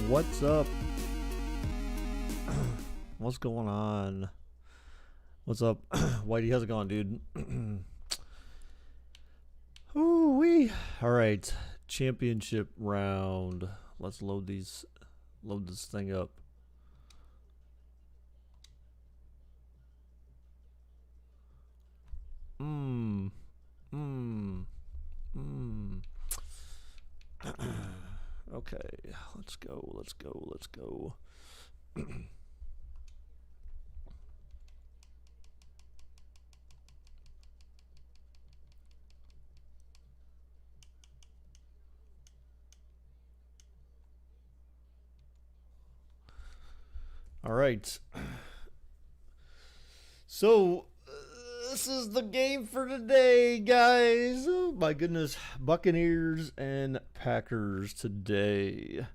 What's up? What's going on? What's up? Whitey, how's it going, dude? Ooh-wee. All right, championship round. Let's load this thing up. Okay, let's go. All right. So, this is the game for today, guys. Oh, my goodness. Buccaneers and Packers today.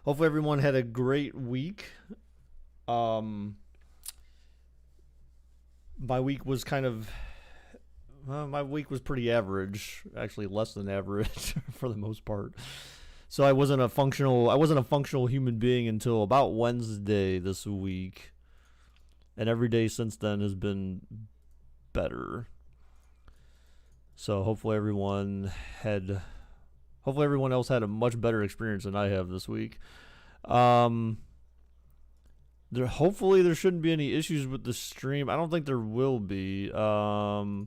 Hopefully everyone had a great week. My week was my week was pretty average, actually less than average for the most part. So I wasn't a functional human being until about Wednesday this week. And every day since then has been better. So hopefully everyone else had a much better experience than I have this week. Hopefully there shouldn't be any issues with the stream. I don't think there will be. I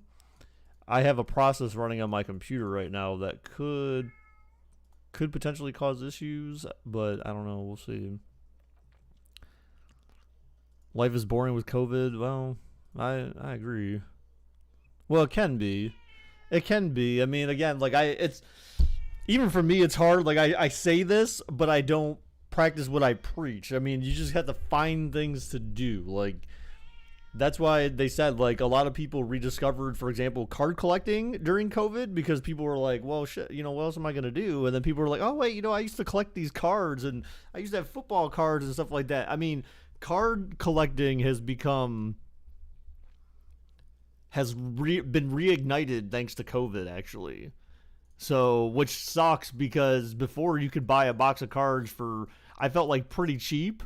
have a process running on my computer right now that could potentially cause issues, but I don't know. We'll see. Life is boring with COVID. Well, I agree. Well, it can be. It can be. I mean, again, it's even for me, it's hard. Like I say this, but I don't practice what I preach. I mean, you just have to find things to do. Like that's why they said like a lot of people rediscovered, for example, card collecting during COVID because people were like, well, shit, what else am I going to do? And then people were like, oh, wait, I used to collect these cards and I used to have football cards and stuff like that. I mean, card collecting has been reignited thanks to COVID, actually. So, which sucks because before you could buy a box of cards for, I felt like pretty cheap.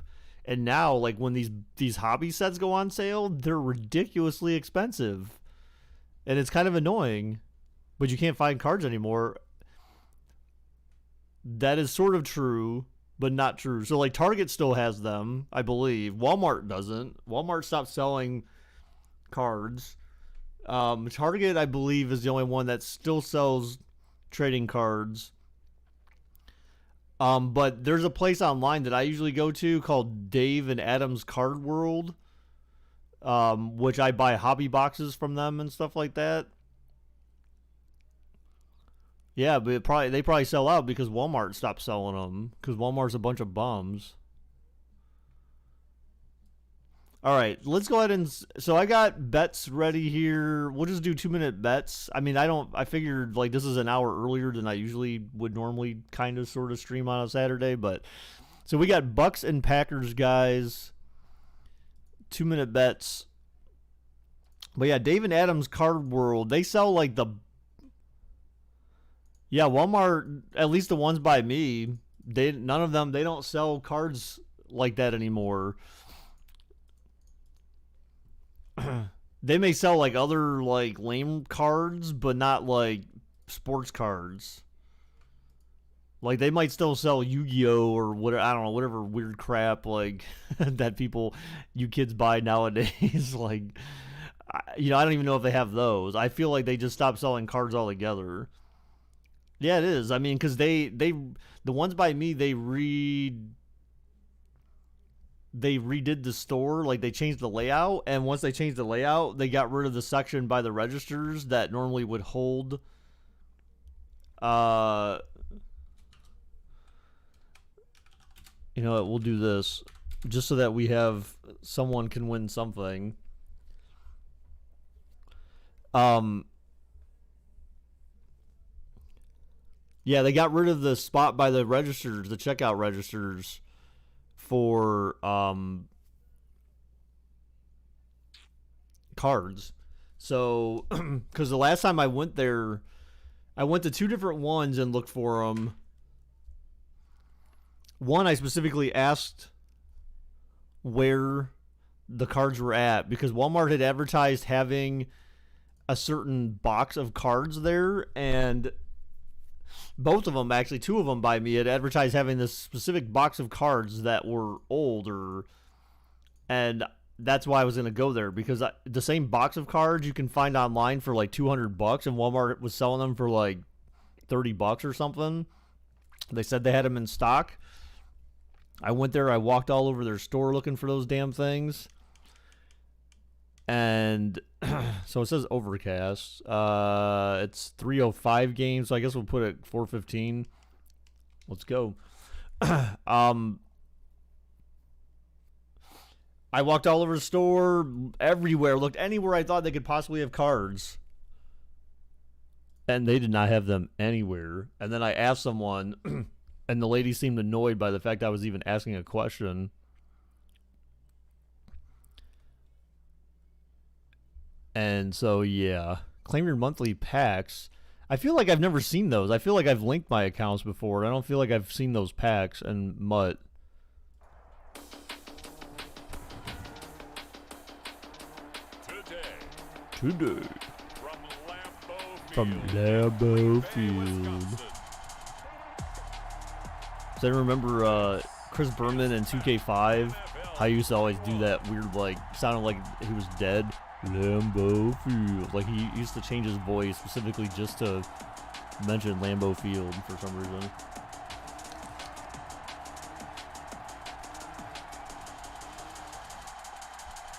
And now, like when these hobby sets go on sale, they're ridiculously expensive, and it's kind of annoying. But you can't find cards anymore. That is sort of true, but not true. So like Target still has them, I believe. Walmart doesn't. Walmart stopped selling cards. Target, I believe, is the only one that still sells trading cards. But there's a place online that I usually go to called Dave and Adam's Card World, which I buy hobby boxes from them and stuff like that. Yeah, but they probably sell out because Walmart stopped selling them because Walmart's a bunch of bums. All right, let's go ahead and so I got bets ready here. We'll just do 2-minute bets. I mean, I figured like this is an hour earlier than I usually would normally kind of sort of stream on a Saturday, but so we got Bucs and Packers, guys. 2-minute bets. But yeah, Dave and Adam's Card World, they sell like Walmart, at least the ones by me, none of them, they don't sell cards like that anymore. They may sell like other like lame cards, but not like sports cards. Like they might still sell Yu-Gi-Oh or whatever, I don't know, whatever weird crap like that you kids buy nowadays. Like, I don't even know if they have those. I feel like they just stopped selling cards altogether. Yeah, it is. I mean, because the ones by me, they redid the store, like they changed the layout, and once they changed the layout, they got rid of the section by the registers that normally would hold we'll do this just so that we have someone can win something. Yeah, they got rid of the spot by the registers, the checkout registers for cards. So, because the last time I went there, I went to 2 different ones and looked for them. one, I specifically asked where the cards were at because Walmart had advertised having a certain box of cards there, and both of them, actually, two of them by me, had advertised having this specific box of cards that were older, and that's why I was going to go there, because the same box of cards you can find online for like $200, and Walmart was selling them for like $30 or something. They said they had them in stock. I went there, I walked all over their store looking for those damn things. And so it says overcast. It's 3:05 game, so I guess we'll put it 4:15. Let's go. I walked all over the store, everywhere, looked anywhere I thought they could possibly have cards. And they did not have them anywhere. And then I asked someone, and the lady seemed annoyed by the fact I was even asking a question. And so, yeah. Claim your monthly packs. I feel like I've never seen those. I feel like I've linked my accounts before. I don't feel like I've seen those packs and MUT. Today. From Lambeau Field. So I remember Chris Berman in 2K5. How he used to always do that weird, like, sounded like he was dead. Lambeau Field. Like, he used to change his voice specifically just to mention Lambeau Field for some reason.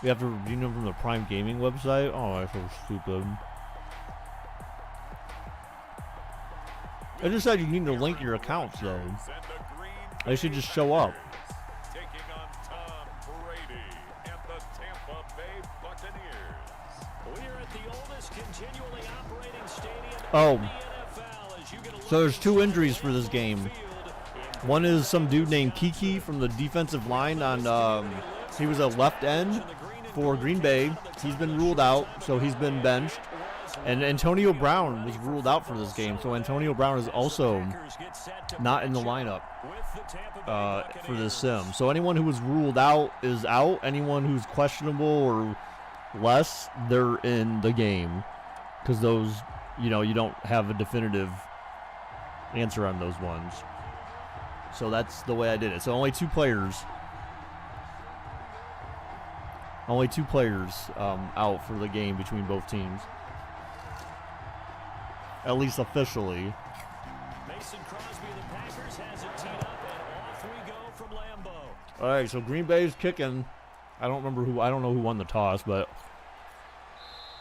We have to review them from the Prime Gaming website? Oh, that's so stupid. I just said you need to link your accounts, though. They should just show up. Oh, so there's two injuries for this game. One is some dude named Kiki from the defensive line on, he was a left end for Green Bay. He's been ruled out, so he's been benched. And Antonio Brown was ruled out for this game, so Antonio Brown is also not in the lineup for this sim. So anyone who was ruled out is out. Anyone who's questionable or less, they're in the game. Because those, you know, you don't have a definitive answer on those ones. So that's the way I did it. So only two players. Only two players out for the game between both teams. At least officially. Mason Crosby of the Packers has it teed up, and off we go from Lambeau. All right, so Green Bay's kicking. I don't know who won the toss, but.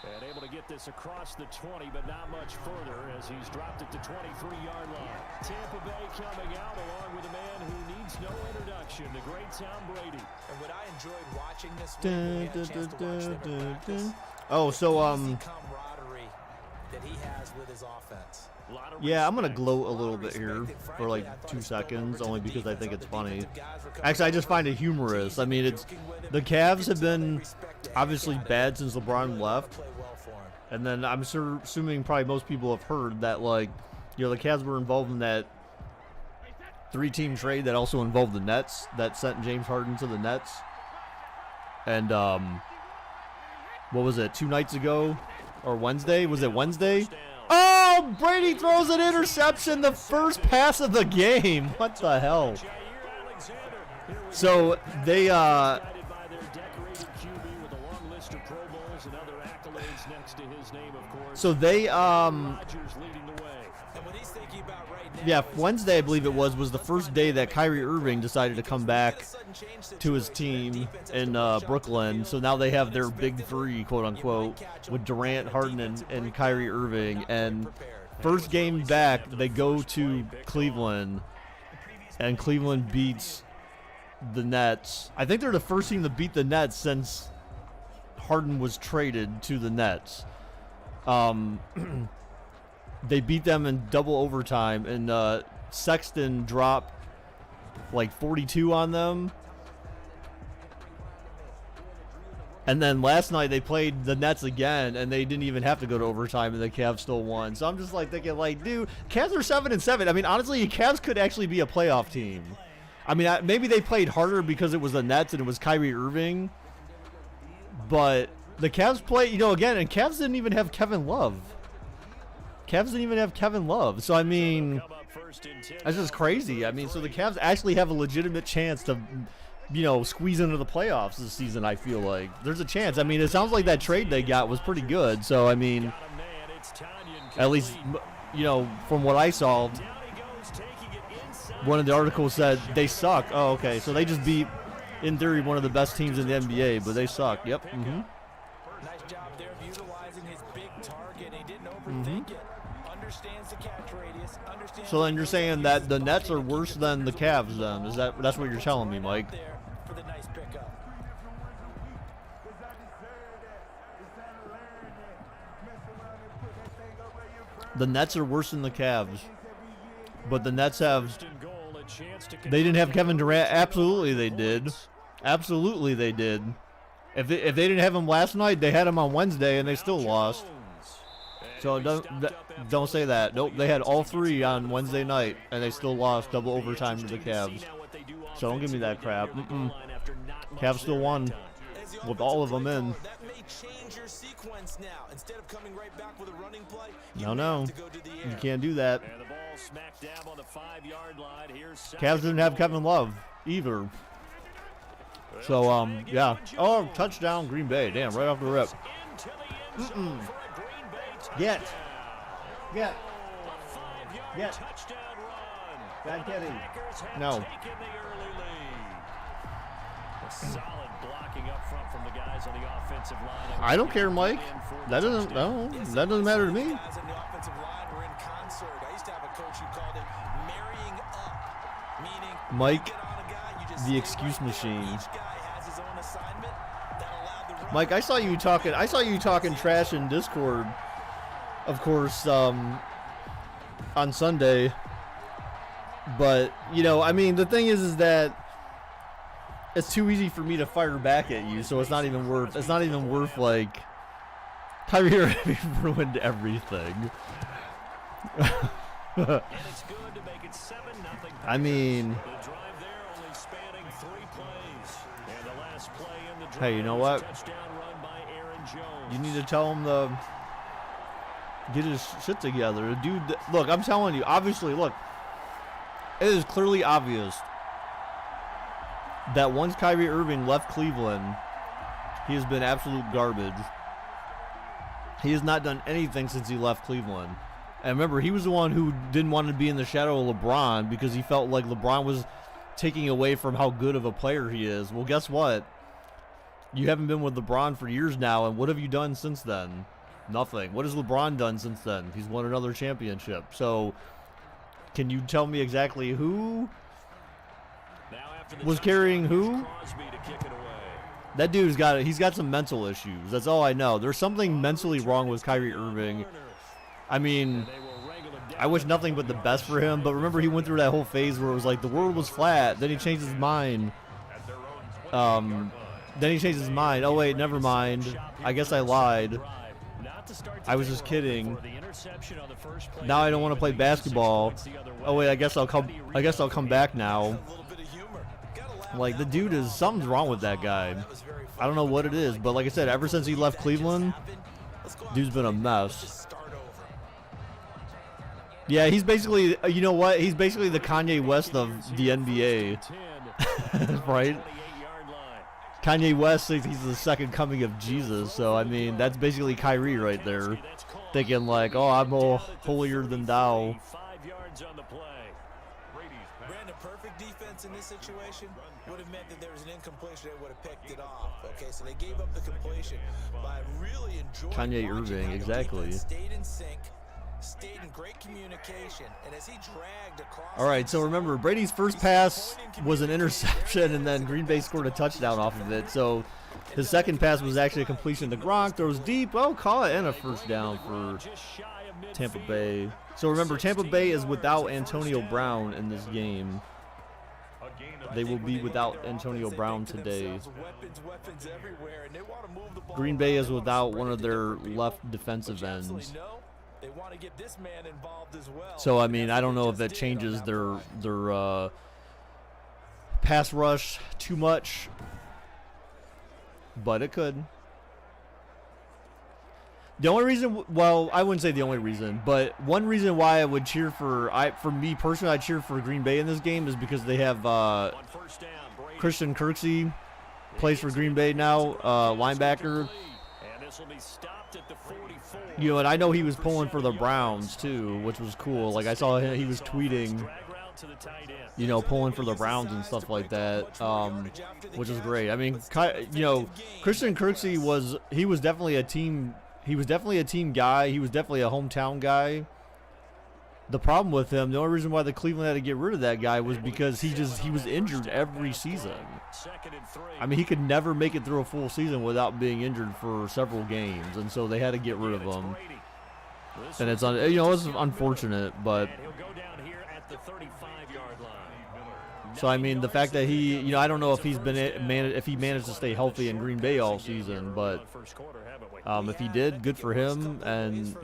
And able to get this across the 20, but not much further as he's dropped it to 23-yard line. Tampa Bay coming out along with a man who needs no introduction, the great Tom Brady. And what I enjoyed watching this week, oh, so camaraderie that he has with his offense. Yeah, I'm gonna gloat a little bit here for like 2 seconds, only because I think it's funny. Actually, I just find it humorous. I mean, the Cavs have been obviously bad since LeBron left, and then I'm assuming probably most people have heard that, like, you know, the Cavs were involved in that 3-team trade that also involved the Nets that sent James Harden to the Nets. And what was it? 2 nights ago or Wednesday? Was it Wednesday? Oh, Brady throws an interception, the first pass of the game. What the hell? So they yeah, Wednesday I believe it was the first day that Kyrie Irving decided to come back to his team in Brooklyn. So now they have their big three, quote unquote, with Durant, Harden, and Kyrie Irving. And first game back, they go to Cleveland, and Cleveland beats the Nets. I think they're the first team to beat the Nets since Harden was traded to the Nets. They beat them in double overtime, and Sexton dropped like 42 on them. And then last night they played the Nets again, and they didn't even have to go to overtime, and the Cavs still won. So I'm just like thinking, like, dude, Cavs are 7-7. I mean, honestly, Cavs could actually be a playoff team. I mean, maybe they played harder because it was the Nets and it was Kyrie Irving. But the Cavs play, again, and Cavs didn't even have Kevin Love. So, I mean, that's just crazy. I mean, so the Cavs actually have a legitimate chance to, squeeze into the playoffs this season, I feel like. There's a chance. I mean, it sounds like that trade they got was pretty good. So, I mean, at least, from what I saw, one of the articles said they suck. Oh, okay. So they just beat, in theory, one of the best teams in the NBA, but they suck. Yep. Mm-hmm. Nice job there of utilizing his big target. He didn't overthink it. Understands the catch radius. So then you're saying that the Nets are worse than the Cavs then? That's what you're telling me, Mike? For the nice pickup. The Nets are worse than the Cavs. But the Nets have... They didn't have Kevin Durant. Absolutely they did. Absolutely they did. If they didn't have him last night, they had him on Wednesday and they still lost. So don't say that. Nope, they had all three on Wednesday night and they still lost double overtime to the Cavs. So don't give me that crap. Cavs still won with all of them in. No, you can't do that. Cavs didn't have Kevin Love either. So yeah. Oh, touchdown Green Bay. Damn, right off the rip. Get. Bad kitty. No. Solid blocking up front from the guys on the offensive line. I don't care, Mike. That doesn't matter to me. Mike, the excuse machine. Mike, I saw you talking trash in Discord, of course, on Sunday. But, I mean, the thing is that it's too easy for me to fire back at you, so it's not even worth like, Kyrie Irving ruined everything. I mean, hey, you know what? You need to tell him to get his shit together. Dude, look, I'm telling you, obviously, look, it is clearly obvious that once Kyrie Irving left Cleveland, he has been absolute garbage. He has not done anything since he left Cleveland. And remember, he was the one who didn't want to be in the shadow of LeBron because he felt like LeBron was taking away from how good of a player he is. Well, guess what? You haven't been with LeBron for years now, and what have you done since then? Nothing. What has LeBron done since then? He's won another championship. So, can you tell me exactly who was carrying who? That dude's he's got some mental issues. That's all I know. There's something mentally wrong with Kyrie Irving. I mean, I wish nothing but the best for him, but remember he went through that whole phase where it was like the world was flat, then he changed his mind. Oh wait, never mind. I guess I lied. I was just kidding. Now I don't want to play basketball. Oh wait, I guess I'll come back now. Like, the dude something's wrong with that guy. I don't know what it is, but like I said, ever since he left Cleveland, dude's been a mess. Yeah, he's basically, you know what? He's basically the Kanye West of the NBA. Right? Kanye West thinks he's the second coming of Jesus, so I mean, that's basically Kyrie right there. Thinking like, oh, I'm more holier than thou. Brandon, perfect defense in this situation would have meant that there was an incompletion that would have picked it off. Okay, so they gave up the completion, but I really enjoyed Kanye Irving, exactly. Stayed in sync, stayed in great communication, and as he dragged across. All right, so remember, Brady's first pass was an interception, and then Green Bay scored a touchdown off of it. So his second pass was actually a completion to Gronk. Throws deep, oh, call it, and a first down for Tampa Bay. So remember, Tampa Bay is without Antonio Brown in this game. They will be without Antonio Brown today. Green Bay is without one of their left defensive ends. So I mean, I don't know if that changes their pass rush too much, but it could. The only reason, well, I wouldn't say the only reason, but one reason why I would cheer for me personally, I'd cheer for Green Bay in this game is because they have Christian Kirksey plays for Green Bay now, linebacker. You know, and I know he was pulling for the Browns too, which was cool. Like I saw him, he was tweeting, you know, pulling for the Browns and stuff like that, which was great. I mean, you know, Christian Kirksey was definitely a team. He was definitely a team guy. He was definitely a hometown guy. The problem with him, the only reason why the Cleveland had to get rid of that guy was because he was injured every season. I mean, he could never make it through a full season without being injured for several games, and so they had to get rid of him. And it's it's unfortunate, but so I mean, the fact that he, I don't know if he managed to stay healthy in Green Bay all season, but if he did, good for him, and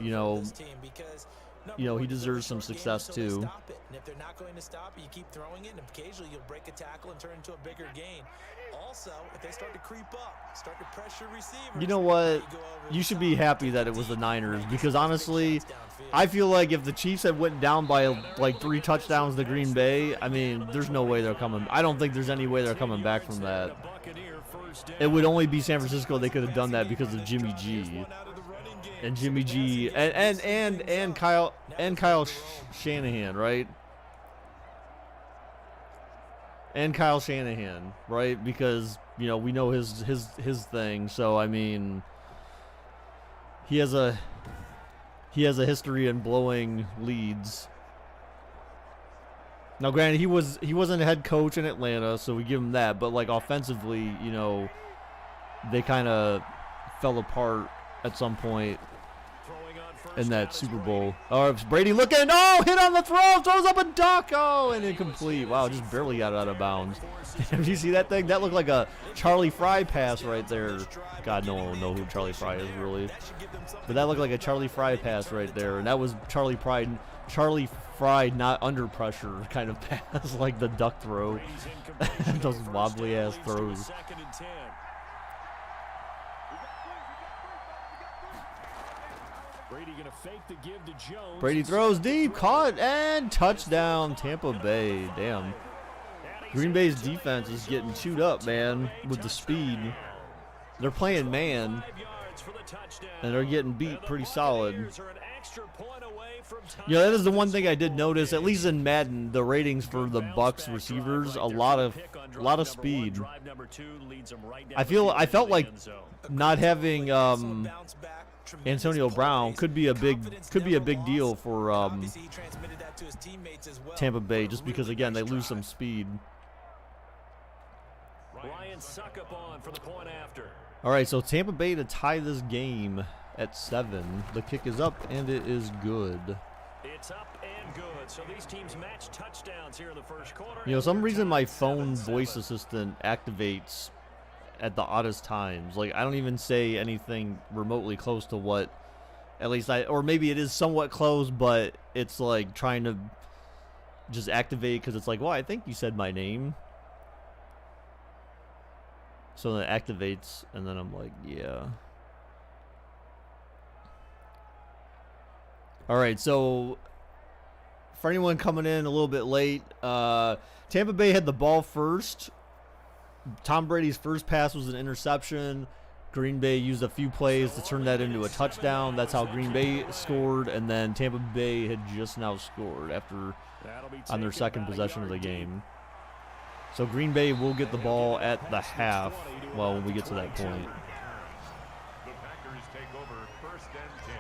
he deserves some success too. And if they're not going to stop it, you keep throwing it, and occasionally you'll break a tackle and turn into a bigger gain. Also, if they start to creep up, start to pressure receivers. You know what? You should be happy that it was the Niners, because honestly, I feel like if the Chiefs had went down by like 3 touchdowns to Green Bay, I mean, there's no way they're coming. I don't think there's any way they're coming back from that. It would only be San Francisco. They could have done that because of Jimmy G. And Jimmy G and Kyle Shanahan, right? And Kyle Shanahan, right? Because we know his thing. So I mean, he has a history in blowing leads. Now, granted, he wasn't a head coach in Atlanta, so we give him that. But like offensively, they kind of fell apart at some point in that Super Bowl. Oh, it's Brady looking. Oh, hit on the throw. Throws up a duck. Oh, and incomplete. Wow, just barely got it out of bounds. Did you see that thing? That looked like a Charlie Fry pass right there. God, no one will know who Charlie Fry is, really. But that looked like a Charlie Fry pass right there. And that was Charlie Fry not under pressure kind of pass, like the duck throw. Those wobbly-ass throws. Brady throws deep, caught, and touchdown, Tampa Bay. Damn. Green Bay's defense is getting chewed up, man, with the speed. They're playing man, and they're getting beat pretty solid. That is the one thing I did notice, at least in Madden, the ratings for the Bucs receivers, a lot of speed. I felt like not having Antonio Brown could be a big deal for Tampa Bay, just because again they lose some speed. All right, so Tampa Bay to tie this game at 7. The kick is up and it is good. It's up and good. So these teams match touchdowns here in the first quarter. Some reason my phone voice assistant activates at the oddest times. Like, I don't even say anything remotely close to what, at least or maybe it is somewhat close, but it's like trying to just activate because it's like, well, I think you said my name. So then it activates, and then I'm like, yeah. All right, so for anyone coming in a little bit late, Tampa Bay had the ball first. Tom Brady's first pass was an interception. Green Bay used a few plays to turn that into a touchdown. That's how Green Bay scored, and then Tampa Bay had just now scored on their second possession of the game. So Green Bay will get the ball at the half, well, when we get to that point. The Packers take over 1st and 10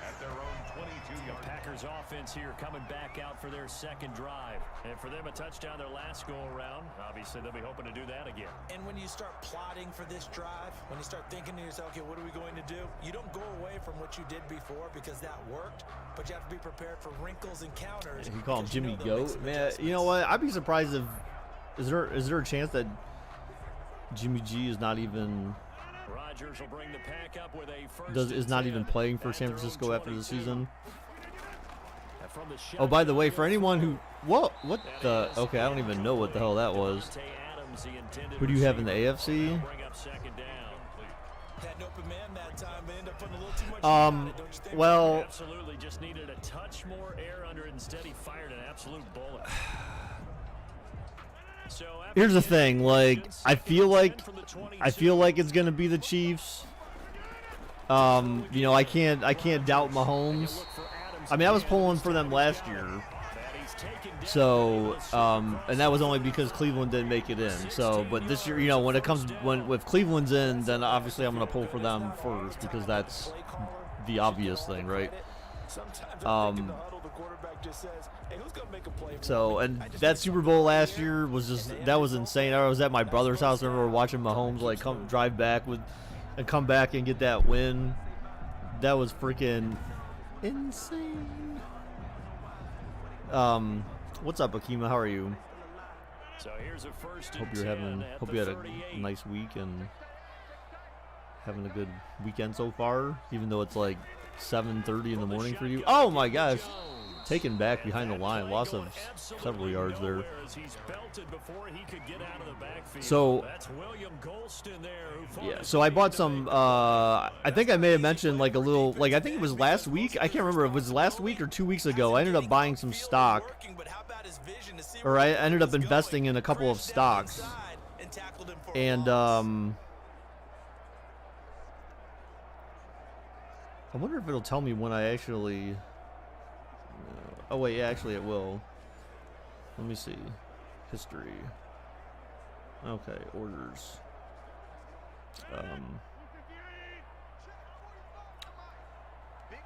at their own 22-yard. Packers offense here coming back out for their second drive. And for them, a touchdown their last go-around. Obviously, they'll be hoping to do that again. And when you start plotting for this drive, when you start thinking to yourself, okay, what are we going to do? You don't go away from what you did before because that worked, but you have to be prepared for wrinkles and counters. You call him Jimmy Goat? Man, you know what? I'd be surprised if... Is there a chance that Jimmy G is not even... Rodgers will bring the pack up with a first is not even playing for San Francisco after the season? from the Oh, by the way, shotgun. for anyone who what the okay, I don't even know what the hell that was. Who do you have in the AFC? Bring up second down. Had an open man that time, but ended up putting a little too much on it, don't you think? Well, Absolutely, just needed a touch more air under it. Instead, he fired an absolute bullet. So here's the thing, like I feel like it's gonna be the Chiefs. You know, I can't doubt Mahomes. I mean, I was pulling for them last year. So, and that was only because Cleveland didn't make it in. So, but this year, you know, when if Cleveland's in, then obviously I'm going to pull for them first because that's the obvious thing, right? So, and that Super Bowl last year was that was insane. I was at my brother's house. I remember watching Mahomes like come back and get that win. That was freaking insane. What's up, Akima? How are you? So here's a first Hope you had a nice week and having a good weekend so far, even though it's like 7:30 in the morning for you. Oh my gosh. Taken back behind the line, loss of several yards there. So, yeah, so I bought some, I think I may have mentioned like a little, like I think it was last week. I can't remember if it was last week or 2 weeks ago. I ended up buying some stock, or I ended up investing in a couple of stocks. And, I wonder if it'll tell me when I actually... Oh wait, yeah, actually it will. Let me see. History. Okay, orders.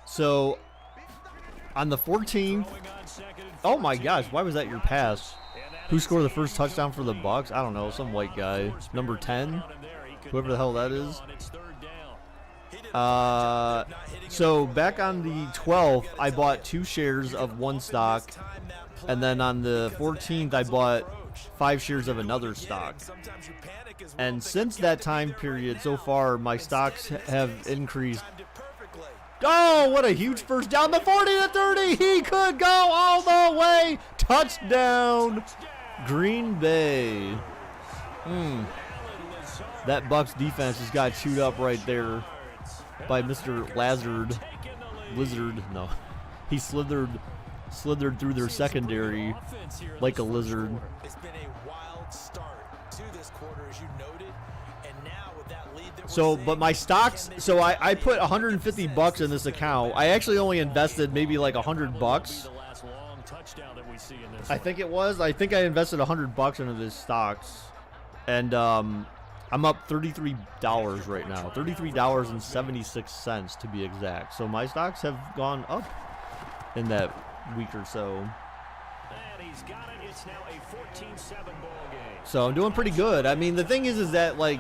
So on the 14th. Oh my gosh, why was that your pass? Who scored the first touchdown for the Bucs? I don't know, some white guy. Number 10. Whoever the hell that is. So back on the 12th, I bought 2 shares of one stock, and then on the 14th, I bought 5 shares of another stock. And since that time period, so far, my stocks have increased. Oh, what a huge first down! The 40 to 30, he could go all the way. Touchdown, Green Bay. That Bucs defense just got chewed up right there by Mr. Lazard. Lizard. No. He slithered through their secondary like a lizard. It's been a wild start to this quarter, as you noted, and now with that lead that So, but my stocks, so I put $150 in this account. I actually only invested maybe like $100. I think it was. I think I invested $100 into this stocks. And I'm up $33 right now. $33.76 to be exact. So my stocks have gone up in that week or so. And he's got it. It's now a 14-7 ball game. So I'm doing pretty good. I mean, the thing is that like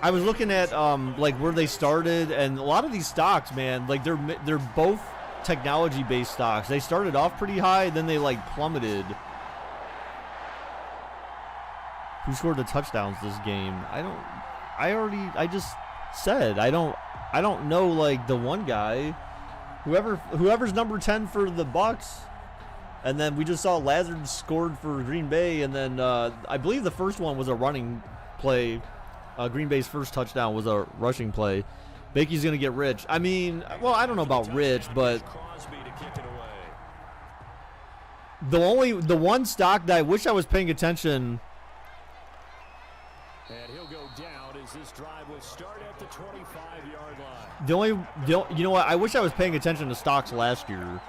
I was looking at like where they started, and a lot of these stocks, man, like they're both technology-based stocks. They started off pretty high, then they like plummeted. Who scored the touchdowns this game? I just said I don't know like the one guy. Whoever's number 10 for the Bucs. And then we just saw Lazard scored for Green Bay, and then I believe the first one was a running play. Green Bay's first touchdown was a rushing play. Bakey's going to get rich. I mean, well, I don't know about rich, but the one stock that I wish I was paying attention. And he'll go down as this drive will start at the 25-yard line. You know what? I wish I was paying attention to stocks last year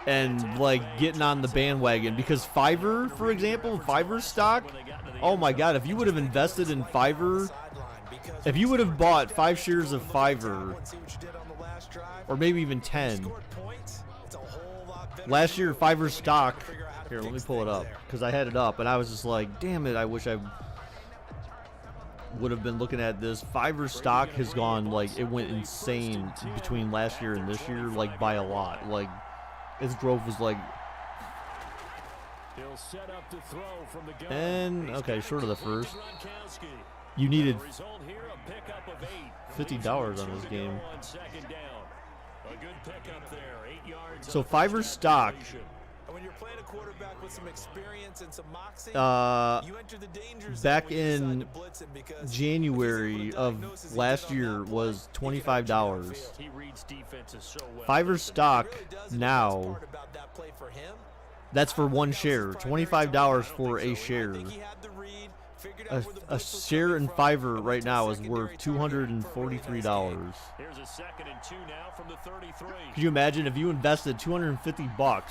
and like getting on the bandwagon, because Fiverr, for example, Fiverr's stock. Oh my God! If you would have invested in Fiverr, if you would have bought 5 shares of Fiverr, or maybe even 10. Last year, Fiverr stock. Here, let me pull it up because I had it up and I was just like, damn it! I wish I would have been looking at this. Fiverr stock has gone like it went insane between last year and this year, like by a lot. Like its growth was like. He'll set up to throw from the gun. And okay, short of the first. You needed $50 on this game. A good pickup there, 8 yards So Fiverr stock. And when you're playing a quarterback with some experience and some moxie, you enter the danger zone Back when you decide in to blitz him because January if he's able to of diagnose his last game on year that play, was he can edge you $25. downfield. He reads defenses so well. Fiverr stock It really does, and the best now. part about that play for him, That's for I don't one think that was share. his primary $25 target. for a I share. think he had the read, figured out A, where the a blitz was share coming in from, Fiverr and right went to now a is worth secondary target for a really nice game. $243. Here's a 2nd and 2 now from the 33. Could you imagine if you invested $250?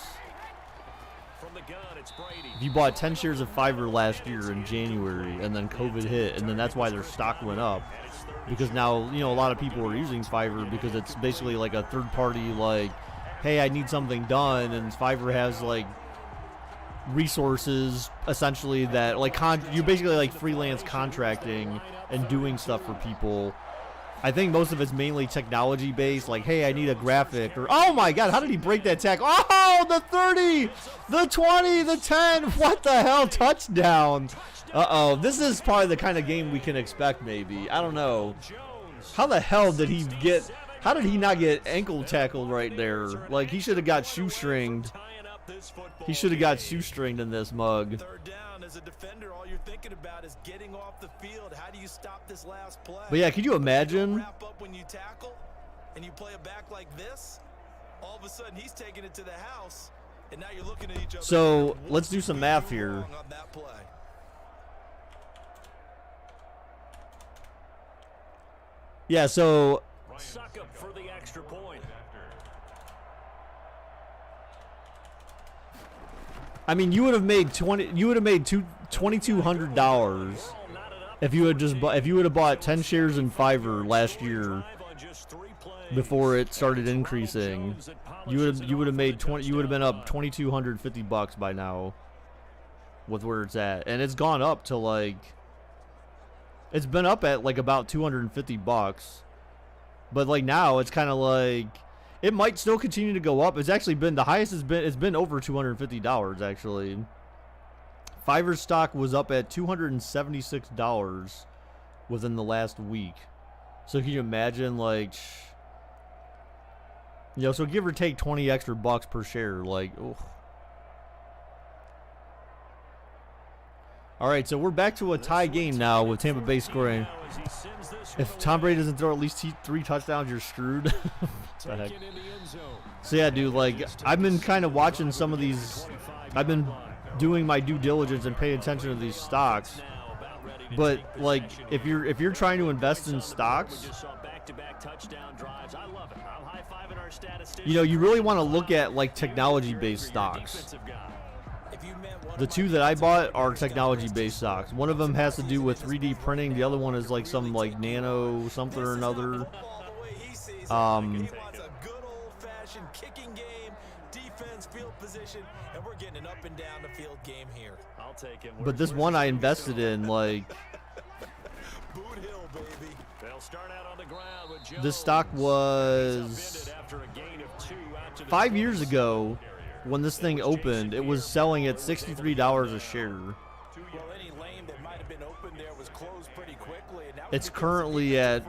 From the gun, it's Brady. If you bought 10 shares of Fiverr last year in January, and then COVID hit, and then that's why their stock went up, because now, you know, a lot of people are using Fiverr because it's basically like a third party, like, hey, I need something done, and Fiverr has like resources essentially that like you're basically like freelance contracting and doing stuff for people. I think most of it's mainly technology based, like, hey, I need a graphic, or oh my god, how did he break that tackle? Oh, the 30, the 20, the 10, what the hell, touchdown. This is probably the kind of game we can expect, maybe. I don't know. How the hell did he not get ankle tackled right there? Like, he should have got shoestringed. He should have got shoestringed in this mug. Third down, as a defender, all you're thinking about is getting off the field. How do you stop this last play? But yeah, could you imagine? Wrap up when you tackle, and you play it back like this. All of a sudden, he's taking it to the house, and now you're looking at each other. So let's do some math here. On that play. Yeah, so Suck up for the extra point. I mean, you would have made $2,200 if you would have bought 10 shares in Fiverr last year before it started increasing. You would have been up $2,250 by now with where it's at, and it's gone up to like, it's been up at like about $250, but like now it's kind of like, it might still continue to go up. It's actually been the highest it's been over $250 actually. Fiverr stock was up at $276 within the last week. So can you imagine, like, you know, so give or take 20 extra bucks per share, like, oh. All right, so we're back to a tie game now with Tampa Bay scoring. If Tom Brady doesn't throw at least 3 touchdowns, you're screwed. What the heck? So yeah, dude, like, I've been kind of watching some of these. I've been doing my due diligence and paying attention to these stocks. But like, if you're trying to invest in stocks, you know, you really want to look at like technology-based stocks. The two that I bought are technology-based stocks. One of them has to do with 3D printing. The other one is like some like nano something or another. Kicking game, defense, field position, and we're getting an up and down the field game here. I'll take it. But this one I invested in, like, Boot Hill, baby. They'll start out on the ground with Jones. this stock was 5 years ago when this thing opened. It was selling at $63 a share. Well, any lane that might have been open there was closed pretty quickly. And now It's with the currently at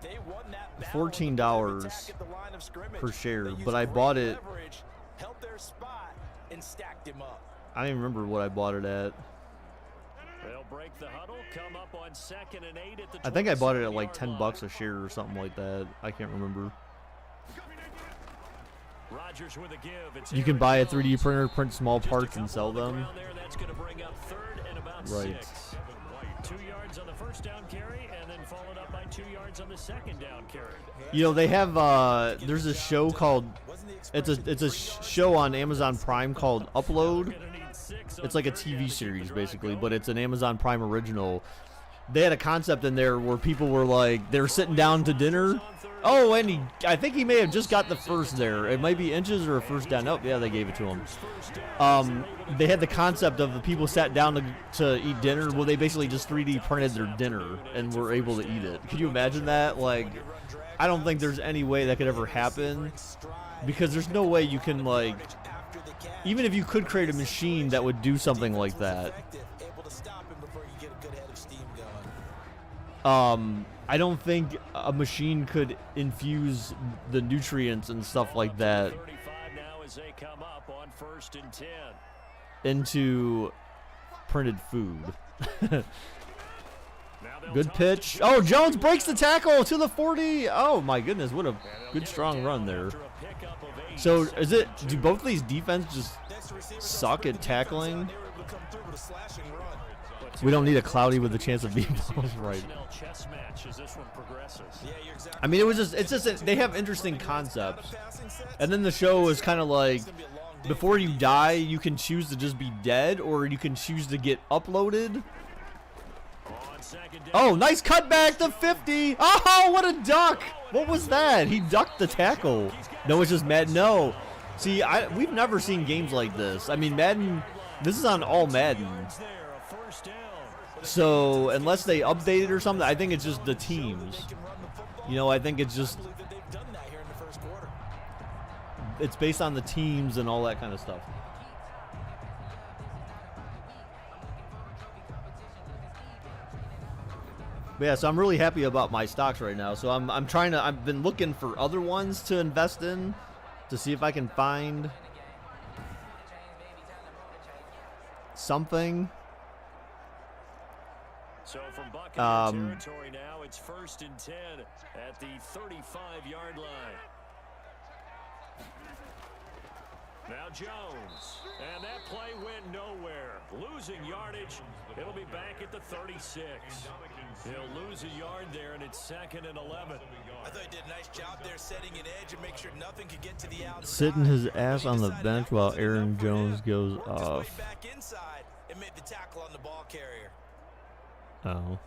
they won that battle on the $14 attack at the line of scrimmage. per share, They used but I great bought it. leverage, held their spot, and stacked him up. I don't even remember what I bought it at. They'll break the huddle, come up on 2nd and 8 at the I think I bought it at 27-yard like 10 line. bucks a share or something like that. I can't remember. Rodgers with a give. It's You can Aaron buy a Jones. 3D printer, print small Just a parts, and couple sell on the them. ground there. That's going to bring up 3rd and about Right. 6. 2 yards on the first down carry, and then followed up by 2 yards on the second down carry. You know, they have there's a show called, it's a show on Amazon Prime called Upload. It's like a TV series basically, but it's an Amazon Prime original. They had a concept in there where people were like, they're sitting down to dinner. Oh, and I think he may have just got the first there. It might be inches or a first down. Oh, yeah, they gave it to him. They had the concept of the people sat down to eat dinner. Well, they basically just 3D printed their dinner and were able to eat it. Could you imagine that? Like, I don't think there's any way that could ever happen, because there's no way you can, like, even if you could create a machine that would do something like that. I don't think a machine could infuse the nutrients and stuff like that as they come up on 1st and 10. Into printed food. Good pitch. Oh, Jones breaks the tackle to the 40. Oh my goodness, what a good strong run there. So is it, do both of these defenses just suck at tackling? We don't need a Cloudy with a chance of being both right. I mean, it's just they have interesting concepts. And then the show is kind of like, before you die, you can choose to just be dead, or you can choose to get uploaded. Oh, nice cutback to 50. Oh, what a duck. What was that? He ducked the tackle. No, it's just Madden. No. See, we've never seen games like this. I mean, Madden, this is on all Madden. So, unless they update it or something, I think it's just the teams. You know, I think it's just, it's based on the teams and all that kind of stuff. But yeah, so I'm really happy about my stocks right now. So I'm trying to, I've been looking for other ones to invest in to see if I can find something. So from Buccaneer territory now, it's 1st and 10 at the 35-yard line. Now Jones, and that play went nowhere. Losing yardage, it'll be back at the 36. He'll lose a yard there, and it's 2nd and 11. I thought he did a nice job there setting an edge and make sure nothing could get to the outside. Sitting his ass on the bench while Aaron Jones goes off. Back inside and made the tackle on the ball carrier. Oh.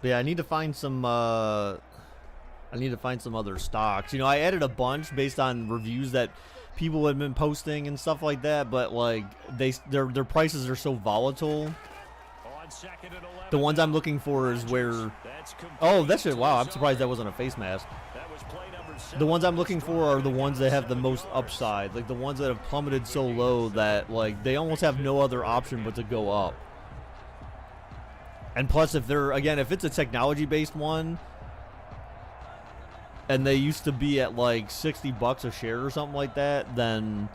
But yeah, I need to find some other stocks. You know, I added a bunch based on reviews that people had been posting and stuff like that, but like their prices are so volatile. The ones I'm looking for is where, oh, that's it. Wow, I'm surprised that wasn't a face mask. The ones I'm looking for are the ones that have the most upside, like the ones that have plummeted so low that like they almost have no other option but to go up. And plus, if it's a technology-based one, and they used to be at like $60 a share or something like that, then,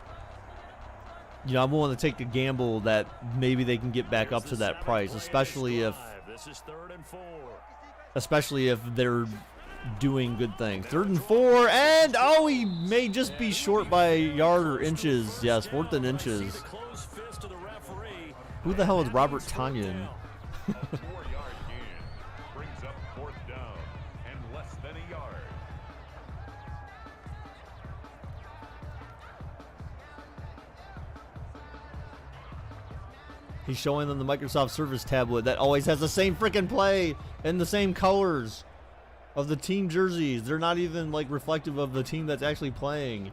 you know, I'm willing to take the gamble that maybe they can get back up to that price, especially if they're doing good things. 3rd and 4, and oh, he may just be short by a yard or inches. Yes, 4th and inches. Who the hell is Robert Tanyan? 4-yard gain brings up 4th down and less than a yard. He's showing them the Microsoft Surface tablet that always has the same freaking play and the same colors of the team jerseys. They're not even like reflective of the team that's actually playing.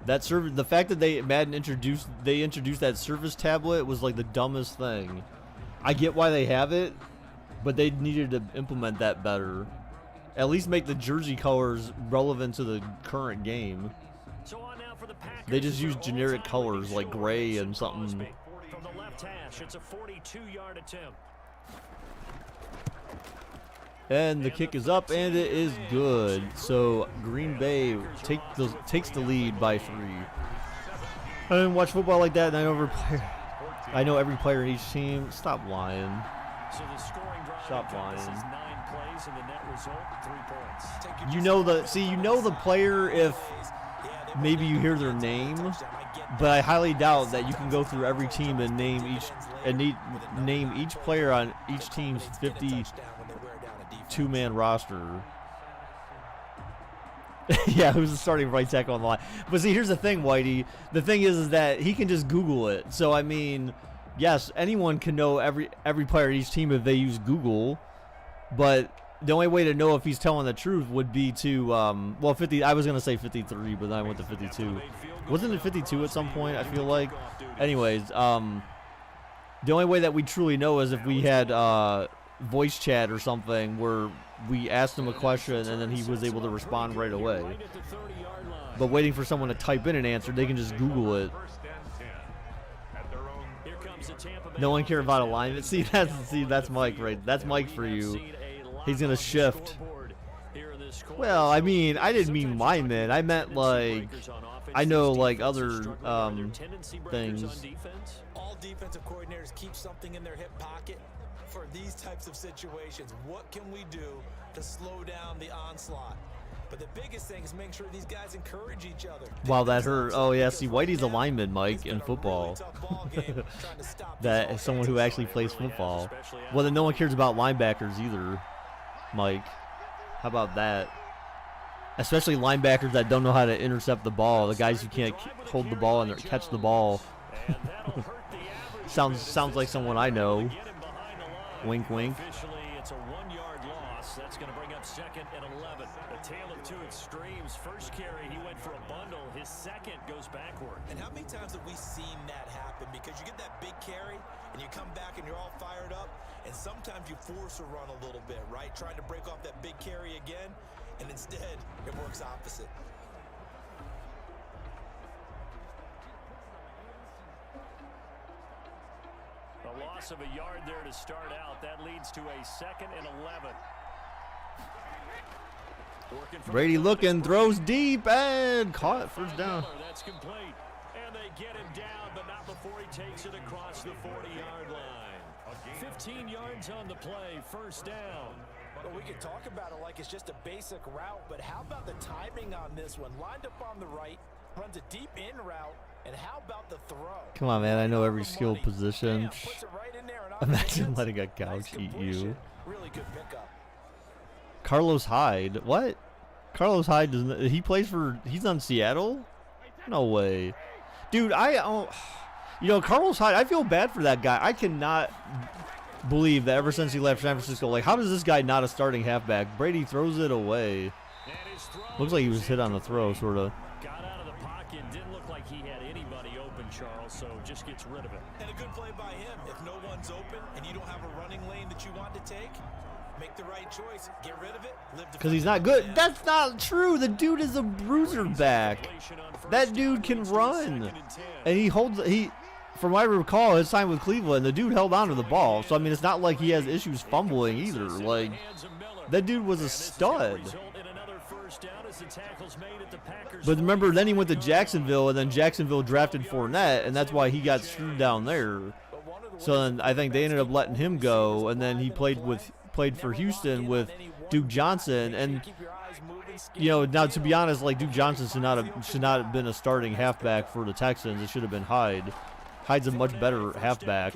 The fact that Madden introduced that Surface tablet was like the dumbest thing. I get why they have it, but they needed to implement that better. At least make the jersey colors relevant to the current game. They just use generic colors like gray and something. From the left hash, it's a 42-yard attempt. And the kick is up, and it is good. So Green Bay takes the lead by 3. I didn't watch football like that, and I know every player in each team. Stop lying. So the scoring drive Stop lying. 9 plays, and the net result 3 points. You know the player if maybe you hear their name, but I highly doubt that you can go through every team and name each player on each team's 52-man roster. Yeah, who's the starting right tackle on the line? But see, here's the thing, Whitey. The thing is that he can just Google it. So I mean, yes, anyone can know every player in each team if they use Google. But the only way to know if he's telling the truth would be to 50. I was gonna say 53, but then I went to 52. Wasn't it 52 at some point? I feel like. Anyways, the only way that we truly know is if we had voice chat or something where we asked him a question and then he was able to respond right away. But waiting for someone to type in an answer, they can just Google it. No one cares about alignment. See, that's Mike, right? That's Mike for you. He's gonna shift. Well, I mean, I didn't mean linemen. I meant like, I know like other things. All defensive coordinators keep something in their hip pocket for these types of situations. What can we do to slow down the onslaught? But the biggest thing is making sure these guys encourage each other. Wow, that hurt. Oh yeah, see, Whitey's a lineman, Mike, in football. That is someone who actually plays football. Well, then no one cares about linebackers either, Mike. How about that? Especially linebackers that don't know how to intercept the ball. The guys who can't hold the ball and catch the ball. Sounds like someone I know. Wink, wink. It's a 1-yard loss. That's going to bring up 2nd and 11. A tale of two extremes. First carry, he went for a bundle. His second goes backward. And how many times have we seen that happen? Because you get that big carry, and you come back and you're all fired up, and sometimes you force a run a little bit, right? Trying to break off that big carry again, and instead it works opposite. A loss of a yard there to start out. That leads to a 2nd and 11. Brady looking, throws deep, and caught. First down. That's complete. And they get him down, but not before he takes it across the 40-yard line. 15 yards on the play, first down. Well, we could talk about it like it's just a basic route, but how about the timing on this one? Lined up on the right, runs a deep in route, and how about the throw? Come on, man. I know every skill position. Yeah, puts it right in there, and Imagine letting a couch eat you. Really good pickup. Carlos Hyde. What? Carlos Hyde doesn't. He plays for. He's on Seattle? No way. Dude, Carlos Hyde, I feel bad for that guy. I cannot believe that ever since he left San Francisco, like, how does this guy not a starting halfback? Brady throws it away. Looks like he was hit on the throw, sort of. Got out of the pocket. Didn't look like he had anybody open, Charles, so just gets rid of it. And a good play by him. If no one's open and you don't have a running lane that you want to take, make the right choice. Get rid of it. Because he's not good. That's not true. The dude is a bruiser back. That dude can run. And he holds. From what I recall, his time with Cleveland, the dude held on to the ball. So, I mean, it's not like he has issues fumbling either. Like, that dude was a stud. But remember, then he went to Jacksonville, and then Jacksonville drafted Fournette, and that's why he got screwed down there. So then I think they ended up letting him go, and then he played for Houston with Duke Johnson. And, now to be honest, like, Duke Johnson should not have been a starting halfback for the Texans. It should have been Hyde. Hyde's a much better halfback.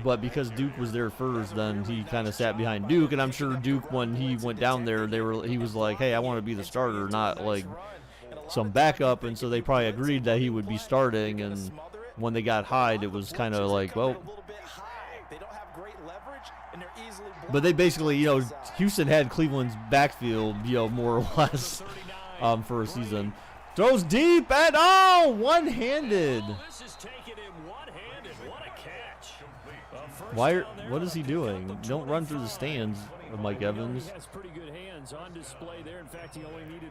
But because Duke was there first, then he kind of sat behind Duke, and I'm sure Duke, when he went down there, he was like, hey, I want to be the starter, not like some backup, and so they probably agreed that he would be starting, and when they got Hyde, it was kind of like, well. But they basically, Houston had Cleveland's backfield, more or less, for a season. Throws deep and one-handed. This is taking him one-handed. What a catch. What is he doing? Don't run through the stands, Mike Evans.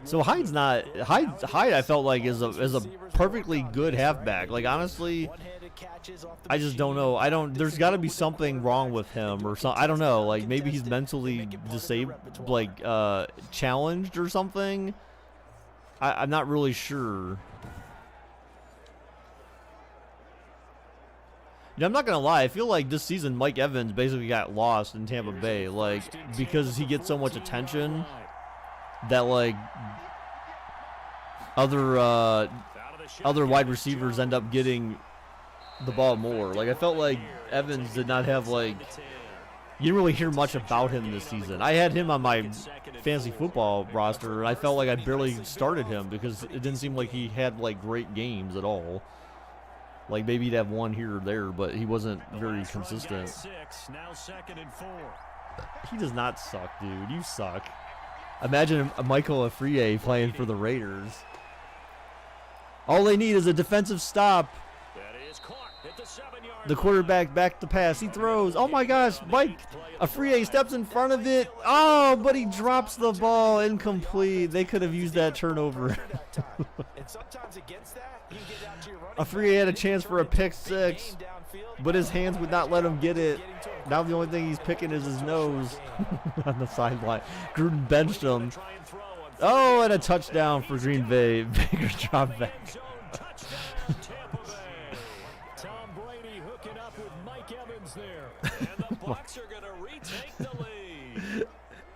So Hyde, I felt like is a perfectly good halfback. Like, honestly, I just don't know. There's got to be something wrong with him or something. I don't know. Like, maybe he's mentally disabled, like challenged or something. I'm not really sure. I'm not going to lie. I feel like this season Mike Evans basically got lost in Tampa Bay. Like, because he gets so much attention that, like, other wide receivers end up getting the ball more. Like, I felt like Evans did not have, like... You didn't really hear much about him this season. I had him on my fantasy football roster, and I felt like I barely started him because it didn't seem like he had, like, great games at all. Like, maybe he'd have one here or there, but he wasn't very consistent. Now 2nd and 4. He does not suck, dude. You suck. Imagine Michael Afriye playing for the Raiders. All they need is a defensive stop. The quarterback back to pass. He throws. Oh, my gosh. Mike Afriye steps in front of it. Oh, but he drops the ball. Incomplete. They could have used that turnover. Afriye had a chance for a pick six. but his hands would not let him get it. Now the only thing he's picking is his nose on the sideline. Gruden benched him. Oh, and a touchdown for Green Bay. Bigger drop back. Tom Brady hooking up with Mike Evans there. And the Bucs are going to retake the lead.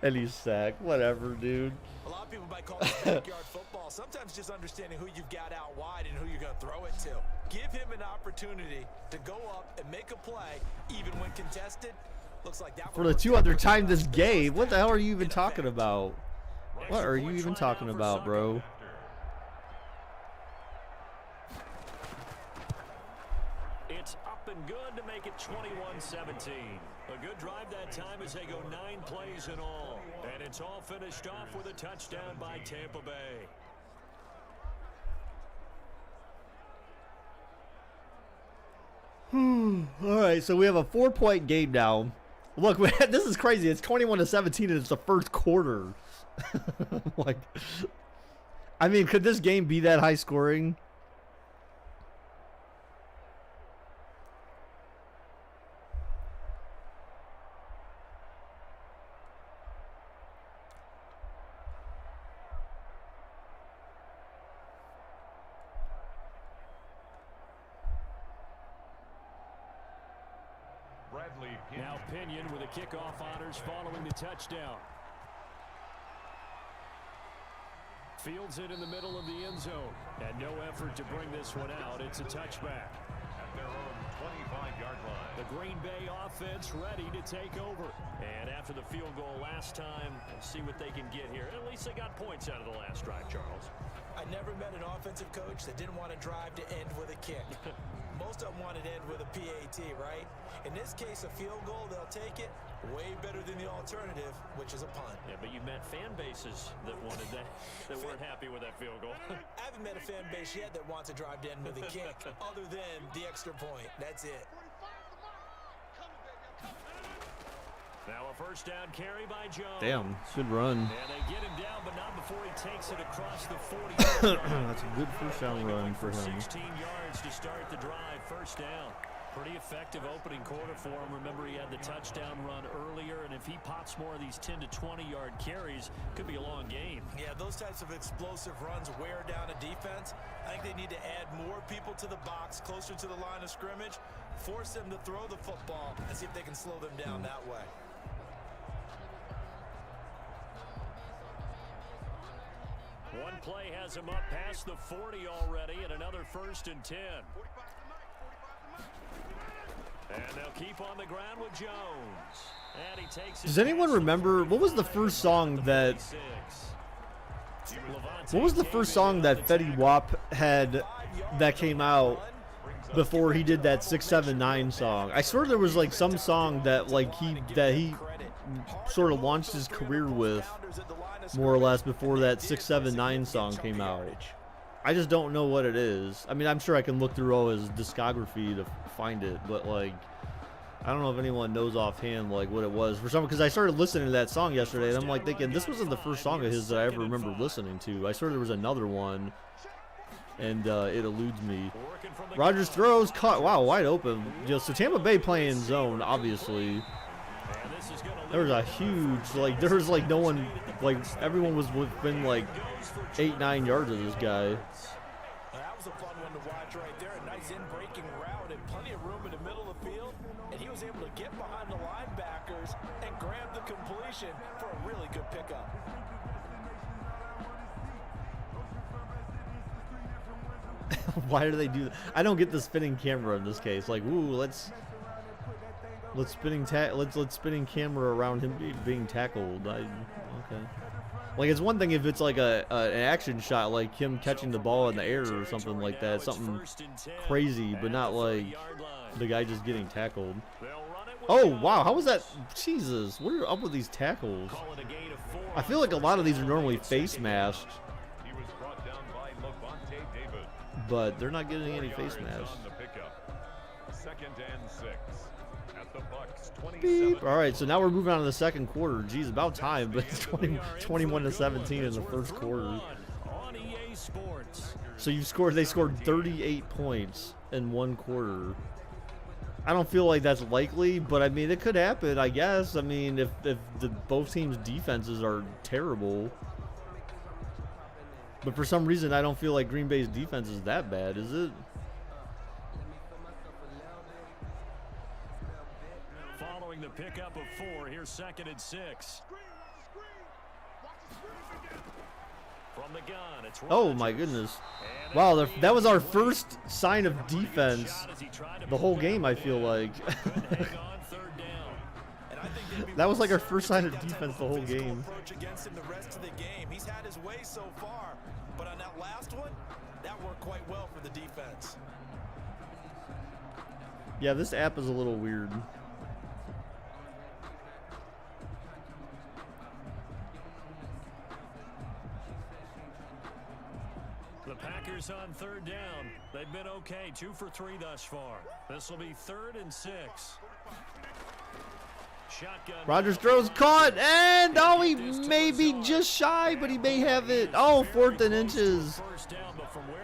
And he's sacked. Whatever, dude. A lot of people might call this backyard football. Sometimes just understanding who you've got out wide and who you're going to throw it to. Give him an opportunity to go up and make a play, even when contested. Looks like that For the 200th time this game, what the hell are you even talking about? What are you even talking about, bro? It's up and good to make it 21-17. A good drive that time as they go 9 plays in all. And it's all finished off with a touchdown by Tampa Bay. All right, so we have a 4-point game now. Look, this is crazy. It's 21-17 and it's the first quarter. Like, I mean, could this game be that high scoring? Now Pinion with a kickoff honors following the touchdown. Fields it in the middle of the end zone. And no effort to bring this one out. It's a touchback. At their own 25-yard line. The Green Bay offense ready to take over. And after the field goal last time, we'll see what they can get here. At least they got points out of the last drive, Charles. I never met an offensive coach that didn't want to drive to end with a kick. Most of them wanted to end with a PAT, right? In this case, a field goal, they'll take it. Way better than the alternative, which is a punt. Yeah, but you met fan bases that wanted that, that weren't happy with that field goal. I haven't met a fan base yet that wants to drive to end with a kick, other than the extra point. That's it. Now a first down carry by Jones. Damn, good run. And they get him down, but not before he takes it across the 40. That's a good first down run for him. 16 yards to start the drive, first down. Pretty effective opening quarter for him. Remember, he had the touchdown run earlier, and if he pops more of these 10 to 20-yard carries, could be a long game. Yeah, those types of explosive runs wear down a defense. I think they need to add more people to the box, closer to the line of scrimmage, force them to throw the football, and see if they can slow them down that way. One play has him up past the 40 already, and another 1st and 10. And they'll keep on the ground with Jones. And he takes. Does anyone remember what was the first song that? What was the first song that Fetty Wap had that came out before he did that 679 song? I swear there was like some song that like he sort of launched his career with, more or less, before that 679 song came out. I just don't know what it is. I mean, I'm sure I can look through all his discography to find it, but like, I don't know if anyone knows offhand like what it was for some, because I started listening to that song yesterday and I'm like thinking this wasn't the first song of his that I ever remember listening to. I swear there was another one, and it eludes me. Rodgers throws, caught. Wow, wide open. So Tampa Bay playing zone, obviously. There was a huge, like, there was like no one, like everyone was within like 8-9 yards of this guy. That was a fun one to watch right there. A nice in-breaking route and plenty of room in the middle of the field. And he was able to get behind the linebackers and grab the completion for a really good pickup. Why do they do that? I don't get the spinning camera in this case. Like, ooh, let's spinning camera around him being tackled. Okay. Like, it's one thing if it's like an action shot, like him catching the ball in the air or something like that, something crazy, but not like the guy just getting tackled. Oh wow, how was that? Jesus, what are up with these tackles? I feel like a lot of these are normally face masked, but they're not getting any face masks. Beep. All right, so now we're moving on to the second quarter. Geez, about time, but it's 21-17 in the first quarter. So they scored 38 points in one quarter. I don't feel like that's likely, but I mean, it could happen, I guess. I mean, if both teams' defenses are terrible. But for some reason, I don't feel like Green Bay's defense is that bad, is it? Following the pickup of 4, here's 2nd and 6. From the gun, it's oh my goodness. Wow, that was our first sign of defense the whole game, I feel like. That was like our first sign of defense the whole game. He's had his way so far, but on that last one, that worked quite well for the defense. Yeah, this app is a little weird. The Packers on 3rd down. They've been okay, 2 for 3 thus far. This will be 3rd and 6. Shotgun. Rodgers throws caught, and oh, he may be just shy, but he may have it. Oh, 4th and inches.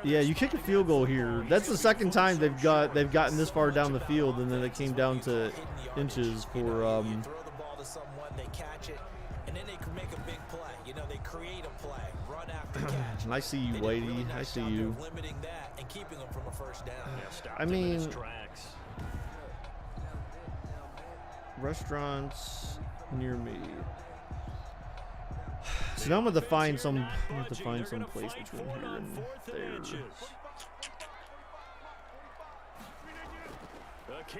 Yeah, you kick a field goal here. That's the second time they've gotten this far down the field, and then it came down to inches for throw the ball to someone, they catch it, and then they can make a big play. You know, they create a play, run after catch. And I see you, Whitey. I see you. Limiting that and keeping them from a first down. I mean, restaurants near me. So now I'm gonna find some. I'm gonna find some place between here and there.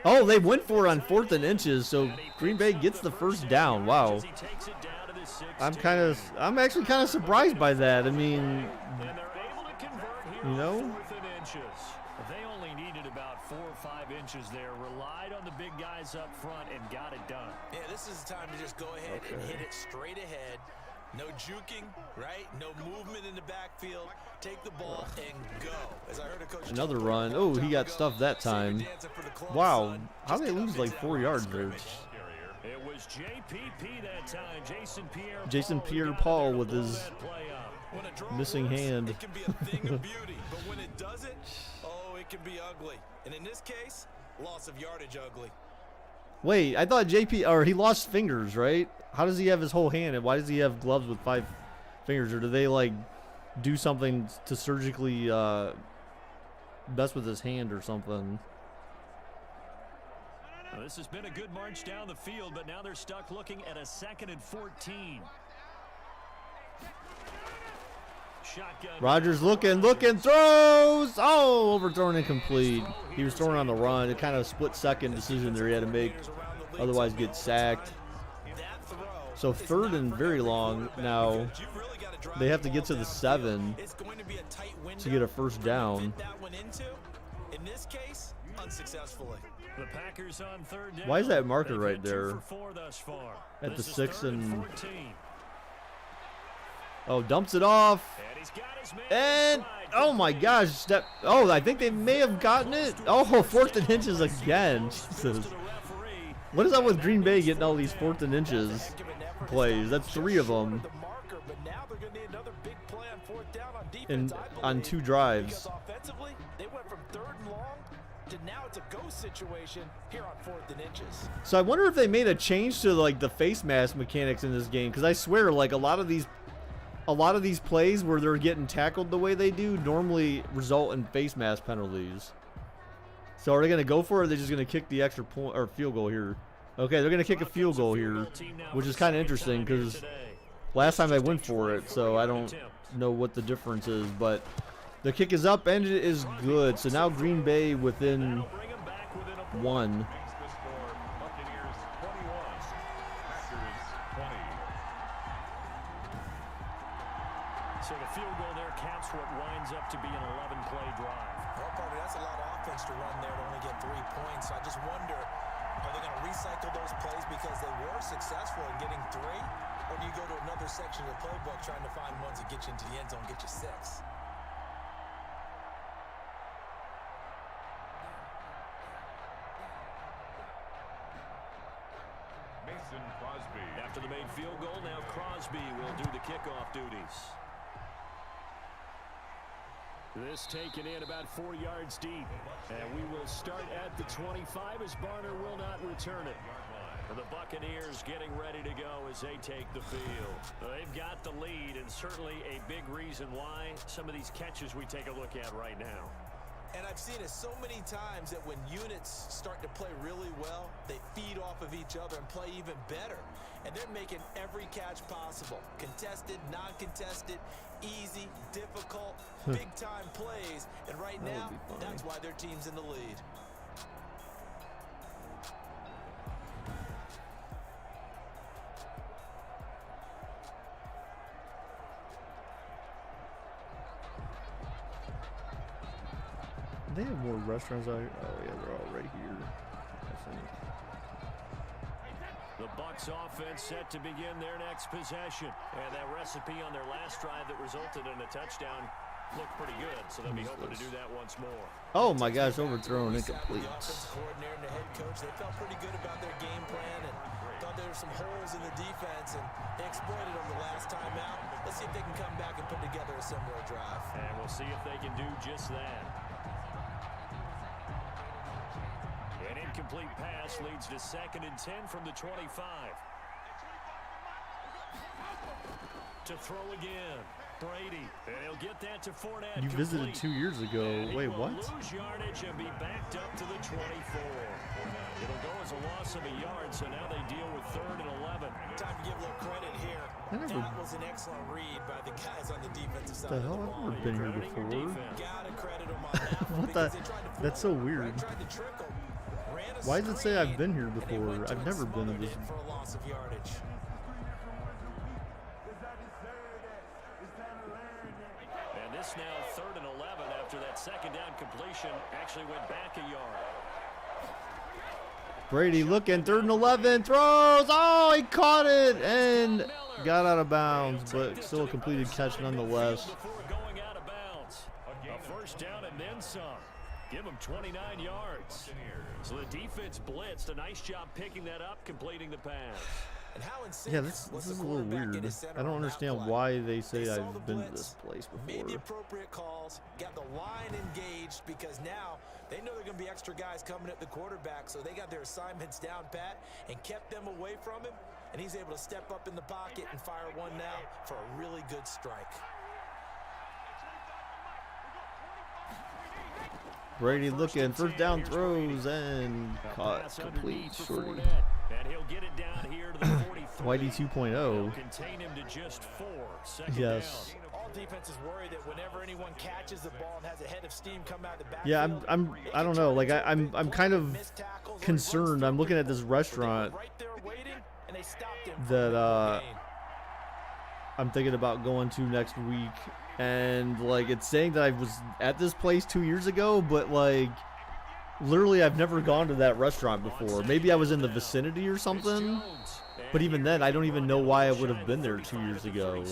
Oh, they went for it on 4th and inches, so Green Bay gets the first down. Wow. I'm actually kind of surprised by that. I mean, you know. They only needed about 4 or 5 inches there. Relied on the big guys up front and got it done. Yeah, this is the time to just go ahead and hit it straight ahead. No juking, right? No movement in the backfield. Take the ball and go. As I heard a coach. Another run. Oh, he got stuffed that time. Wow. How did they lose like 4 yards there? It was JPP that time. Jason Pierre-Paul with his missing hand. It can be a thing of beauty, but when it doesn't, oh, it can be ugly. And in this case, loss of yardage ugly. Wait, I thought he lost fingers, right? How does he have his whole hand, and why does he have gloves with 5 fingers? Or do they like do something to surgically mess with his hand or something? Well, this has been a good march down the field, but now they're stuck looking at a 2nd and 14. Shotgun. Rodgers looking, throws! Oh, overthrown incomplete. He was throwing on the run. It kind of split-second decision there he had to make, otherwise get sacked. So 3rd and very long now. They have to get to the 7 to get a first down. In this case, unsuccessfully. The Packers on 3rd down. Why is that marker right there? 2 for 4 thus far. At the This is 6 3rd and 14. Oh, dumps it off. And he's got his man And inside. oh my gosh, oh, I think they may have gotten it. Oh, 4th and inches again. Jesus. What is up with Green Bay getting all these 4th and inches plays? That's 3 of them. And on 2 drives. Offensively, they went from 3rd and long to now it's a ghost situation here on 4th and inches. So I wonder if they made a change to like the face mask mechanics in this game, because I swear like a lot of these plays where they're getting tackled the way they do normally result in face mask penalties. So are they going to go for it, or are they just going to kick the extra point or field goal here? Okay, they're going to kick a field goal here, which is kind of interesting because last time they went for it, so I don't know what the difference is, but the kick is up and it is good. So now Green Bay within 1. So the field goal there caps what winds up to be an 11-play drive. Well, partner, that's a lot of offense to run there to only get 3 points. I just wonder, are they going to recycle those plays because they were successful in getting 3? Or do you go to another section of the playbook trying to find ones that get you into the end zone, get you 6? Mason Crosby. After the made field goal, now Crosby will do the kickoff duties. This taken in about 4 yards deep. And we will start at the 25 as Barner will not return it. The Buccaneers getting ready to go as they take the field. They've got the lead, and certainly a big reason why some of these catches we take a look at right now. And I've seen it so many times that when units start to play really well, they feed off of each other and play even better. And they're making every catch possible. Contested, non-contested, easy, difficult, big-time plays. And right now, that's why their team's in the lead. They have more restaurants out here. Oh, yeah, they're all right here, I think. The Bucs offense set to begin their next possession. And that recipe on their last drive that resulted in a touchdown looked pretty good, so they'll be hoping to do that once more. Oh, my gosh, overthrown, incomplete. The offensive coordinator and the head coach, they felt pretty good about their game plan and thought there were some holes in the defense, and they exploited them the last time out. Let's see if they can come back and put together a similar drive. And we'll see if they can do just that. An incomplete pass leads to 2nd and 10 from the 25. To throw again, Brady, and he'll get that to Fournette. You visited 2 years ago. Wait, what? Lose yardage and be backed up to the 24. It'll go as a loss of a yard, so now they deal with 3rd and 11. Time to give a little credit here. That was an excellent read by the guys on the defensive side. The hell, I've never been here before. Gotta credit them on that one. What the? That's so weird. Why does it say I've been here before? I've never been in this. For a loss of yardage. And this now 3rd and 11 after that 2nd down completion actually went back a yard. Brady looking, 3rd and 11, throws. Oh, he caught it and got out of bounds, but still a completed catch nonetheless. Before going out of bounds. A 1st down and then some. Give him 29 yards. So the defense blitzed. A nice job picking that up, completing the pass. And how Yeah, this is a little weird. I don't understand why they say I've been to this place Made the before. appropriate calls, got the line engaged, because now they know there are going to be extra guys coming at the quarterback, so they got their assignments down pat and kept them away from him, and he's able to step up in the pocket and fire one now for a really good strike. Brady looking, 1st down throws and caught complete shorty. And he'll get it down here to the 43. Whitey 2.0. Contain him to just 4. 2nd Yes. down. All defenses worry that whenever anyone catches the ball and has a head of steam come out of the backfield. Yeah, I don't know. Like I'm kind of concerned. I'm looking at this restaurant that I'm thinking about going to next week, and like it's saying that I was at this place 2 years ago, but like literally I've never gone to that restaurant before. Maybe I was in the vicinity or something, but even then I don't even know why I would have been there 2 years ago.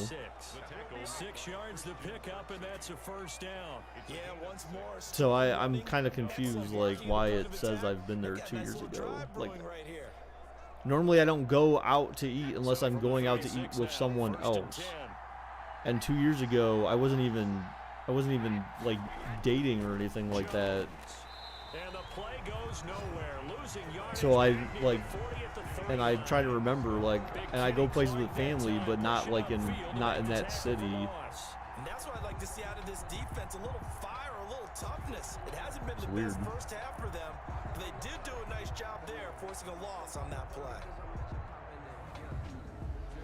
6 yards to pick up, and that's a 1st down. Yeah, once more. So I'm kind of confused, like why it says I've been there 2 years ago. Like normally I don't go out to eat unless I'm going out to eat with someone else. And 2 years ago I wasn't even like dating or anything like that. And the play goes nowhere. Losing yards. So I like, and I try to remember like, and I go places with family, but not like not in that city. And that's what I'd like to see out of this defense, a little fire, a little toughness. It hasn't been the best first half for them, but they did do a nice job there, forcing a loss on that play.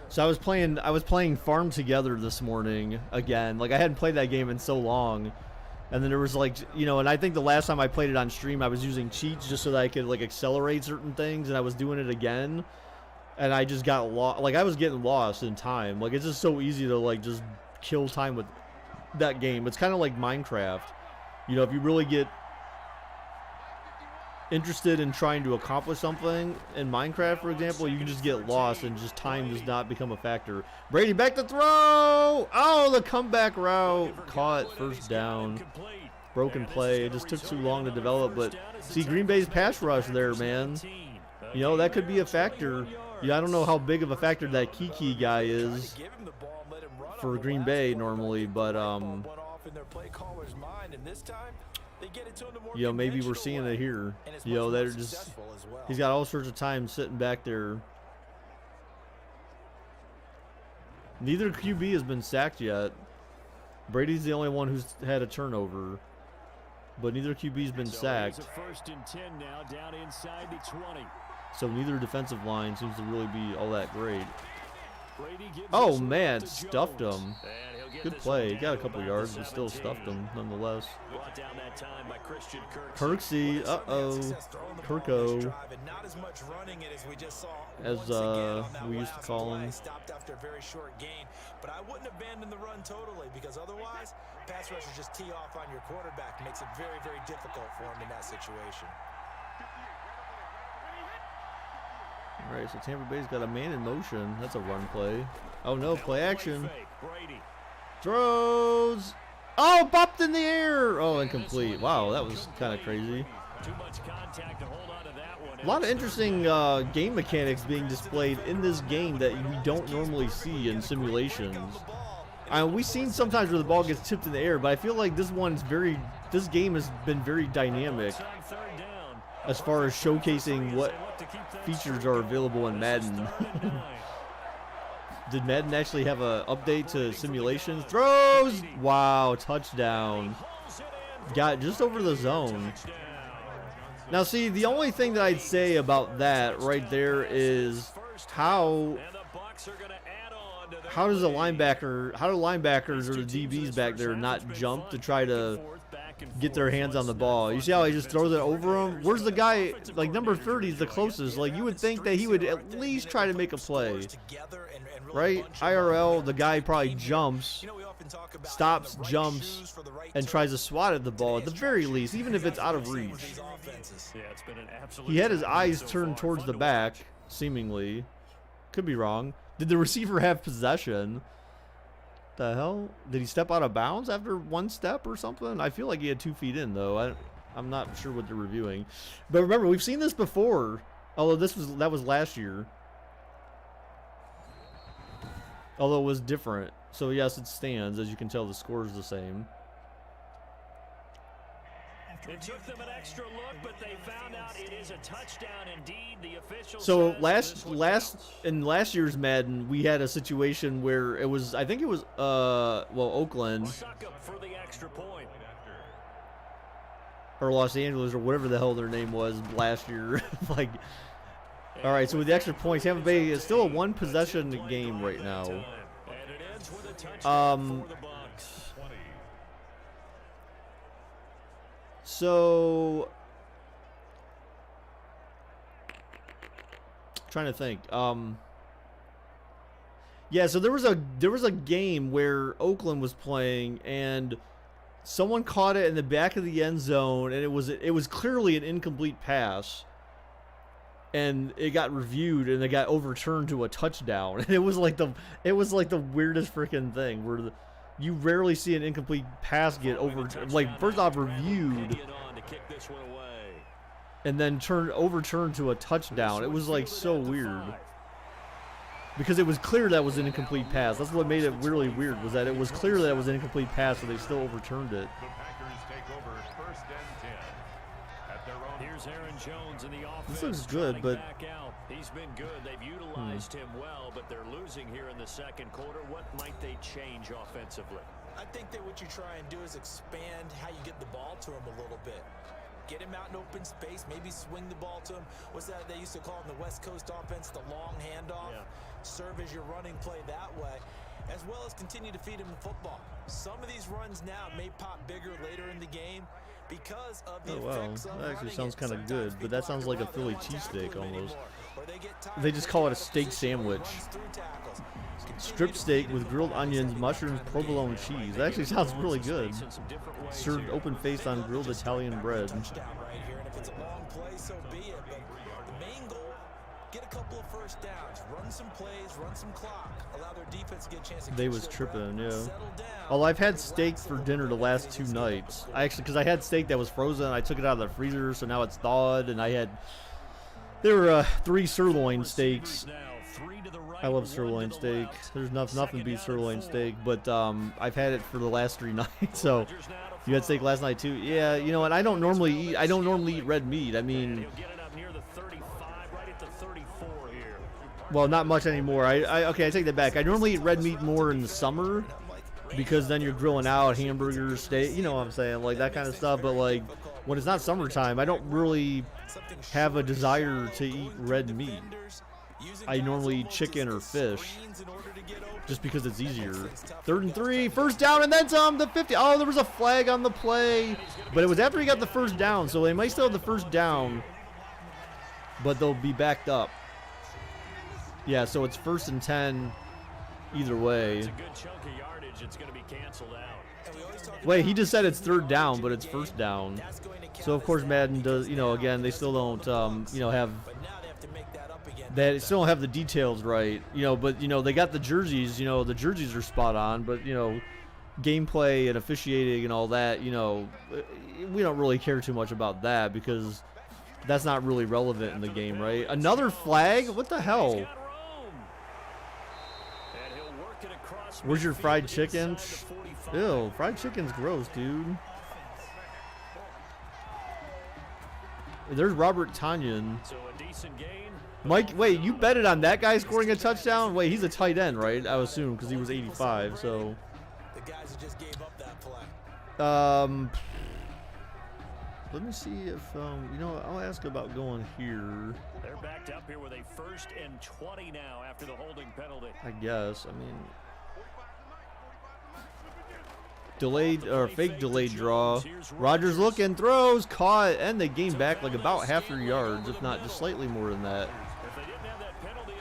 So I was playing Farm Together this morning again. Like I hadn't played that game in so long. And then there was like, you know, and I think the last time I played it on stream, I was using cheats just so that I could like accelerate certain things, and I was doing it again. And I just got lost. Like I was getting lost in time. Like it's just so easy to like just kill time with that game. It's kind of like Minecraft. You know, if you really get interested in trying to accomplish something in Minecraft, for example, you can just get lost and just time does not become a factor. Brady back to throw. Oh, the comeback route caught, 1st down. Broken play. It just took too long to develop, but see Green Bay's pass rush there, man. You know, that could be a factor. Yeah, I don't know how big of a factor that Kiki guy is for Green Bay normally, but mind, and this time they get it to him the more Yo, maybe we're conventional seeing way. it here. And it's Yo, much they're more just, successful as well. he's got all sorts of time sitting back there. Neither QB has been sacked yet. Brady's the only one who's had a turnover, but neither QB's been sacked. It's a 1st and 10 now, down inside the 20. So neither defensive line seems to really be all that great. Brady gives Oh this one man, to stuffed Jones. him. And he'll get Good this play. one He got a down couple to yards, about but still 17. stuffed him nonetheless. Brought down that time by Christian Kirksey. Kirksey, Kirko, Not as much running it as we just saw as once again on that we used to last call play. him. Stopped after a very short gain, but I wouldn't abandon the run totally because otherwise, pass rushers just tee off on your quarterback. Makes it very, very difficult for him in that situation. All right, so Tampa Bay's got a man in motion. That's a run play. Oh no, play action. Brady. Throws. Oh, bopped in the air. Oh, incomplete. Wow, that was kind of crazy. Too much contact to hold on to that one. A lot of interesting game mechanics being displayed in this game that we don't normally see in simulations. We've seen sometimes where the ball gets tipped in the air, but I feel like this game has been very dynamic as far as showcasing what features are available in Madden. Did Madden actually have an update to simulations? Throws! Wow, touchdown. Got just over the zone. Now see, the only thing that I'd say about that right there is how does a linebacker, how do linebackers or the DBs back there not jump to try to get their hands on the ball? You see how he just throws it over him? Where's the guy, like number 30 is the closest. Like you would think that he would at least try to make a play. Right? IRL, the guy probably jumps, stops, jumps, and tries to swat at the ball at the very least, even if it's out of reach. He had his eyes turned towards the back, seemingly. Could be wrong. Did the receiver have possession? The hell? Did he step out of bounds after one step or something? I feel like he had 2 feet in, though. I'm not sure what they're reviewing. But remember, we've seen this before, although that was last year. Although it was different. So yes, it stands. As you can tell, the score is the same. It took them an extra look, but they found out it is a touchdown indeed. The official So says in last year's Madden, we had a situation where it was, I think it was Oakland suck up for the extra point. or Los Angeles or whatever the hell their name was last year. Like, all right, so with the extra points, Tampa Bay is still a 1 possession game right now. And it ends with a touchdown for the Bucs. So, trying to think. Yeah, so there was a game where Oakland was playing and someone caught it in the back of the end zone, and it was clearly an incomplete pass. And it got reviewed and it got overturned to a touchdown. And it was like the weirdest freaking thing where you rarely see an incomplete pass get first off reviewed and then overturned to a touchdown. It was like so weird because it was clear that was an incomplete pass. That's what made it really weird, was that it was clear that it was an incomplete pass, so they still overturned it. The Packers take over 1st and 10 at their own. Here's Aaron Jones in the offense. This looks good, but back out. He's been good. They've utilized him well, but they're losing here in the second quarter. What might they change offensively? I think that what you try and do is expand how you get the ball to him a little bit. Get him out in open space, maybe swing the ball to him. What's that they used to call in the West Coast offense, the long handoff? Yeah. Serve as your running play that way, as well as continue to feed him the football. Some of these runs now may pop bigger later in the game because of the effects of that actually running sounds it. kind of Sometimes good, but people that sounds like a aren't Philly on tackle cheesesteak him almost. anymore, or they get tired They just of call it a making steak position where he sandwich. runs through tackles. Strip steak with grilled onions, mushrooms, provolone cheese. That actually sounds really good. Served open-faced on grilled Italian bread. Touchdown right here, and if it's a long play, so be it. But the main goal, get a couple of first downs, run some plays, run some clock, allow their defense to get a chance to They catch was their tripping, breath, yeah. settle down, Well, I've had relax steak a for little dinner bit, the and last maybe 2 these nights. guys Because I had steak that was frozen. I took it out of the freezer, so now it's thawed, and there were 3 sirloin steaks. I love sirloin steak. There's nothing beats sirloin steak, but I've had it for the last 3 nights, so You had steak last night too. Yeah, you know, and I don't normally eat red meat. I mean, He'll get it up near the 35, right at the 34 here. well, not much anymore. Okay, I take that back. I normally eat red meat more in the summer because then you're grilling out hamburgers, steak, you know what I'm saying, like that kind of stuff. But like when it's not summertime, I don't really have a desire to eat red meat. I normally eat chicken or fish just because it's easier. 3rd and 3, first down, and then some. The 50. Oh, there was a flag on the play, but it was after he got the first down, so they might still have the first down, but they'll be backed up. Yeah, so it's 1st and 10 either way. It's a good chunk of yardage. It's going to be canceled out. Wait, he just said it's 3rd down, but it's 1st down. So of course Madden does, you know, again, they still don't, you know, have. They still don't have the details right, you know, but, you know, they got the jerseys, you know, the jerseys are spot on, but, you know, gameplay and officiating and all that, you know, we don't really care too much about that because that's not really relevant in the game, right? Another flag? What the hell? Where's your fried chicken? Ew, fried chicken's gross, dude. There's Robert Tanyan. So a decent gain. Mike, wait, you betted on that guy scoring a touchdown? Wait, he's a tight end, right? I would assume because he was 85. So, The guys who just gave up that play. let me see if you know, I'll ask about going here. They're backed up here with a 1st and 20 now after the holding penalty. I guess. I mean, delayed or fake delayed draw. Rodgers looking, throws, caught, and they gain back like about half their yards, if not just slightly more than that.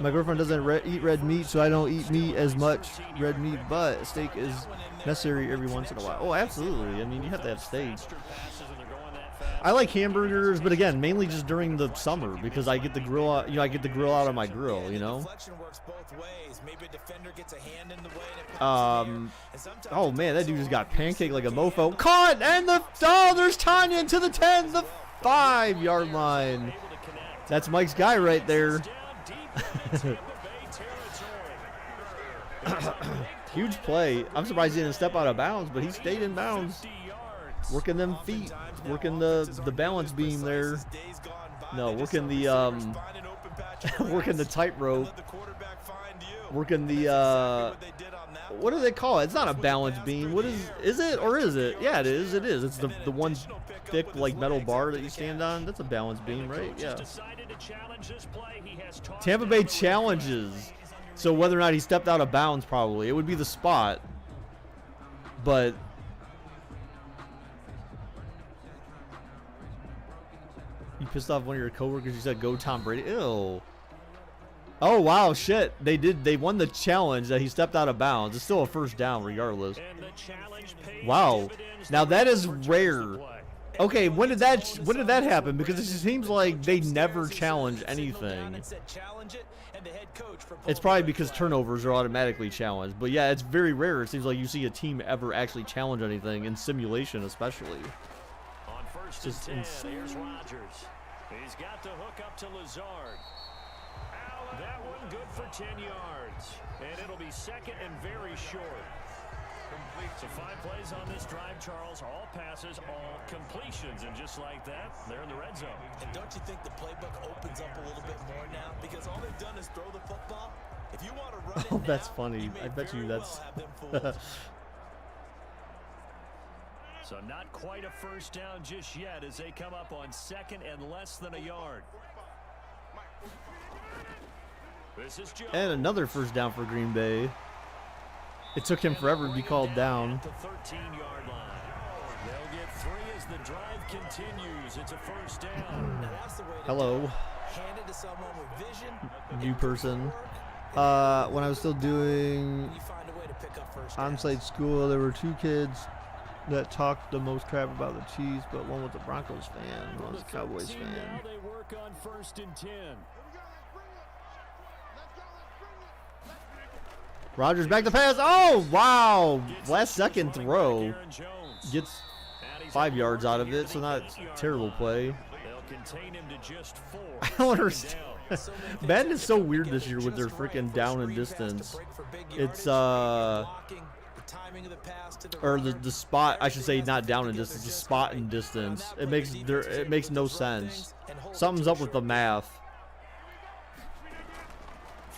My girlfriend doesn't eat red meat, so I don't eat meat as much red meat, but steak is necessary every once in a while. Oh, absolutely. I mean, you have to have steak. I like hamburgers, but again, mainly just during the summer because I get the grill out, you know, I get the grill out on my grill, you know. Oh man, that dude just got pancaked like a mofo. Caught and there's Tanyan to the 10, the 5-yard line. That's Mike's guy right there. Huge play. I'm surprised he didn't step out of bounds, but he stayed in bounds. Working them feet, working the balance beam there. No, working the working the tightrope. Working the what do they call it? It's not a balance beam. What is it or is it? Yeah, it is. It is. It's the one thick like metal bar that you stand on. That's a balance beam, right? Yeah. Tampa Bay challenges. So whether or not he stepped out of bounds, probably it would be the spot. But you pissed off one of your coworkers. You said, "Go Tom Brady." Ew. Oh wow, shit! They won the challenge that he stepped out of bounds. It's still a 1st down, regardless. Wow. Now that is rare. Okay, when did that happen? Because it seems like they never challenge anything. It's probably because turnovers are automatically challenged. But yeah, it's very rare. It seems like you see a team ever actually challenge anything in simulation, especially. On 1st Just and 10, insane. here's Rodgers. He's got the hook up to Lazard. That one good for 10 yards. And it'll be 2nd and very short. So 5 plays on this drive, Charles. All passes, all completions. And just like that, they're in the red zone. And don't you think the playbook opens up a little bit more now? Because all they've done is throw the football. If you want to run it Oh, that's now, funny. you may I bet you very that's. well have them fooled. So not quite a 1st down just yet as they come up on 2nd and less than a yard. This is Jones. And another 1st down for Green Bay. It took him forever to be called down. At the 13-yard line. They'll get 3 as the drive continues. It's a 1st down. Now that's the way to Hello, do it. Hand it to someone with vision. new person. When I was still doing You find a way to pick up first downs. on-site school, there were 2 kids that talked the most crap about the Chiefs, but one was a Broncos fan, one was a Cowboys fan. Now they work on 1st and 10. Rodgers back to pass. Oh, wow. Last second throw. Gets 5 yards out of it, so not a terrible play. They'll contain him to just 4. I don't understand. Madden is so weird this year with their freaking down and distance. It's The timing of the pass to the or the runner, spot. I should say everything not has to down fit and together distance, the just spot right. and On distance. that It play, makes the defense was it able makes to no disrupt sense. things and hold it Something's to a up with the short field. math.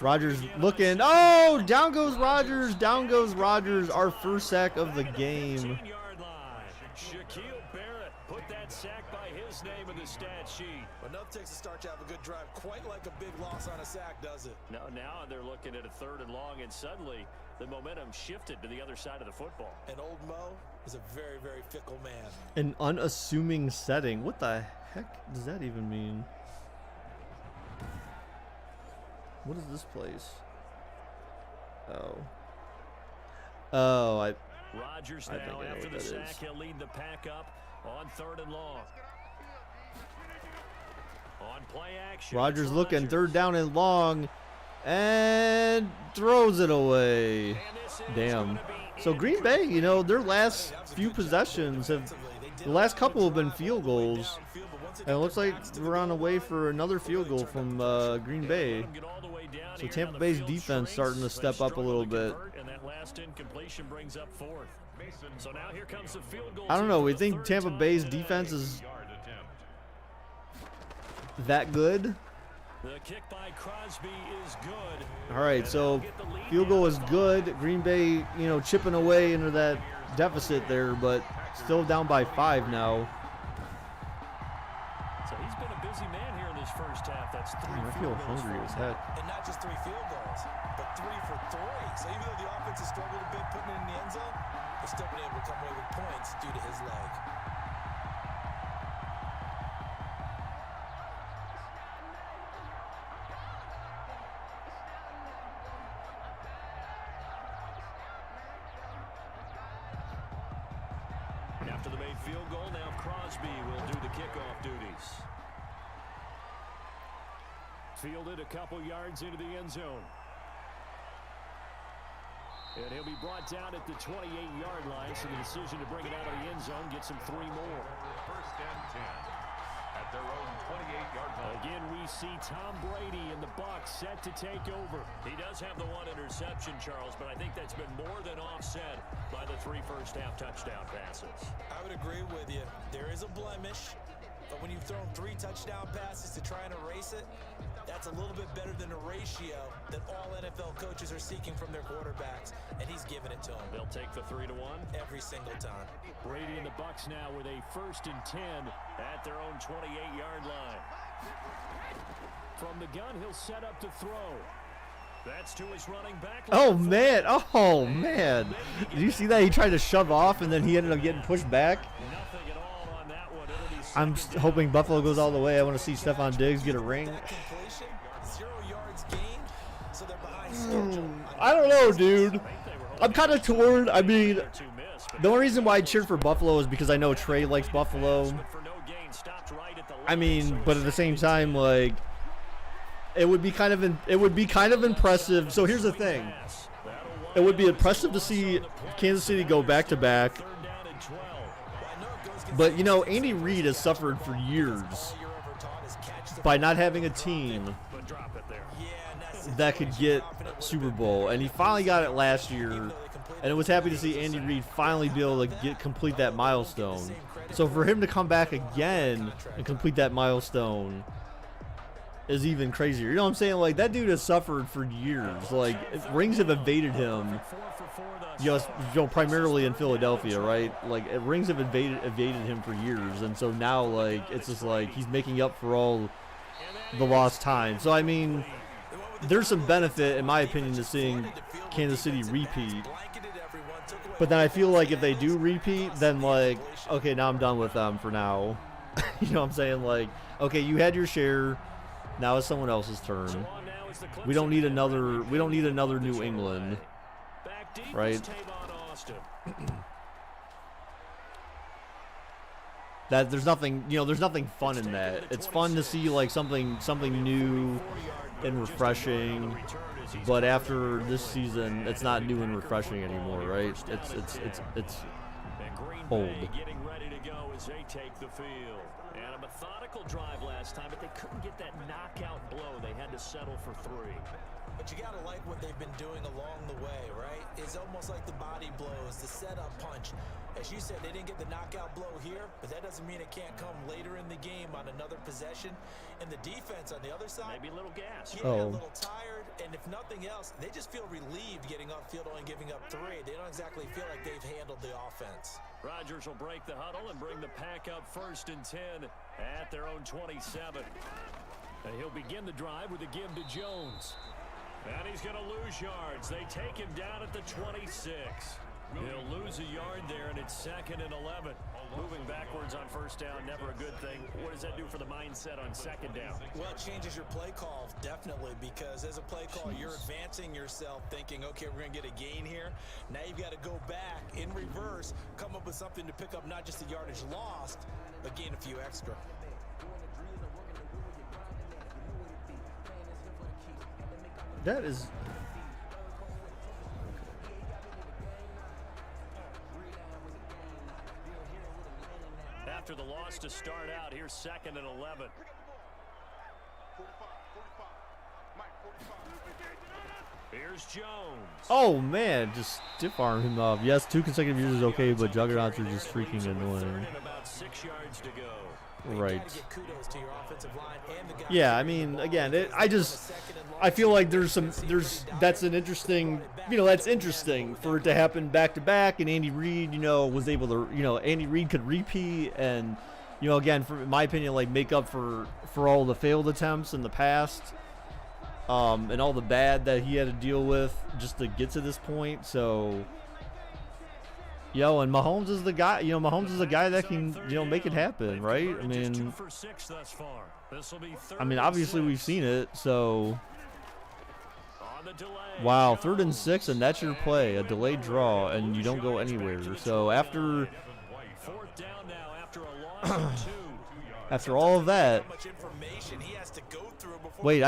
Rodgers looking. Oh, down goes Rodgers. Down goes Rodgers. Our first sack of the game. 15-yard line. Shaquille Barrett put that sack by his name in the stat sheet. Enough takes to start to have a good drive, quite like a big loss on a sack, does it? Now they're looking at a 3rd and long, and suddenly the momentum shifted to the other side of the football. And old Mo is a very, very fickle man. An unassuming setting. What the heck does that even mean? What is this place? Oh, Rodgers I think now I know after what the that sack, is. he'll lead the pack up on 3rd and long. On play action. Rodgers it's looking, Rodgers. 3rd down and long, and throws it away. And this is Damn. gonna be So Green Bay, you know, their last few possessions have, the last couple have been field goals, and it looks like we're on the way for another field goal from Green Bay. So Tampa Bay's defense starting to step up a little bit. And that last incompletion brings up 4th. So now here comes the field goal. I don't know. We team for the think 3rd Tampa time Bay's today. defense is Yard attempt. that good. The kick by Crosby is good. All right, so field goal is good. Green Bay, you know, chipping away into that deficit there, but still down by 5 now. So he's been a busy man here in this first half. That's 3 Damn, I feel field goals hungry for as him. heck. And not just 3 field goals, but 3 for 3. So even though the offense has struggled a bit putting it in the end zone, they've still been able to come away with points due to his leg. After the made field goal, now Crosby will do the kickoff duties. Fielded a couple yards into the end zone. And he'll be brought down at the 28-yard line, so the decision to bring it out of the end zone gets him 3 more. 1st and 10 at their own 28-yard line. Again, we see Tom Brady and the Bucs set to take over. He does have the 1 interception, Charles, but I think that's been more than offset by the 3 first-half touchdown passes. I would agree with you. There is a blemish, but when you've thrown 3 touchdown passes to try and erase it, that's a little bit better than the ratio that all NFL coaches are seeking from their quarterbacks, and he's giving it to them They'll take the 3-1. every single time. Brady and the Bucs now with a 1st and 10 at their own 28-yard line. From the gun, he'll set up to throw. That's to his running back. Oh man! Oh man! Did you see that? He tried to shove off, and then he ended up getting pushed back. Nothing at all on that one. It'll be I'm second down. hoping Buffalo goes all the way. I want to see Stephon Diggs get a ring. That completion, 0 yards gained, so they're behind schedule. I don't know, dude. I'm kind of torn. I mean, the only reason why I cheered for Buffalo is because I know Trey likes Buffalo. For no gain, stopped right at the I line. mean, but at the same time, like, it would be kind of impressive. So here's the thing: it would be impressive to see Kansas City go back to back. 3rd down and 12. But you know, Andy Reid has suffered for years by not having a team But drop it there. that could get Super Bowl, and he finally got it last year, and it was happy to see Andy Reid finally be able to complete that milestone. So for him to come back again and complete that milestone is even crazier. You know what I'm saying? Like, that dude has suffered for years. Like, rings have evaded him. 4 for 4 thus Just, you know, primarily in Philadelphia, right? Like, rings have evaded him for years, and so now, like, it's just like he's making up for all the lost time. So I mean, there's some benefit, in my opinion, to seeing Kansas City repeat. But then I feel like if they do repeat, then like, okay, now I'm done with them for now. You know what I'm saying? Like, okay, you had your share. Now it's someone else's turn. on now is the Clemson We don't need defense. another New England. Back deep right? is Tavon Austin. That there's nothing, you know, there's nothing fun in that. It's fun to see like something new and refreshing. But after this season, it's not new and refreshing anymore, right? It's And Green old. Bay getting ready to go as they take the field. And a methodical drive last time, but they couldn't get that knockout blow. They had to settle for 3. But you got to like what they've been doing along the way, right? It's almost like the body blows, the setup punch. As you said, they didn't get the knockout blow here, but that doesn't mean it can't come later in the game on another possession. And the defense on the other side, maybe a little gas. Yeah, a little tired, and if nothing else, they just feel relieved getting upfield only giving up 3. They don't exactly feel like they've handled the offense. Rodgers will break the huddle and bring the pack up 1st and 10 at their own 27. And he'll begin the drive with a give to Jones. And he's going to lose yards. They take him down at the 26. He'll lose a yard there, and it's 2nd and 11. Moving backwards on 1st down, never a good thing. What does that do for the mindset on 2nd down? Well, it changes your play call, definitely, because as a play call, you're advancing yourself thinking, okay, we're going to get a gain here. Now you've got to go back in reverse, come up with something to pick up not just the yardage lost, but gain a few extra. That is... After the loss to start out, here's 2nd and 11. Here's Jones. Oh, man, just stiff arm him up. Yes, 2 consecutive years is okay, but juggernauts are just freaking annoying. About 6 yards to go. Right. Yeah, I mean, again, I feel like that's an interesting, that's interesting for it to happen back to back, and Andy Reid, was able to, Andy Reid could repeat and, again, in my opinion, like make up for all the failed attempts in the past, and all the bad that he had to deal with just to get to this point. So, and Mahomes is the guy. Mahomes is the guy that can, make it happen, right? I mean, obviously we've seen it. So, wow, 3rd and 6, and that's your play, a delayed draw, and you don't go anywhere. So after after all of that, wait,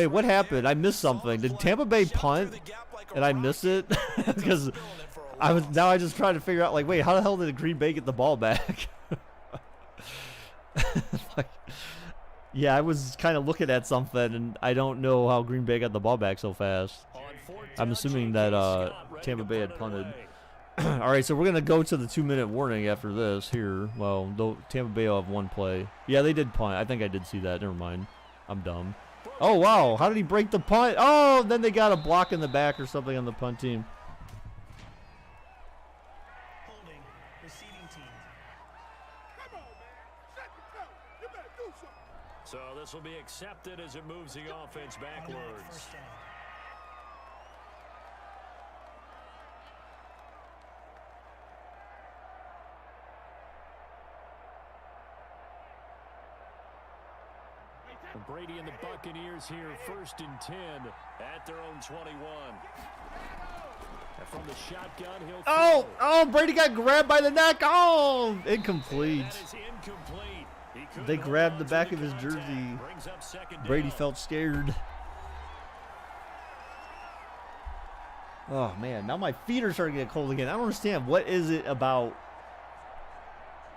what happened? I missed something. Did Tampa Bay punt? And I missed it because I just trying to figure out, like, wait, how the hell did Green Bay get the ball back? Yeah, I was kind of looking at something, and I don't know how Green Bay got the ball back so fast. I'm assuming that Tampa Bay had punted. All right, so we're going to go to the 2-minute warning after this here. Well, Tampa Bay will have 1 play. Yeah, they did punt. I think I did see that. Never mind. I'm dumb. Oh, wow. How did he break the punt? Oh, then they got a block in the back or something on the punt team. Holding, receiving team. Come on, man. Second down. You better do something. So this will be accepted as it moves the offense backwards. Brady and the Buccaneers here, 1st and 10 at their own 21. And from the shotgun, he'll throw. Oh, Brady got grabbed by the neck. Oh, incomplete. That is incomplete. They grabbed the back of his jersey. Brady felt scared. Oh, man, now my feet are starting to get cold again. I don't understand. What is it about?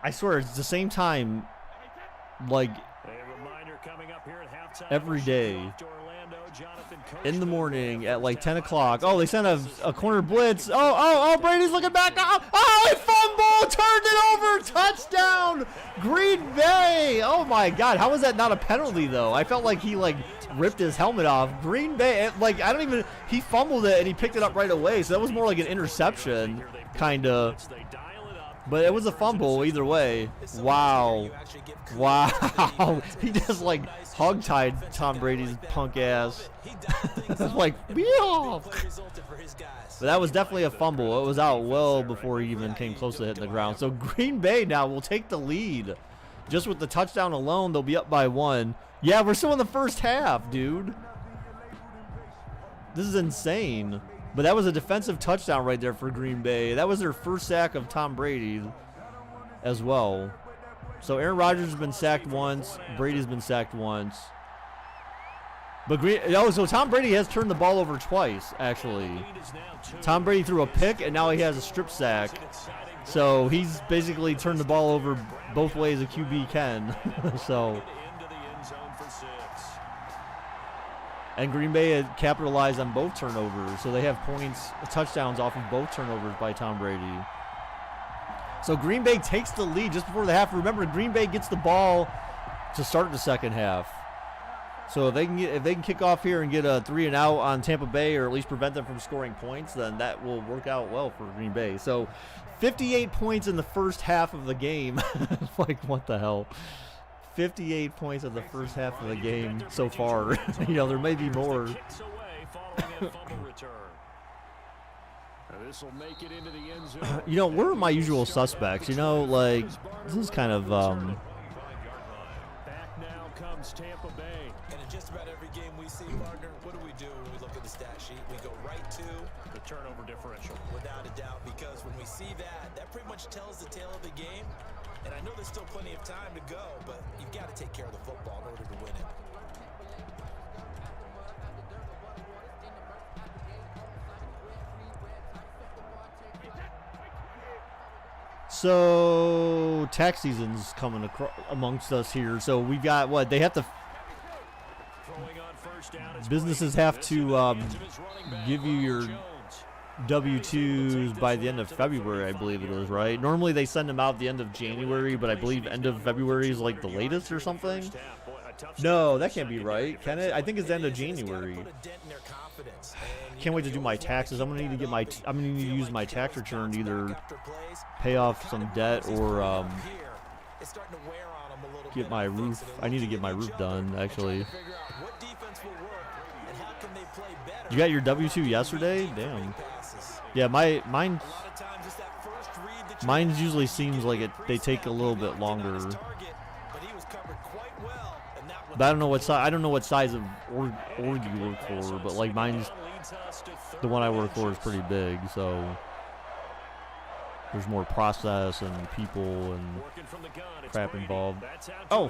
I swear, it's the same time, like, every day in the morning at like 10 o'clock. Oh, they sent a corner blitz. Oh, Brady's looking back. Oh, he fumbled, turned it over, touchdown, Green Bay. Oh my God, how was that not a penalty though? I felt like he ripped his helmet off. Green Bay, he fumbled it and he picked it up right away. So that was more like an interception, kind of. But it was a fumble either way. Wow. He just hog-tied Tom Brady's punk ass. But that was definitely a fumble. It was out well before he even came close to hitting the ground. So Green Bay now will take the lead. Just with the touchdown alone, they'll be up by 1. Yeah, we're still in the first half, dude. This is insane. But that was a defensive touchdown right there for Green Bay. That was their first sack of Tom Brady as well. So Aaron Rodgers has been sacked once. Brady's been sacked once. But so Tom Brady has turned the ball over twice, actually. Tom Brady threw a pick, and now he has a strip sack. So he's basically turned the ball over both ways a QB can. So... And Green Bay had capitalized on both turnovers, so they have touchdowns off of both turnovers by Tom Brady. So Green Bay takes the lead just before the half. Remember, Green Bay gets the ball to start the second half. So if they can kick off here and get a 3-and-out on Tampa Bay, or at least prevent them from scoring points, then that will work out well for Green Bay. So 58 points in the first half of the game. Like, what the hell? 58 points in the first half of the game so far. There may be more. Where are my usual suspects? Like, this is kind of Back now comes Tampa Bay. And in just about every game we see, partner, what do we do when we look at the stat sheet? We go right to The turnover differential. without a doubt, because when we see that pretty much tells the tale of the game. And I know there's still plenty of time to go, but you've got to take care of the football in order to win it. So tax season's coming amongst us here. So we got what they have to. Businesses have to give you your W-2s by the end of February, I believe it is, right? Normally they send them out at the end of January, but I believe end of February is like the latest or something. No, that can't be right, can it? I think it's the end of January. Can't wait to do my taxes. I'm gonna need to use my tax return to either pay off some debt or get my roof. I need to get my roof done, actually. You got your W-2 yesterday? Damn. Yeah, mine usually seems like they take a little bit longer. But I don't know what size of org you work for, but like mine's the one I work for is pretty big, so there's more process and people and crap involved. Oh.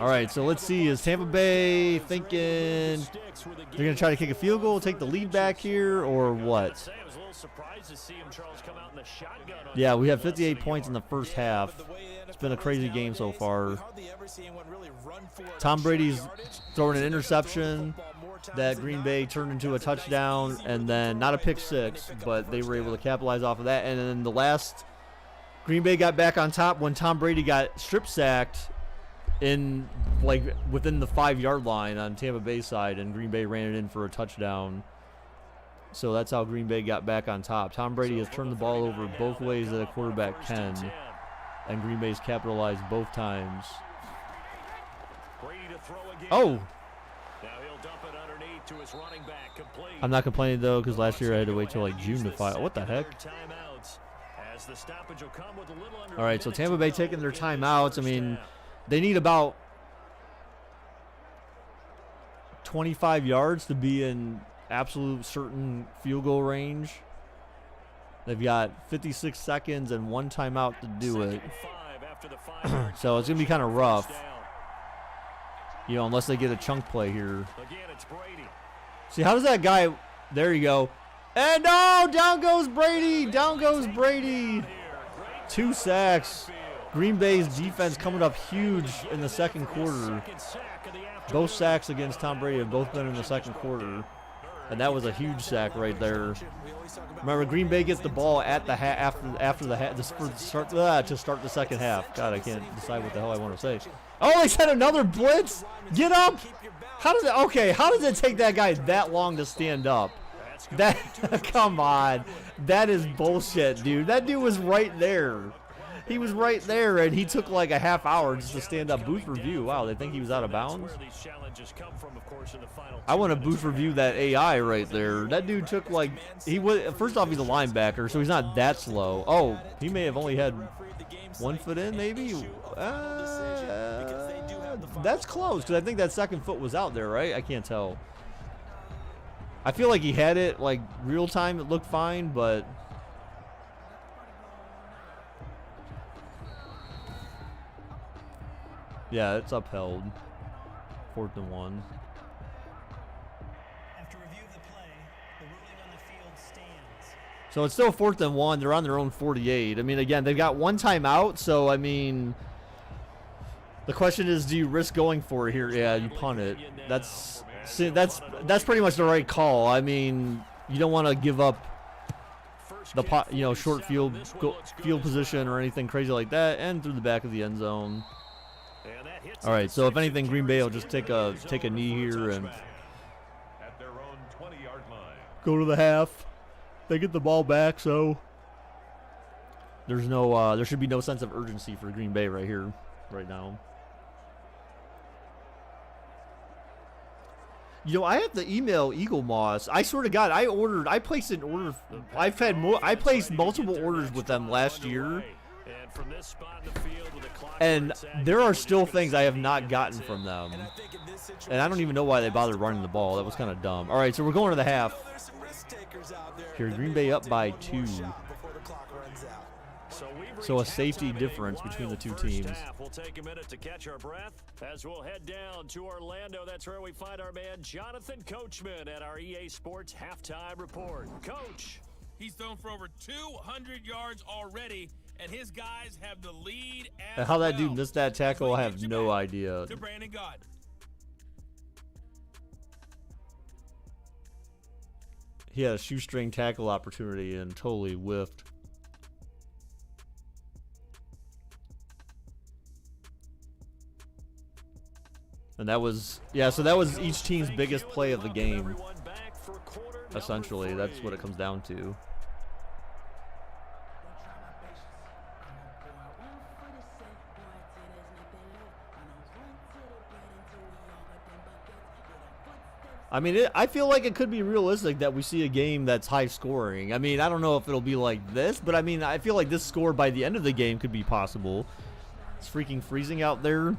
All right, so let's see. Is Tampa Bay thinking they're going to try to kick a field goal, take the lead back here, or what? Yeah, we have 58 points in the first half. It's been a crazy game so far. Tom Brady's throwing an interception that Green Bay turned into a touchdown, and then not a pick six, but they were able to capitalize off of that. And then the last, Green Bay got back on top when Tom Brady got strip sacked in like within the 5-yard line on Tampa Bay side, and Green Bay ran it in for a touchdown. So that's how Green Bay got back on top. Tom Brady has turned the ball over both ways that a quarterback can, and Green Bay's capitalized both times. Oh! I'm not complaining though, because last year I had to wait till like June to file. What the heck? All right, so Tampa Bay taking their timeouts. I mean, they need about 25 yards to be in absolute certain field goal range. They've got 56 seconds and one timeout to do it. So it's going to be kind of rough, unless they get a chunk play here. See, how does that guy... There you go. And no! Down goes Brady! Down goes Brady! 2 sacks. Green Bay's defense coming up huge in the second quarter. Both sacks against Tom Brady have both been in the second quarter. And that was a huge sack right there. Remember, Green Bay gets the ball at the after the half to start the second half. God, I can't decide what the hell I want to say. Oh, they sent another blitz. Get up. How does it take that guy that long to stand up? That come on. That is bullshit, dude. That dude was right there. He was right there, and he took like a half hour just to stand up. Booth review. Wow, they think he was out of bounds? I want to booth review that AI right there. That dude took like, first off, he's a linebacker, so he's not that slow. Oh, he may have only had 1 foot in, maybe? That's close, because I think that second foot was out there, right? I can't tell. I feel like he had it like real time. It looked fine, but... Yeah, it's upheld. 4th and 1. After review of the play, the ruling on the field stands. So it's still 4th and 1. They're on their own 48. I mean, again, they've got one timeout, so I mean, The question is, do you risk going for it here? Yeah, you punt it. That's pretty much the right call. I mean, you don't want to give up the short field position or anything crazy like that, and through the back of the end zone. All right, so if anything, Green Bay will just take a knee here and At their own 20-yard line. go to the half. They get the ball back, so there should be no sense of urgency for Green Bay right here, right now. You know, I have to email Eagle Moss. I swear to God, I placed an order. I placed multiple orders with them last year, and there are still things I have not gotten from them. And I don't even know why they bothered running the ball. That was kind of dumb. All right, so we're going to the half. Here, Green Bay up by 2. So a safety difference between the two teams. We'll take a minute to catch our breath as we'll head down to Orlando. That's where we find our man Jonathan Coachman at our EA Sports Halftime Report. Coach. He's thrown for over 200 yards already, and his guys have the lead as And how that well. dude missed that tackle, I have So he no gives it idea. back to Brandon Gott. He had a shoestring tackle opportunity and totally whiffed. And that was, so that was each team's biggest play of the game. Essentially, that's what it comes down to. I mean, I feel like it could be realistic that we see a game that's high scoring. I mean, I don't know if it'll be like this, but I mean, I feel like this score by the end of the game could be possible. It's freaking freezing out there.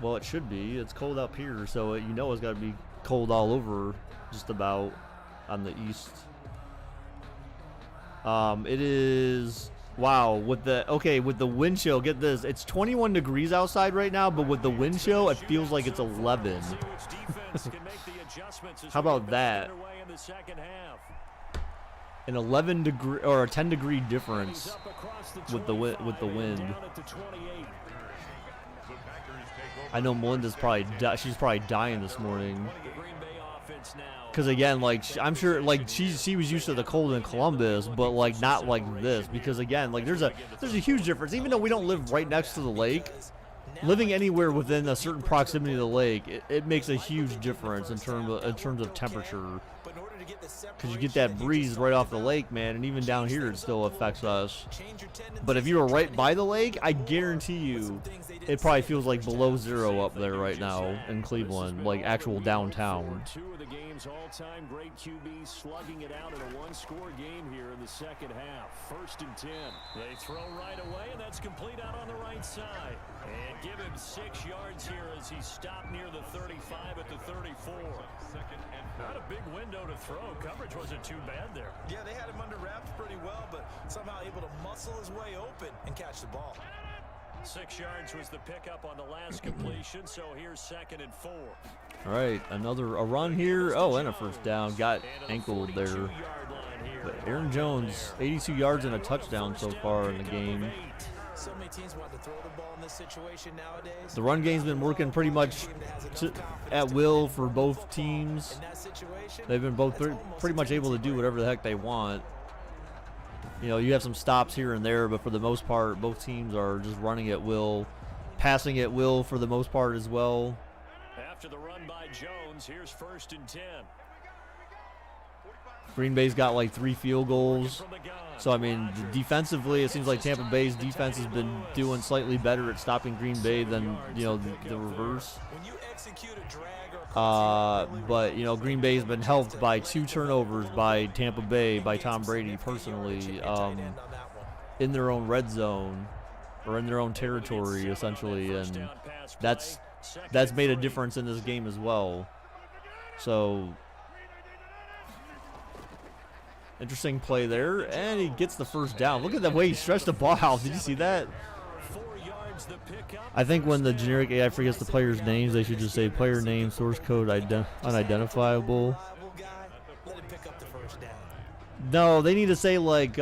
Well, it should be. It's cold up here, so you know it's got to be cold all over just about on the east. It is, wow, with the wind chill, get this. It's 21 degrees outside right now, but with the wind chill, it feels like it's 11. How about that? An 11 degree or a 10 degree difference with the wind. I know Melinda's she's probably dying this morning. Because again, like I'm sure, like she was used to the cold in Columbus, but like not like this. Because again, like there's a huge difference. Even though we don't live right next to the lake, living anywhere within a certain proximity to the lake, it makes a huge difference in terms of temperature. Because you get that breeze right off the lake, man, and even down here it still affects us. But if you were right by the lake, I guarantee you it probably feels like below 0 up there right now in Cleveland, like actual downtown. Two of the game's all-time great QBs slugging it out in a one-score game here in the second half. 1st and 10. They throw right away, and that's complete out on the right side. And give him 6 yards here as he stopped near the 35 at the 34. Not a big window to throw. Coverage wasn't too bad there. Yeah, they had him under wraps pretty well, but somehow able to muscle his way open and catch the ball. 6 yards was the pickup on the last completion, so here's 2nd and 4. All right, a run here. Oh, and a first down. Got ankled there. But Aaron Jones, 82 yards and a touchdown so far in the game. So many teams want to throw the ball in this situation nowadays. The run game's been working pretty much at will for both teams. In that situation, They've been both pretty much able to do whatever the heck they want. You know, you have some stops here and there, but for the most part, both teams are just running at will, passing at will for the most part as well. After the run by Jones, here's 1st and 10. Green Bay's got like 3 field goals. So, I mean, defensively, it seems like Tampa Bay's defense has been doing slightly better at stopping Green Bay than, you know, the reverse. when you execute a drag or But, you know, Green Bay's been helped by 2 turnovers by Tampa Bay, by Tom Brady personally, in their own red zone or in their own territory, essentially. And that's made a difference in this game as well. So, interesting play there, and he gets the first down. Look at the way he stretched the ball out. Did you see that? I think when the generic AI forgets the players' names, they should just say player name, source code, unidentifiable. let him pick up the first down. No, they need to say like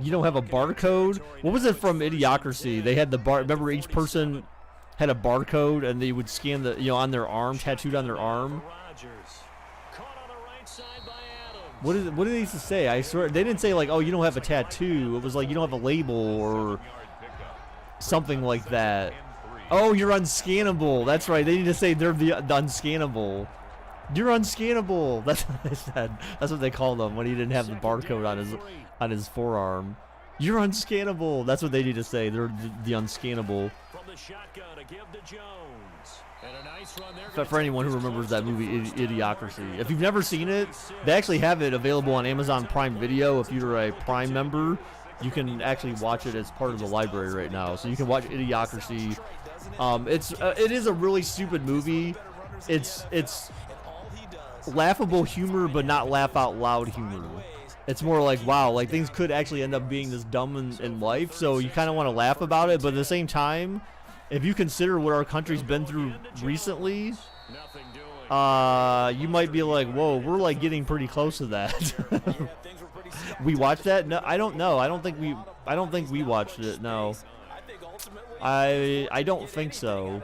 You don't have a barcode? What was it from Idiocracy? They had the bar. Remember, each person had a barcode, and they would scan the, you know, on their arm, tattooed on their arm. What did they used to say? I swear they didn't say like, oh, you don't have a tattoo. It was like you don't have a label or something like that. Oh, you're unscannable. That's right. They need to say they're the unscannable. You're unscannable. That's what they said. That's what they called him when he didn't have the barcode on his forearm. You're unscannable. That's what they need to say. They're the unscannable. From the shotgun, a give to Jones. And a nice run there. For anyone who remembers that movie, Idiocracy. If you've never seen it, they actually have it available on Amazon Prime Video. If you're a Prime member, you can actually watch it as part of the library right now. So you can watch Idiocracy. It is a really stupid movie. It's laughable humor, but not laugh out loud humor. It's more like, wow, like things could actually end up being this dumb in life, so you kind of want to laugh about it, but at the same time, if you consider what our country's been through recently, you might be like, whoa, we're like getting pretty close to that. We watched that? No, I don't know. I don't think we watched it. No. I don't think so.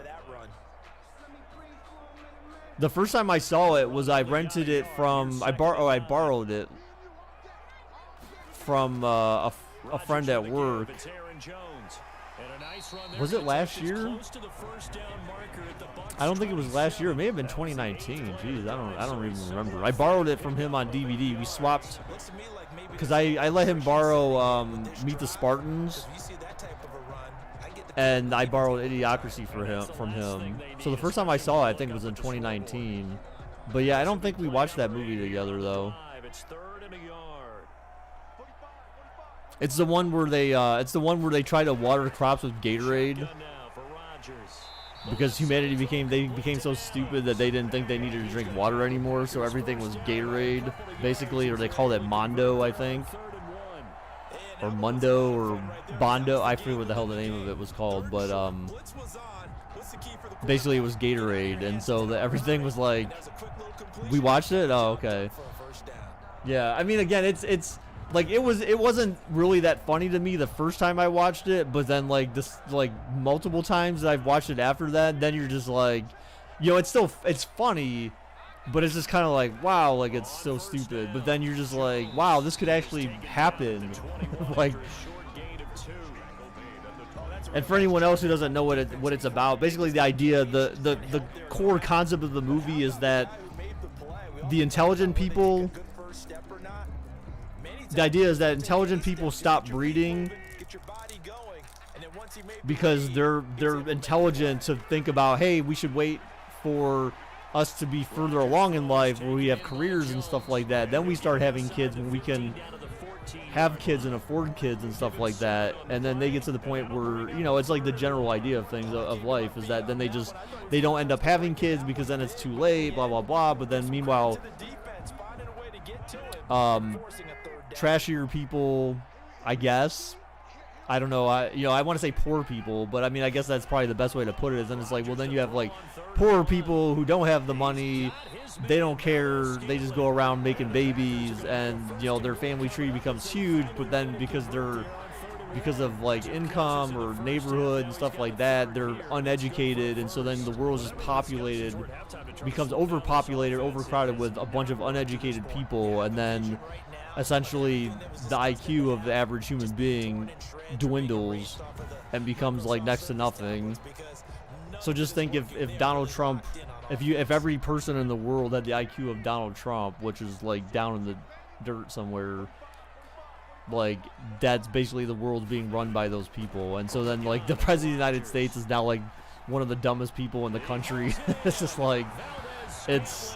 The first time I saw it was I rented it from I borrowed it from a friend at work. Was it last year? I don't think it was last year. It may have been 2019. Jeez, I don't even remember. I borrowed it from him on DVD. We swapped because I let him borrow Meet the Spartans, and I borrowed Idiocracy from him. So the first time I saw it, I think, was in 2019. But yeah, I don't think we watched that movie together though. It's the one where they try to water crops with Gatorade because humanity became so stupid that they didn't think they needed to drink water anymore, so everything was Gatorade basically, or they called it Mondo, I think, or Mundo or Bondo. I forget what the hell the name of it was called, but basically it was Gatorade, and so everything was like, we watched it. Oh, okay. Yeah, I mean, again, it's like it wasn't really that funny to me the first time I watched it, but then like multiple times that I've watched it after that, then you're just like, you know, it's funny, but it's just kind of like, wow, like it's so stupid. But then you're just like, wow, this could actually happen. Like, and for anyone else who doesn't know what it's about, basically the idea, the core concept of the movie is that the intelligent people. The idea is that intelligent people stop breeding because they're intelligent to think about, hey, we should wait for us to be further along in life where we have careers and stuff like that. Then we start having kids when we can have kids and afford kids and stuff like that. And then they get to the point where, you know, it's like the general idea of things of life is that then they don't end up having kids because then it's too late, blah, blah, blah. But then meanwhile, trashier people, I guess. I don't know. I want to say poor people, but I mean, I guess that's probably the best way to put it. Is then it's like, well, then you have like poor people who don't have the money, they don't care, they just go around making babies, and you know their family tree becomes huge. But then because of like income or neighborhood and stuff like that, they're uneducated, and so then the world is populated, becomes overpopulated, overcrowded with a bunch of uneducated people, and then essentially the IQ of the average human being dwindles and becomes like next to nothing. So just think if Donald Trump, if every person in the world had the IQ of Donald Trump, which is like down in the dirt somewhere, like that's basically the world being run by those people. And so then like the president of the United States is now like one of the dumbest people in the country. It's just like it's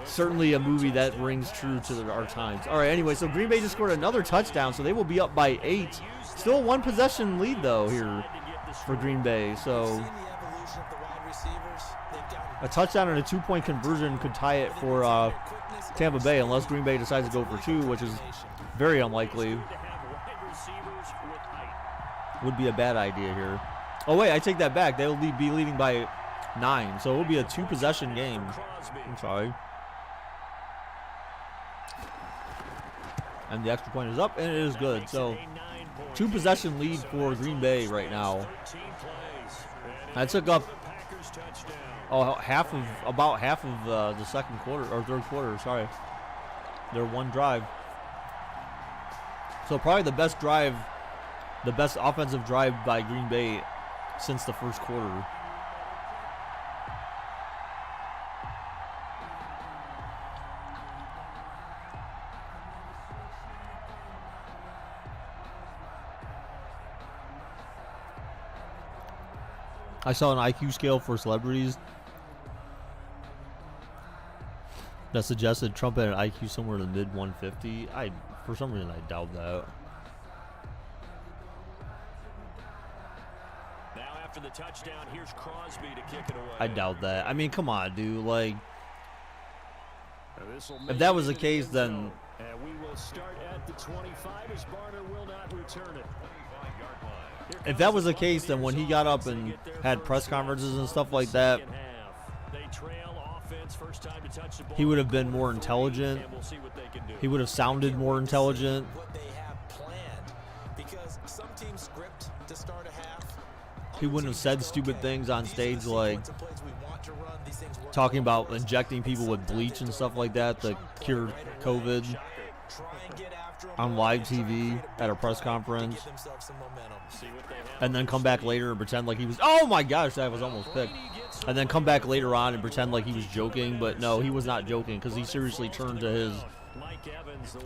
certainly a movie that rings true to our times. All right, anyway, so Green Bay just scored another touchdown, so they will be up by 8. Still one possession lead, though, here for Green Bay. So a touchdown and a 2-point conversion could tie it for Tampa Bay, unless Green Bay decides to go for 2, which is very unlikely. Would be a bad idea here. Oh, wait, I take that back. They'll be leading by 9, so it will be a 2-possession game. I'm sorry. And the extra point is up, and it is good. So, 2-possession lead for Green Bay right now. I took up about half of the second quarter, or third quarter, sorry. Their one drive. So probably the best drive, the best offensive drive by Green Bay since the first quarter. I saw an IQ scale for celebrities that suggested Trump had an IQ somewhere in the mid 150. For some reason, I doubt that. Now after the touchdown, here's Crosby to kick it away. I doubt that. I mean, come on, dude. Like, if that was the case, then and we will start at the 25 as Barner will not return it. if that was the case, then when he got up and had press conferences and stuff like that, he would have been more intelligent. He would have sounded more intelligent. He wouldn't have said stupid things on stage like talking about injecting people with bleach and stuff like that to cure COVID on live TV at a press conference, and then come back later and pretend like he was, oh my gosh, that was almost picked, and then come back later on and pretend like he was joking, but no, he was not joking, because he seriously turned to his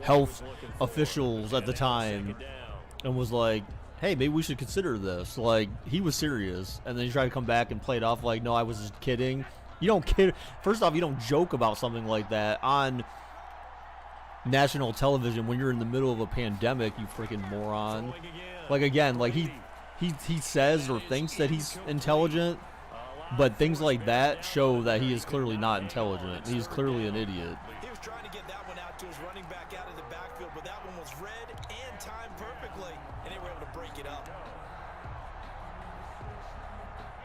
health officials at the time and was like, hey, maybe we should consider this. Like, he was serious, and then he tried to come back and play it off like, no, I was just kidding. You don't kid. First off, you don't joke about something like that on national television when you're in the middle of a pandemic, you freaking moron. Like, again, like he says or thinks that he's intelligent, but things like that show that he is clearly not intelligent. He's clearly an idiot. He was trying to get that one out to his running back out of the backfield, but that one was read and timed perfectly, and they were able to break it up.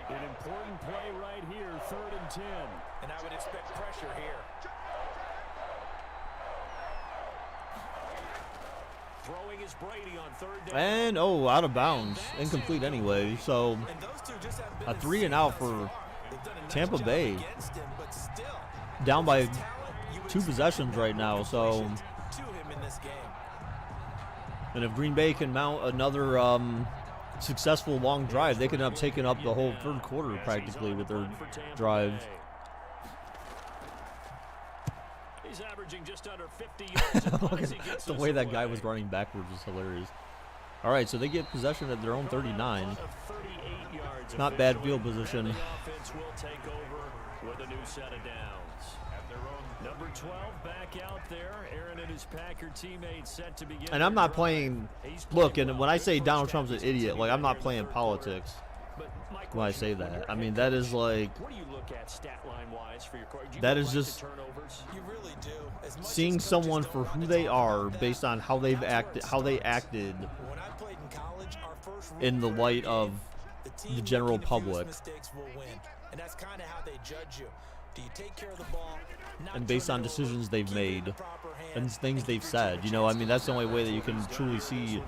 An important play right here, 3rd and 10. And I would expect pressure here. Throwing is Brady on 3rd down. And, out of bounds. Incomplete anyway. So, a 3 and out for Tampa Bay. Down by 2 possessions right now. So, and if Green Bay can mount another successful long drive, they could end up taking up the whole third quarter practically with their drives. He's averaging just under 50 yards. The way that guy was running backwards was hilarious. All right, so they get possession at their own 39. Not bad field position. The offense will take over with a new set of downs. Number 12 back out there. Aaron and his Packer teammates set to begin. And I'm not playing. Look, and when I say Donald Trump's an idiot, like, I'm not playing politics when I say that. I mean, that is like, what do you look at stat line wise for your that is just You really do. seeing someone for who they are based on how they acted When I played in college, our first in the light of the general public, mistakes will win. And that's kind of how they judge you. Do you take care of the ball? and based on decisions they've made and things they've said. You know, I mean, that's the only way that you can truly see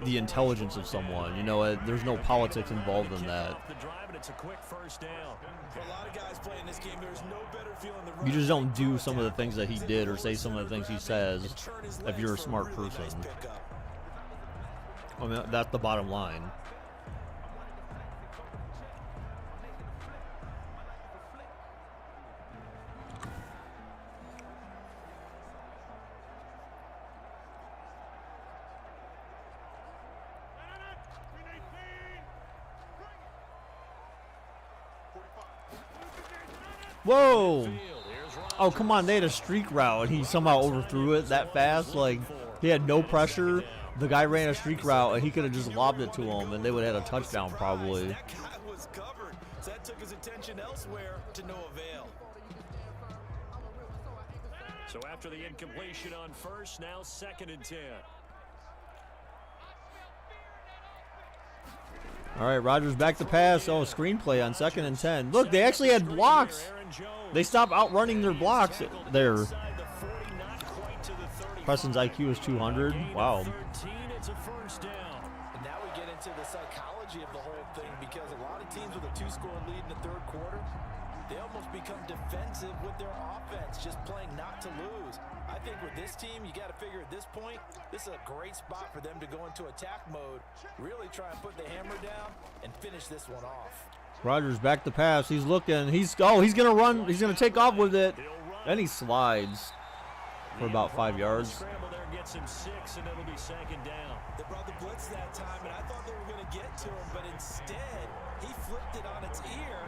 the intelligence of someone. You know, there's no politics involved in that. You just don't do some of the things that he did or say some of the things he says if you're a smart person. I mean, that's the bottom line. Whoa! Oh, come on, they had a streak route, and he somehow overthrew it that fast. Like, he had no pressure. The guy ran a streak route, and he could have just lobbed it to him, and they would have had a touchdown probably. That guy was covered, so that took his attention elsewhere to no avail. So after the incompletion on first, now 2nd and 10. All right, Rodgers back to pass. Oh, screenplay on 2nd and 10. Look, they actually had blocks. They stopped outrunning their blocks there. Preston's IQ is 200. Wow. 13, it's a first down. And now we get into the psychology of the whole thing, because a lot of teams with a 2-score lead in the third quarter, they almost become defensive with their offense, just playing not to lose. I think with this team, you got to figure at this point, this is a great spot for them to go into attack mode, really try and put the hammer down and finish this one off. Rodgers back to pass. He's looking. He's gonna run. He's gonna take off with it, and he slides for about 5 yards. Scramble there gets him 6, and it'll be second down. They brought the blitz that time, and I thought they were going to get to him, but instead, he flipped it on its ear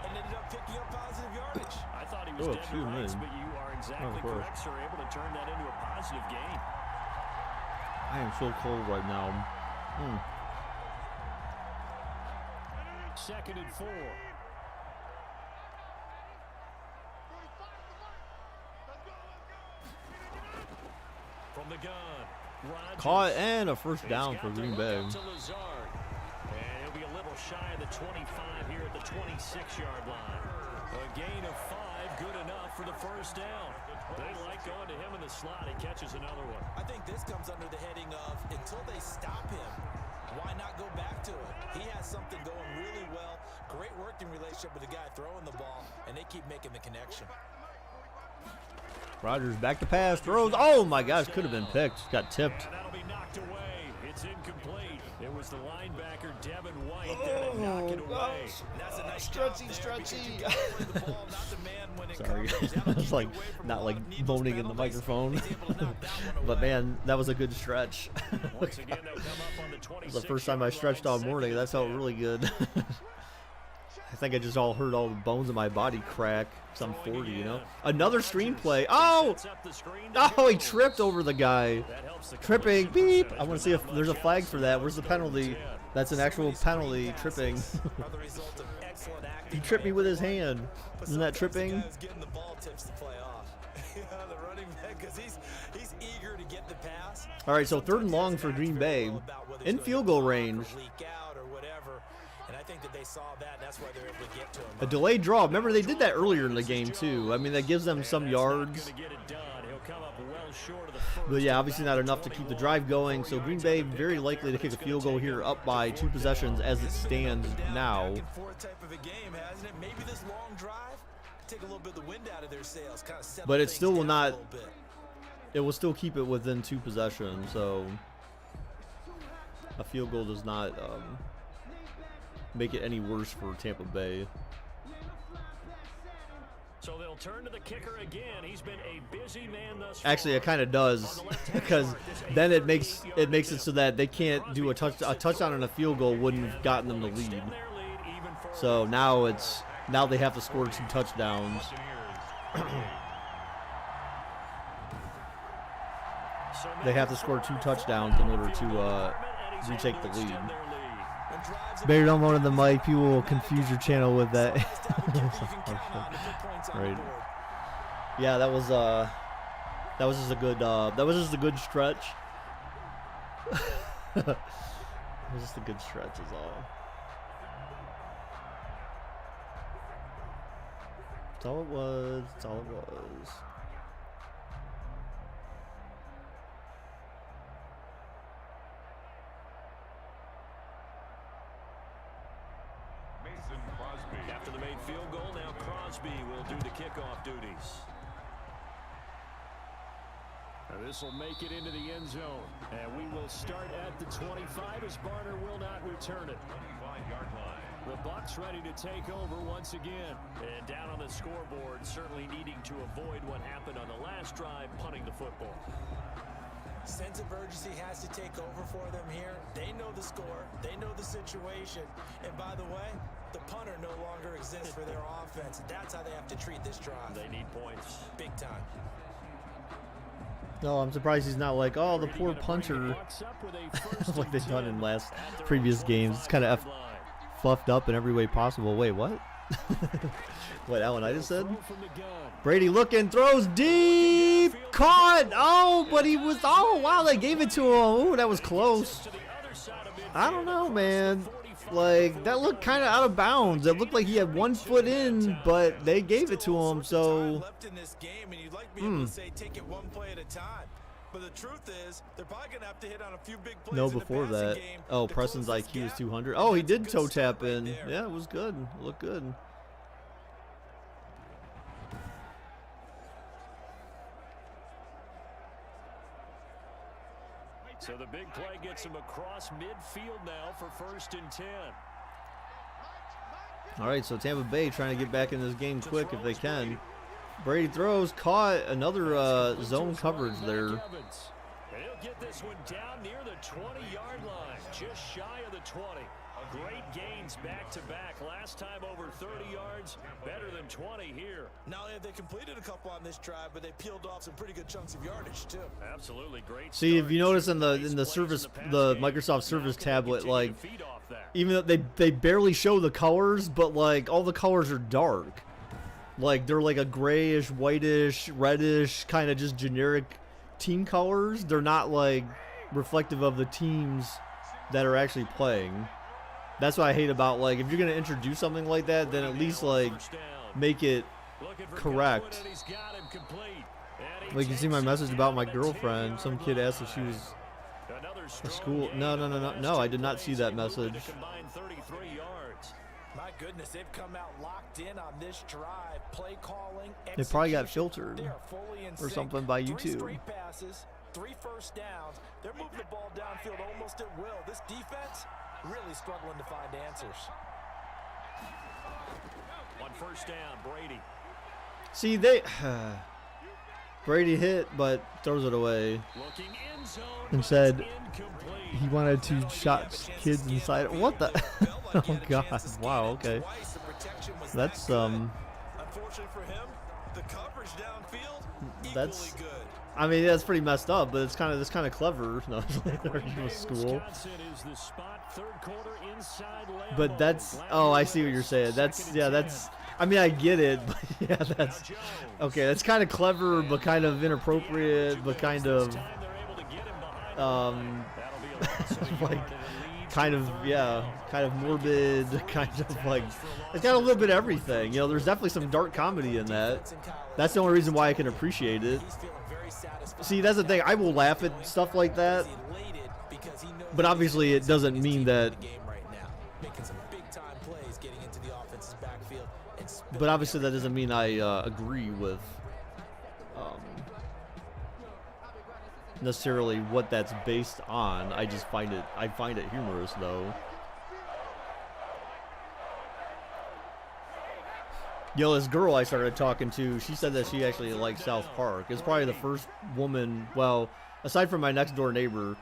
and ended up picking up positive yardage. I thought he was dead to rights, but you are exactly course. correct, sir. Able to turn that into a positive gain. I am so cold right now. Second and 4. From the gun, Rodgers. Caught and a first down for Green Bay. And he'll be a little shy of the 25 here at the 26-yard line. A gain of 5, good enough for the first down. They like going to him in the slot. He catches another one. I think this comes under the heading of, until they stop him, why not go back to it? He has something going really well. Great working relationship with the guy throwing the ball, and they keep making the connection. Rodgers back to pass, throws. Oh my gosh, could have been picked. Got tipped. And that'll be knocked away. It's incomplete. It was the linebacker, Devin White, there to knock it away. That's a nice stretchy. Sorry, it's like not like moaning in the microphone. But man, that was a good stretch. Once again, they'll come up on the 26. It was the first time I stretched all morning. That felt really good. I think I just heard all the bones in my body crack. Some 40, you know. Another screenplay. Oh! Oh, he tripped over the guy. Tripping. Beep. I want to see if there's a flag for that. Where's the penalty? That's an actual penalty. Tripping. He tripped me with his hand. Isn't that tripping? All right, so 3rd and long for Green Bay. In field goal range. A delayed draw. Remember, they did that earlier in the game, too. I mean, that gives them some yards. But, yeah, obviously not enough to keep the drive going. So, Green Bay very likely to kick a field goal here, up by 2 possessions as it stands now. But it still will not... It will still keep it within 2 possessions, so... A field goal does not... make it any worse for Tampa Bay. So they'll turn to the kicker again. He's been a busy man thus far. Actually, it kind of does, because then it makes it so that they can't do a touchdown and a field goal wouldn't have gotten them the lead. So now they have to score 2 touchdowns. They have to score 2 touchdowns in order to retake the lead. Better don't moan in the mic. People will confuse your channel with that. Right. Yeah, that was just a good stretch. It was just a good stretch, is all. That's all it was. That's all it was. After the made field goal, now Crosby will do the kickoff duties. This will make it into the end zone. And we will start at the 25 as Barner will not return it. 25-yard line. The Bucs ready to take over once again. And down on the scoreboard, certainly needing to avoid what happened on the last drive, punting the football. Sense of urgency has to take over for them here. They know the score. They know the situation. And by the way, the punter no longer exists for their offense. That's how they have to treat this drive. They need points. Big time. No, I'm surprised he's not like, oh, the poor punter, like they've done in previous games. It's kind of fluffed up in every way possible. Wait, what? What Alan I just said? Brady looking, throws deep, caught. Oh, but he was. Oh, wow, they gave it to him. Oh, that was close. I don't know, man. Like, that looked kind of out of bounds. It looked like he had 1 foot in, but they gave it to him. So, But the truth is, they're probably going to have to hit on a few big plays No, in the before passing that. game Oh, to Preston's close this IQ is gap. 200. Oh, he That's a did good toe start tap right in. there. Yeah, it was good. It looked good. So the big play gets him across midfield now for 1st and 10. All right, so Tampa Bay trying to get back in this game quick if they can. Brady throws, caught another zone coverage there. And he'll get this one down near the 20-yard line, just shy of the 20. Great gains back-to-back. Last time over 30 yards, better than 20 here. Not only have they completed a couple on this drive, but they peeled off some pretty good chunks of yardage too. Absolutely great. See, if you start. notice in the service, the Microsoft Service tablet, like, even though they barely show the colors, but like all the colors are dark. Like they're like a grayish, whitish, reddish, kind of just generic team colors. They're not like reflective of the teams that are actually playing. That's what I hate about, like, if you're gonna introduce something like that, then at least like make it correct. Like, you see my message about my girlfriend. Some kid asked if she was a school. No, I did not see that message. My goodness, they've come out locked in on this drive. Play calling, It probably got execution, filtered they are fully in or sync. something by 3 YouTube. straight passes, 3 first downs. They're moving the ball downfield almost at will. This defense really struggling to find answers. On 1st down, Brady. See, Brady hit, but throws it away. Looking end zone, And but said it's incomplete. he wanted to shot kids inside. What the? Oh God! Wow. Okay. That's Unfortunately for him, the coverage downfield That's- equally good. I mean, that's pretty messed up, but it's kind of clever. No, it was school. Wisconsin is the spot, 3rd quarter inside But Lambeau. that's, Glad oh, you're I with see what you're us. saying. 2nd and 10. I mean, I get it, but yeah, that's okay. That's kind of clever, but kind of inappropriate, but kind of This time they're able to get him behind That'll be a loss of a like yard and a lead kind to of, 3rd yeah, down. kind of morbid, kind of like, it's got a little bit of everything. You know, there's definitely some dark comedy in that. That's the only reason why I can appreciate it. He's feeling very satisfied. See, that's the thing. I will laugh at stuff like that, Elated because he knows but obviously it doesn't mean that. the game right now, making some big time plays, getting into the offense's backfield, and But obviously that doesn't mean I agree with necessarily what that's based on. I just find it humorous though. Yo, this girl I started talking to, she said that she actually likes South Park. It's probably the first woman, well, aside from my next door neighbor.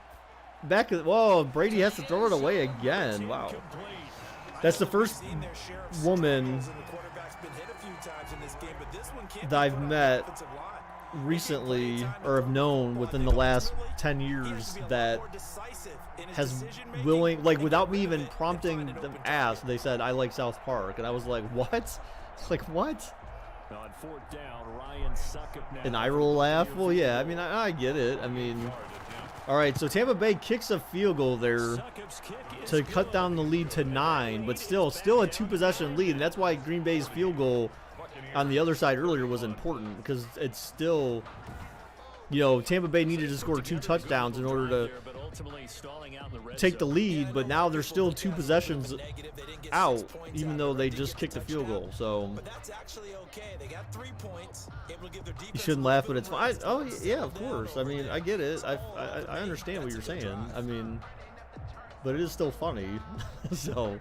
Whoa, Brady has to throw it away again. Wow. That's the first woman that I've met recently, or have known within the last 10 years, that has like, without me even prompting them ask, they said, I like South Park. And I was like, what? Like, what? On 4th down, Ryan Suckup now. An eye roll laugh? Well, yeah, I mean, I get it. I mean, all right, so Tampa Bay kicks a field goal there Suckup's kick is to cut good. down the lead to 9, but still a 2-possession lead, and that's why Green Bay's field goal on the other side earlier was important, because it's still, you know, Tampa Bay needed to score 2 touchdowns in order to But ultimately stalling out in the red take the zone. lead, but now they're still 2 possessions out, even though they just kicked a field goal. So But that's actually okay. They got 3 points, able to give their you defense shouldn't a laugh, little but it's bit fine. more Oh yeah, of course. I mean, I get it. I understand what you're saying. I mean, but it is still funny. So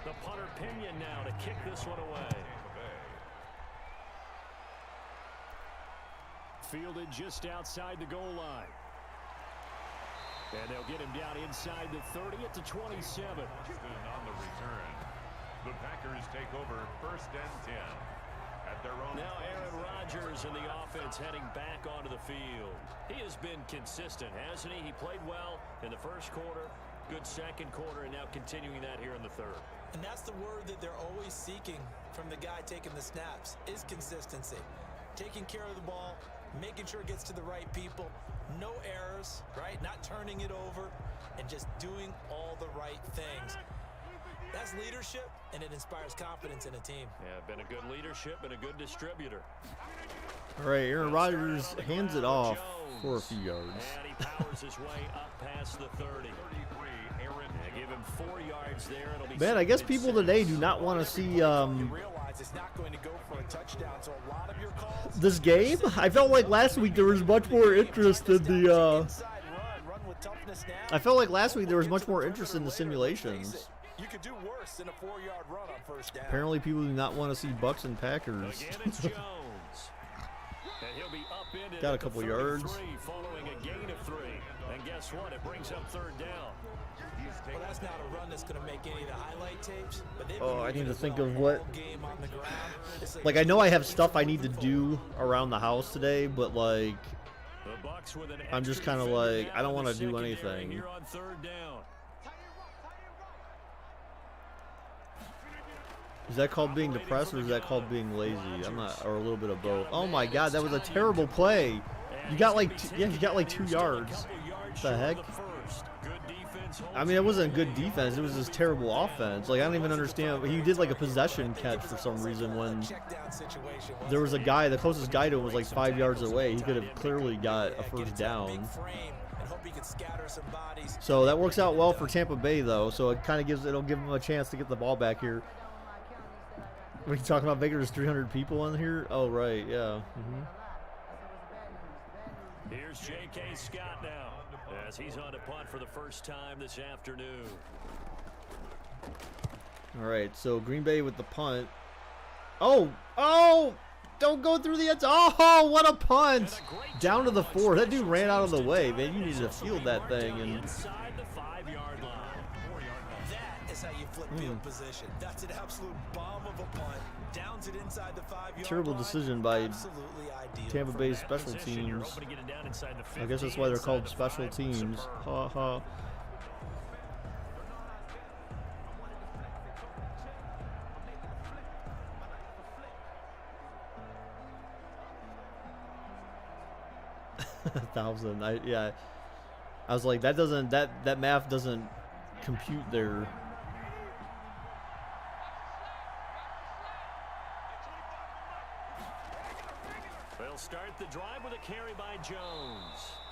The punter Pinion now to kick this one away. Fielded just outside the goal line. And they'll get him down inside the 30 at the 27. On the return, the Packers take over 1st and 10 at their own. Now Aaron Rodgers and the offense heading back onto the field. He has been consistent, hasn't he? He played well in the 1st quarter, good 2nd quarter, and now continuing that here in the 3rd. And that's the word that they're always seeking from the guy taking the snaps, is consistency. Taking care of the ball, making sure it gets to the right people, no errors, right? Not turning it over, and just doing all the right things. That's leadership, and it inspires confidence in a team. Yeah, been a good leadership and a good distributor. All right, Aaron Rodgers hands it off for a few yards. And he powers his way up past the 30. Yeah, give him 4 yards there. It'll be Man, I guess people today do not want to see You realize it's not going to go for a touchdown, so a lot of your calls. this game. I felt like last week there was much more interest in the. I felt like last week there was much more interest in the simulations. You could do worse than a 4-yard run on first down. Apparently, people do not want to see Bucs and Packers. Again, it's Jones. And he'll be upended Got a at the couple yards. 33 following a gain of 3. And guess what? It brings up 3rd down. Well, that's not a run that's going to make any of the highlight tapes. But Oh, I need to think of what. Like, I know I have stuff I need to do around the house today, but like, The Bucs with an I'm just extra kind of defender like, down I don't in want the to do secondary anything. here on 3rd down. Is that called being depressed or is that called being lazy? I'm not, or a little bit of both. Oh my God, that was a terrible play. You got like, you got like 2 yards. What the heck? I mean, it wasn't good defense. It was just terrible offense. Like, I don't even understand. He did like a possession catch for some reason when there was a guy, the closest guy to him was like 5 yards away. He could have clearly got a first down. So that works out well for Tampa Bay, though. So it kind of gives, it'll give them a chance to get the ball back here. Are you talking about Baker? There's 300 people in here? Oh, right, yeah. Here's J.K. Scott now as he's on to punt for the first time this afternoon. All right, so Green Bay with the punt. Oh, don't go through the end zone. Oh, what a punt. Down to the 4. That dude ran out of the way, man. You needed to field that thing. And inside the 5-yard line. That is how you flip field position. That's an absolute bomb of a punt. Downs it inside the 5-yard terrible line. decision by Absolutely ideal Tampa for Bay that special position. You're teams. hoping to get it down inside the 50, I guess that's why they're inside called the special 5. teams. Ha ha. $1,000. I was like, that doesn't, that math doesn't compute there. They'll start the drive with a carry by Jones.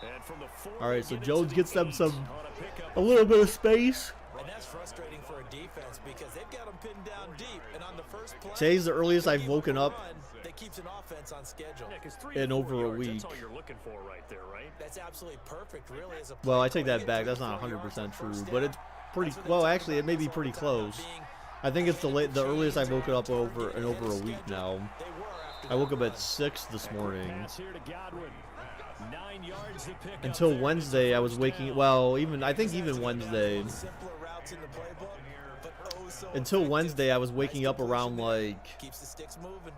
And from the 4, All right, so they get Jones into gets the them 8 some, on a pickup. a little bit of space. And that's frustrating for a defense because they've got them pinned down deep. And on the first play, Today's the earliest they I've give woken up up a run that keeps an offense on schedule. Yeah, 'cause 3 in to 4 over a yards, week. That's all you're looking for right there, right? That's absolutely perfect, really. As a Well, I play take that calling, back. get That's 3 not to 4 yards 100% on true, first but down. it's pretty, That's what well, they talk actually, it about may be most pretty of the time, close. being I think it's the earliest I've woken up target in over a week now. They were after I woke that up run. at 6 this morning. Pass here to Godwin. 9 yards to pick up Until there. Wednesday, I was waking. Well, I think even Wednesday. Simpler routes in the playbook, but oh so Until effective. Wednesday, I was Nice waking up completion around there. like Keeps the sticks moving.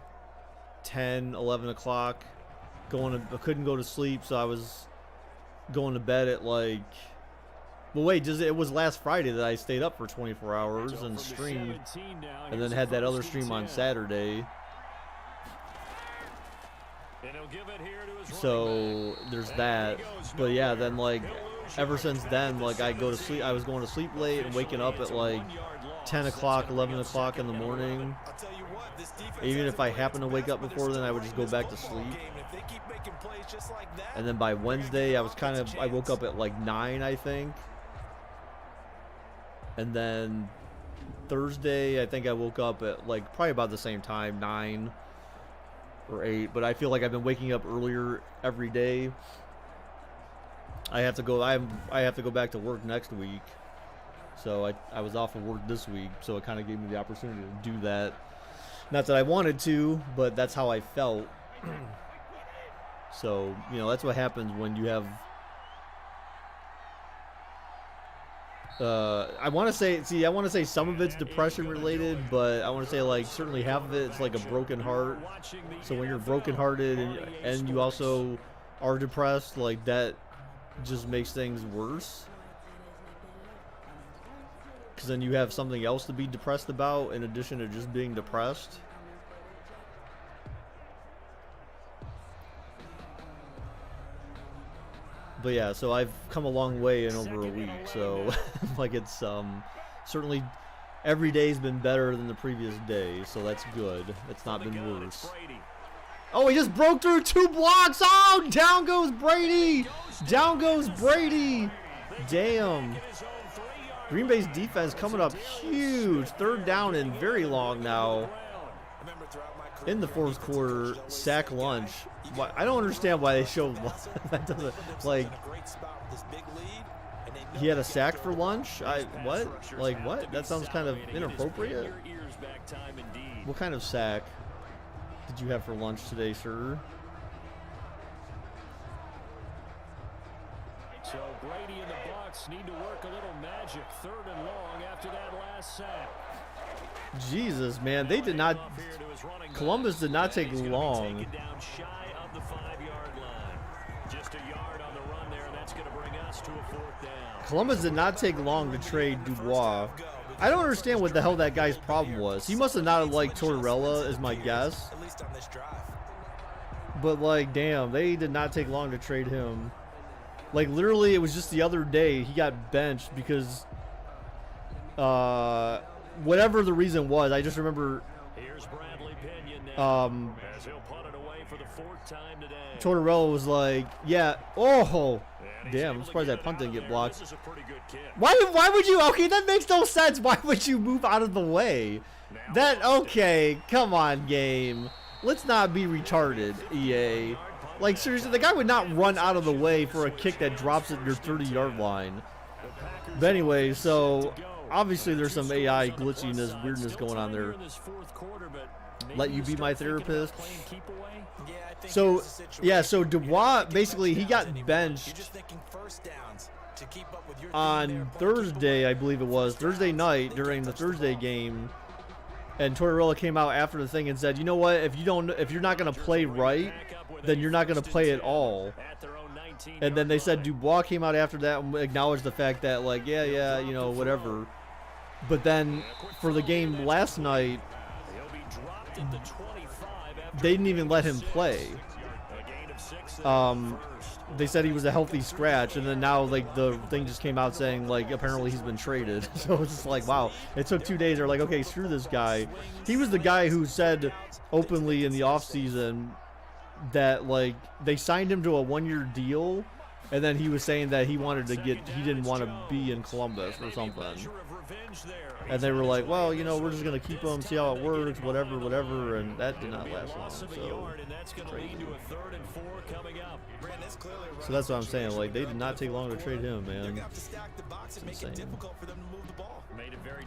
10, 11 o'clock. I couldn't go to sleep, so I was going to bed at like. Well, wait, it was last Friday that I stayed up for 24 hours So and from the streamed, 17 now, and here's then a had that other 1st and stream on 10. Saturday. And he'll give it here to his running So back. there's And that. he goes But yeah, nowhere. then like He'll lose ever yards since back then, at the like I go to 17. sleep. I was going to sleep late and waking up at like 10 o'clock, 11 o'clock in the morning. I'll tell you what, this defense Even if hasn't I played happen to its wake best, up but they're before then, still I would just running go this back to football sleep. game. If they keep making plays just like that, And then by they're gonna Wednesday, give I was kind offense of, a I woke chance. up at like 9, I think. And then Thursday, I think I woke up at like probably about the same time, 9 or 8. But I feel like I've been waking up earlier every day. I have to go back to work next week. So I was off of work this week, so it kind of gave me the opportunity to do that. Not that I wanted to, but that's how I felt. So, that's what happens when you have I want to say some of it's depression related, but I want to say like certainly half of it's like a broken heart. So when you're brokenhearted and you also are depressed, like that just makes things worse. Because then you have something else to be depressed about in addition to just being depressed. But yeah, so I've come a long way in over a week. So like it's certainly every day's been better than the previous day, so that's good. It's not been worse. Oh, he just broke through 2 blocks. Oh, down goes Brady. Down goes Brady. Damn. Green Bay's defense coming up huge. 3rd down and very long now. In the 4th quarter, sack lunch. I don't understand why they showed that. Doesn't, like, he had a sack for lunch. What? Like what? That sounds kind of inappropriate. What kind of sack did you have for lunch today, sir? So Brady and the Bucs need to work a little magic. 3rd and long after that last sack. Jesus, man, they did not. Columbus did not take long. Shy of the 5-yard line. Just a yard on the run there, and that's going to bring us to a 4th down. Columbus did not take long to trade Dubois. I don't understand what the hell that guy's problem was. He must have not liked Tortorella, is my guess. At least on this drive. But, like, damn, they did not take long to trade him. Like, literally, it was just the other day he got benched because, whatever the reason was, I just remember, Here's Bradley Pinion now, as he'll punt it away for the 4th time today. Tortorella was like, yeah, oh, damn, I'm surprised that punt didn't get blocked. This is a pretty good kick. Why would you, okay, that makes no sense. Why would you move out of the way? That, okay, come on, game. Let's not be retarded, EA. Like, seriously, the guy would not run out of the way for a kick that drops at your 30-yard line. But anyway, so obviously there's some AI glitchiness, weirdness going on there. Let you be my therapist. So, yeah, so Dubois, basically, he got benched on Thursday, I believe it was, Thursday night during the Thursday game. And Tortorella came out after the thing and said, you know what, if you're not going to play right, then you're not going to play at all. And then they said Dubois came out after that and acknowledged the fact that, like, yeah, you know, whatever. But then for the game last night, they didn't even let him play. They said he was a healthy scratch, and then now, like, the thing just came out saying, like, apparently he's been traded. So it's just like, wow. It took 2 days. They're like, okay, screw this guy. He was the guy who said openly in the offseason that, like, they signed him to a 1-year deal, and then he was saying that he didn't want to be in Columbus or something. And they were like, well, you know, we're just going to keep him, see how it works, whatever, and that did not last long. So, crazy. So that's what I'm saying. Like, they did not take long to trade him, man. It's insane.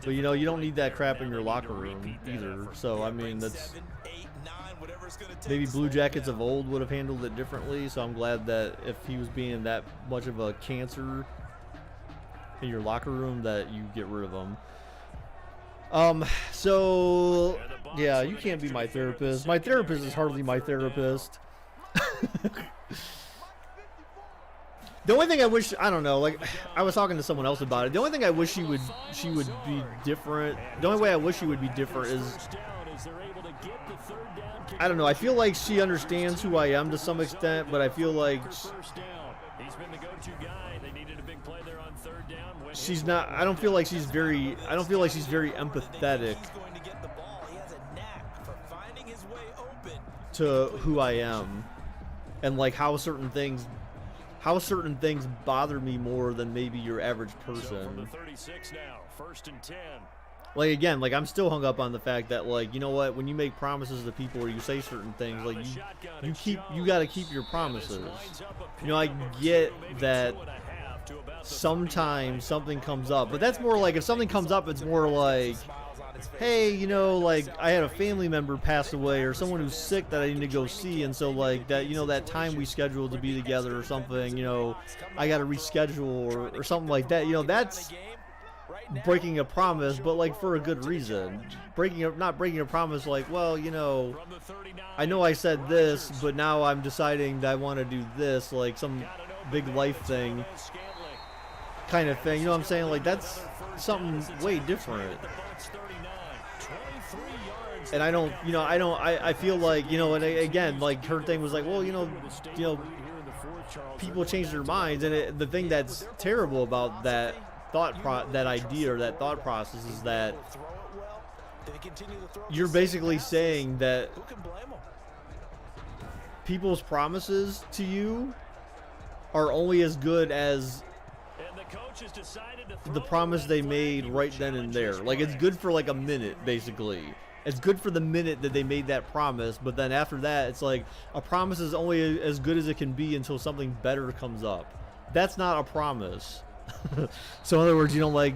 But, you know, you don't need that crap in your locker room either. So, I mean, that's... Maybe Blue Jackets of old would have handled it differently, so I'm glad that if he was being that much of a cancer in your locker room that you get rid of him. So, yeah, you can't be my therapist. My therapist is hardly my therapist. The only thing I wish, I don't know, like, I was talking to someone else about it. The only thing I wish she would be different, the only way I wish she would be different is, I don't know, I feel like she understands who I am to some extent, but I feel like she's not, I don't feel like she's very empathetic to who I am and, like, how certain things bother me more than maybe your average person. Like, again, like, I'm still hung up on the fact that, like, you know what, when you make promises to people or you say certain things, like, you got to keep your promises. You know, I get that sometimes something comes up, but that's more like, if something comes up, it's more like, hey, you know, like, I had a family member pass away or someone who's sick that I need to go see, and so, like, that, you know, that time we scheduled to be together or something, you know, I got to reschedule or something like that. You know, that's breaking a promise, but, like, for a good reason. Not breaking a promise like, well, you know, I know I said this, but now I'm deciding that I want to do this, like some big life thing kind of thing. You know what I'm saying? Like, that's something way different. And I feel like, you know, and again, like, her thing was like, well, you know, people change their minds, and the thing that's terrible about that that idea or that thought process is that you're basically saying that people's promises to you are only as good as the promise they made right then and there. Like, it's good for like a minute, basically. It's good for the minute that they made that promise, but then after that, it's like a promise is only as good as it can be until something better comes up. That's not a promise. So in other words, you don't like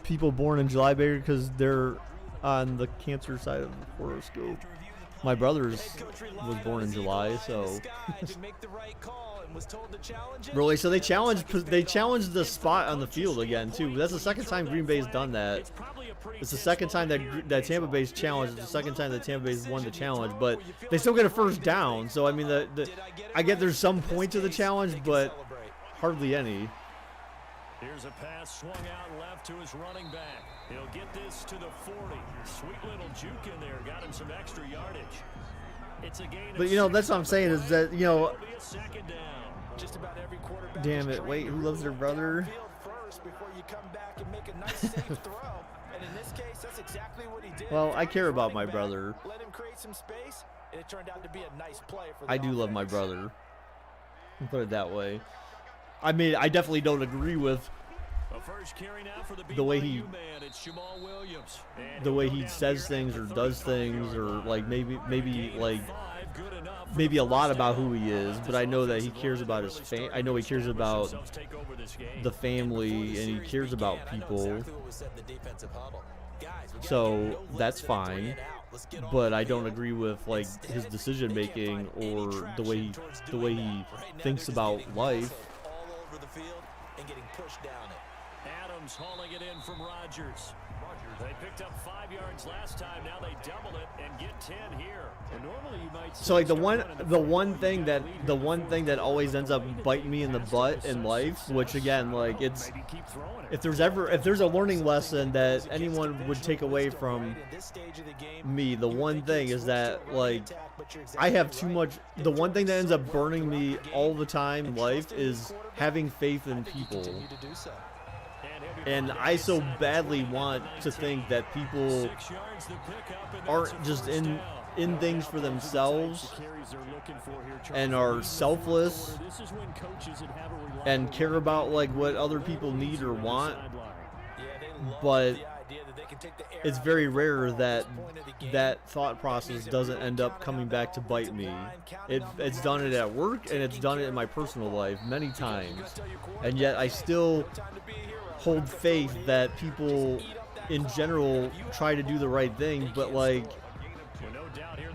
people born in July because they're on the Cancer side of the horoscope. My brother was born in July, so really, so they challenged the spot on the field again too. That's the second time Green Bay's done that. It's the second time that Tampa Bay's challenged. It's the second time that Tampa Bay's won the challenge, but they still get a first down. So I mean, I get there's some point to the challenge, but hardly any. Here's a pass swung out left to his running back. He'll get this to the 40. Sweet little juke in there. Got him some extra yardage. It's a gain. But, you know, that's what I'm saying is that, you know, second down. Just about every quarterback. Damn it. Wait, who loves their brother? Well, I care about my brother. Let him create some space, and it turned out to be a nice play for the I do love my brother. I'll put it that way. I mean, I definitely don't agree with the way he says things or does things, or like maybe a lot about who he is, but I know that he cares about his I know he cares about the family and he cares about people. So that's fine. But I don't agree with like his decision making or the way he thinks about life. Adams hauling it in from Rodgers. They picked up 5 yards last time. Now they double it and get 10 here. And normally you might. So like the one thing that always ends up biting me in the butt in life, which again, like it's if there's a learning lesson that anyone would take away from me, the one thing is that like I have too much. The one thing that ends up burning me all the time in life is having faith in people. And I so badly want to think that people aren't just in things for themselves and are selfless and care about like what other people need or want. But it's very rare that thought process doesn't end up coming back to bite me. It's done it at work and it's done it in my personal life many times. And yet I still hold faith that people in general try to do the right thing, but like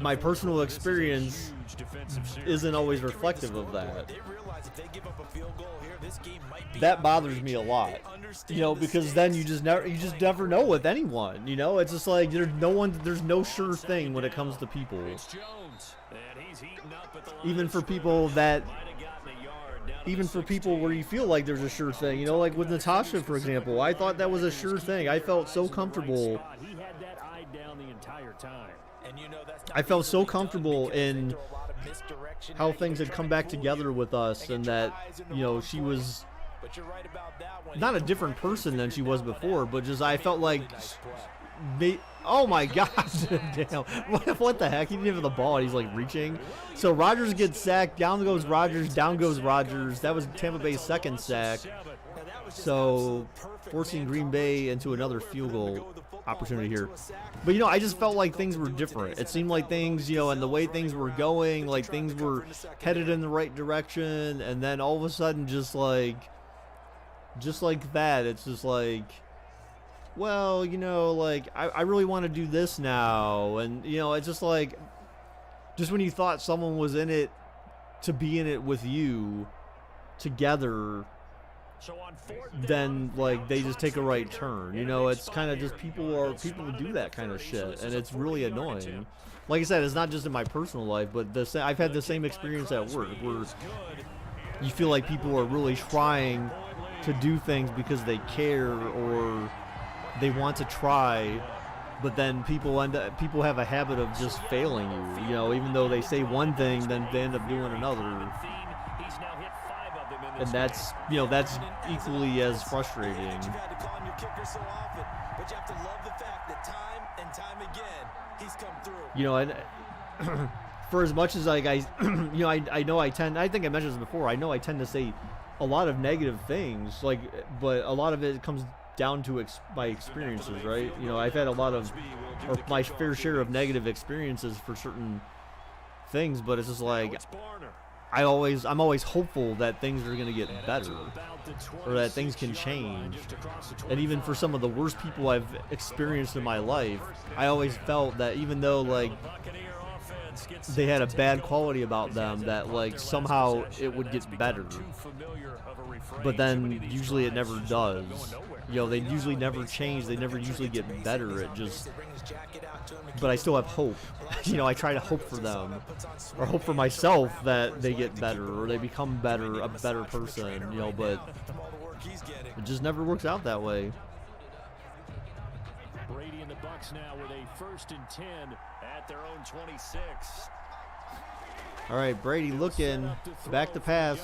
my personal experience isn't always reflective of that. That bothers me a lot, you know, because then you just never know with anyone, you know. It's just like there's no sure thing when it comes to people. Even for people where you feel like there's a sure thing, you know, like with Natasha, for example, I thought that was a sure thing. I felt so comfortable. I felt so comfortable in how things had come back together with us, and that, you know, she was not a different person than she was before, but just I felt like oh my god. Damn, what the heck, he didn't have the ball and he's like reaching. So Rodgers gets sacked, down goes Rodgers, down goes Rodgers. That was Tampa Bay's second sack, so forcing Green Bay into another field goal opportunity here. But, you know, I just felt like things were different. It seemed like things, you know, and the way things were going, like things were headed in the right direction, and then all of a sudden just like that, it's just like, well, you know, like I really want to do this now. And, you know, it's just like, just when you thought someone was in it to be in it with you together, then like they just take a right turn. You know, it's kind of just people do that kind of shit, and it's really annoying. Like I said, it's not just in my personal life, but I've had the same experience at work where you feel like people are really trying to do things because they care or they want to try, but then people have a habit of just failing you. You know, even though they say one thing, then they end up doing another. He's now hit 5 of them in And that's, you know, that's equally as frustrating. You've had to call on your kicker so often, but you have to love the fact that time and time again he's come through. You know, and for as much as like I you know, I know I think I mentioned this before. I know I tend to say a lot of negative things, like, but a lot of it comes down to my experiences, right? You know, I've had a lot of, or my fair share of negative experiences for certain things, but it's just like I'm always hopeful that things are gonna get better, or that things can change. And even for some of the worst people I've experienced in my life, I always felt that even though like they had a bad quality about them, that like somehow it would get better. But then usually it never does. You know, they usually never change. They never usually get better. It just. But I still have hope. You know, I try to hope for them, or hope for myself that they get better or they become better, a better person. You know, but it just never works out that way. Brady and the Bucs now with a 1st and 10 at their own 26. All right, Brady looking back to pass.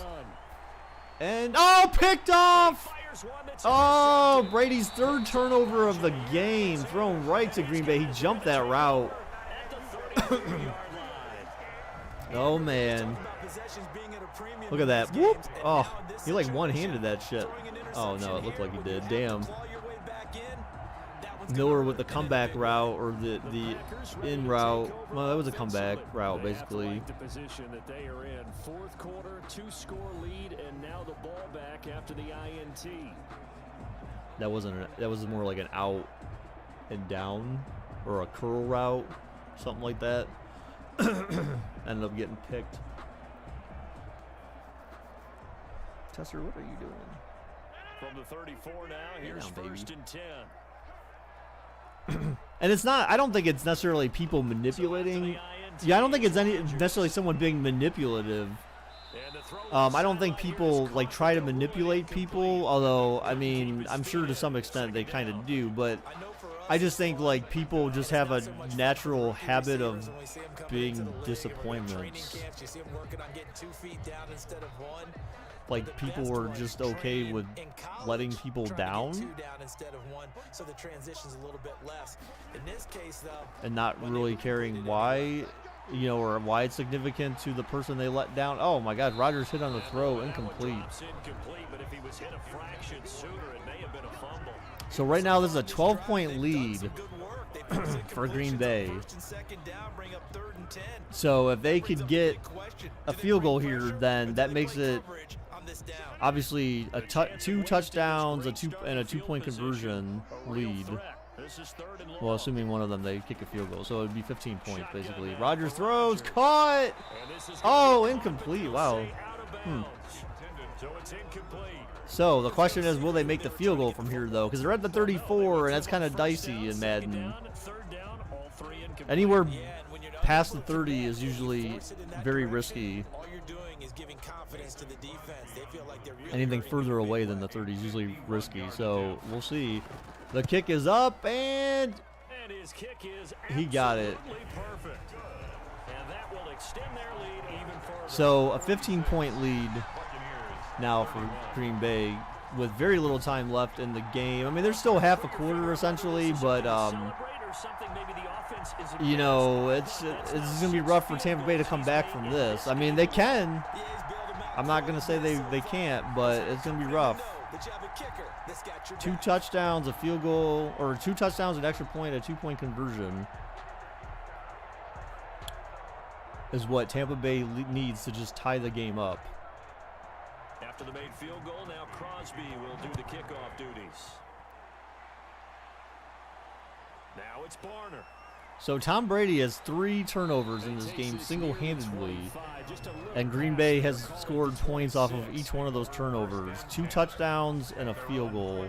And, oh, picked off! Oh, Brady's 3rd turnover of the game, thrown right to Green Bay. He jumped that route. Oh, man. Look at that. Whoop. Oh, he like one-handed that shit. Oh, no, it looked like he did. Damn. Miller with the comeback route, or the in route. Well, that was a comeback route, basically. The position that they are in. 4th quarter, 2-score lead, and now the ball back after the INT. That was more like an out and down, or a curl route, something like that. Ended up getting picked. Tester, what are you doing? From the 34 now, here's down, 1st and 10. And it's not, I don't think it's necessarily people manipulating. Yeah, I don't think it's necessarily someone being manipulative. I don't think people like try to manipulate people, although I mean I'm sure to some extent they kind of do, but I just think like people just have a natural habit of being disappointments. Like people are just okay with letting people down and not really caring why, you know, or why it's significant to the person they let down. Oh my God, Rodgers hit on the throw, incomplete. So right now this is a 12-point lead for Green Bay. So if they could get a field goal here, then that makes it obviously a 2 touchdowns, and a 2-point conversion lead. Well, assuming one of them they kick a field goal, so it would be 15 points basically. Rodgers throws, caught. Oh, incomplete. Wow. So the question is, will they make the field goal from here though? Because they're at the 34, and that's kind of dicey in Madden. Anywhere past the 30 is usually very risky. Anything further away than the 30 is usually risky, so we'll see. The kick is up, and he got it. So a 15-point lead now for Green Bay with very little time left in the game. I mean, there's still half a quarter essentially, but you know, it's going to be rough for Tampa Bay to come back from this. I mean, they can. I'm not going to say they can't, but it's going to be rough. 2 touchdowns, a field goal, or 2 touchdowns, an extra point, a 2-point conversion is what Tampa Bay needs to just tie the game up. After the made field goal, now Crosby will do the kickoff duties. Now it's Barner. So Tom Brady has 3 turnovers in this game single-handedly, and Green Bay has scored points off of each one of those turnovers. 2 touchdowns and a field goal.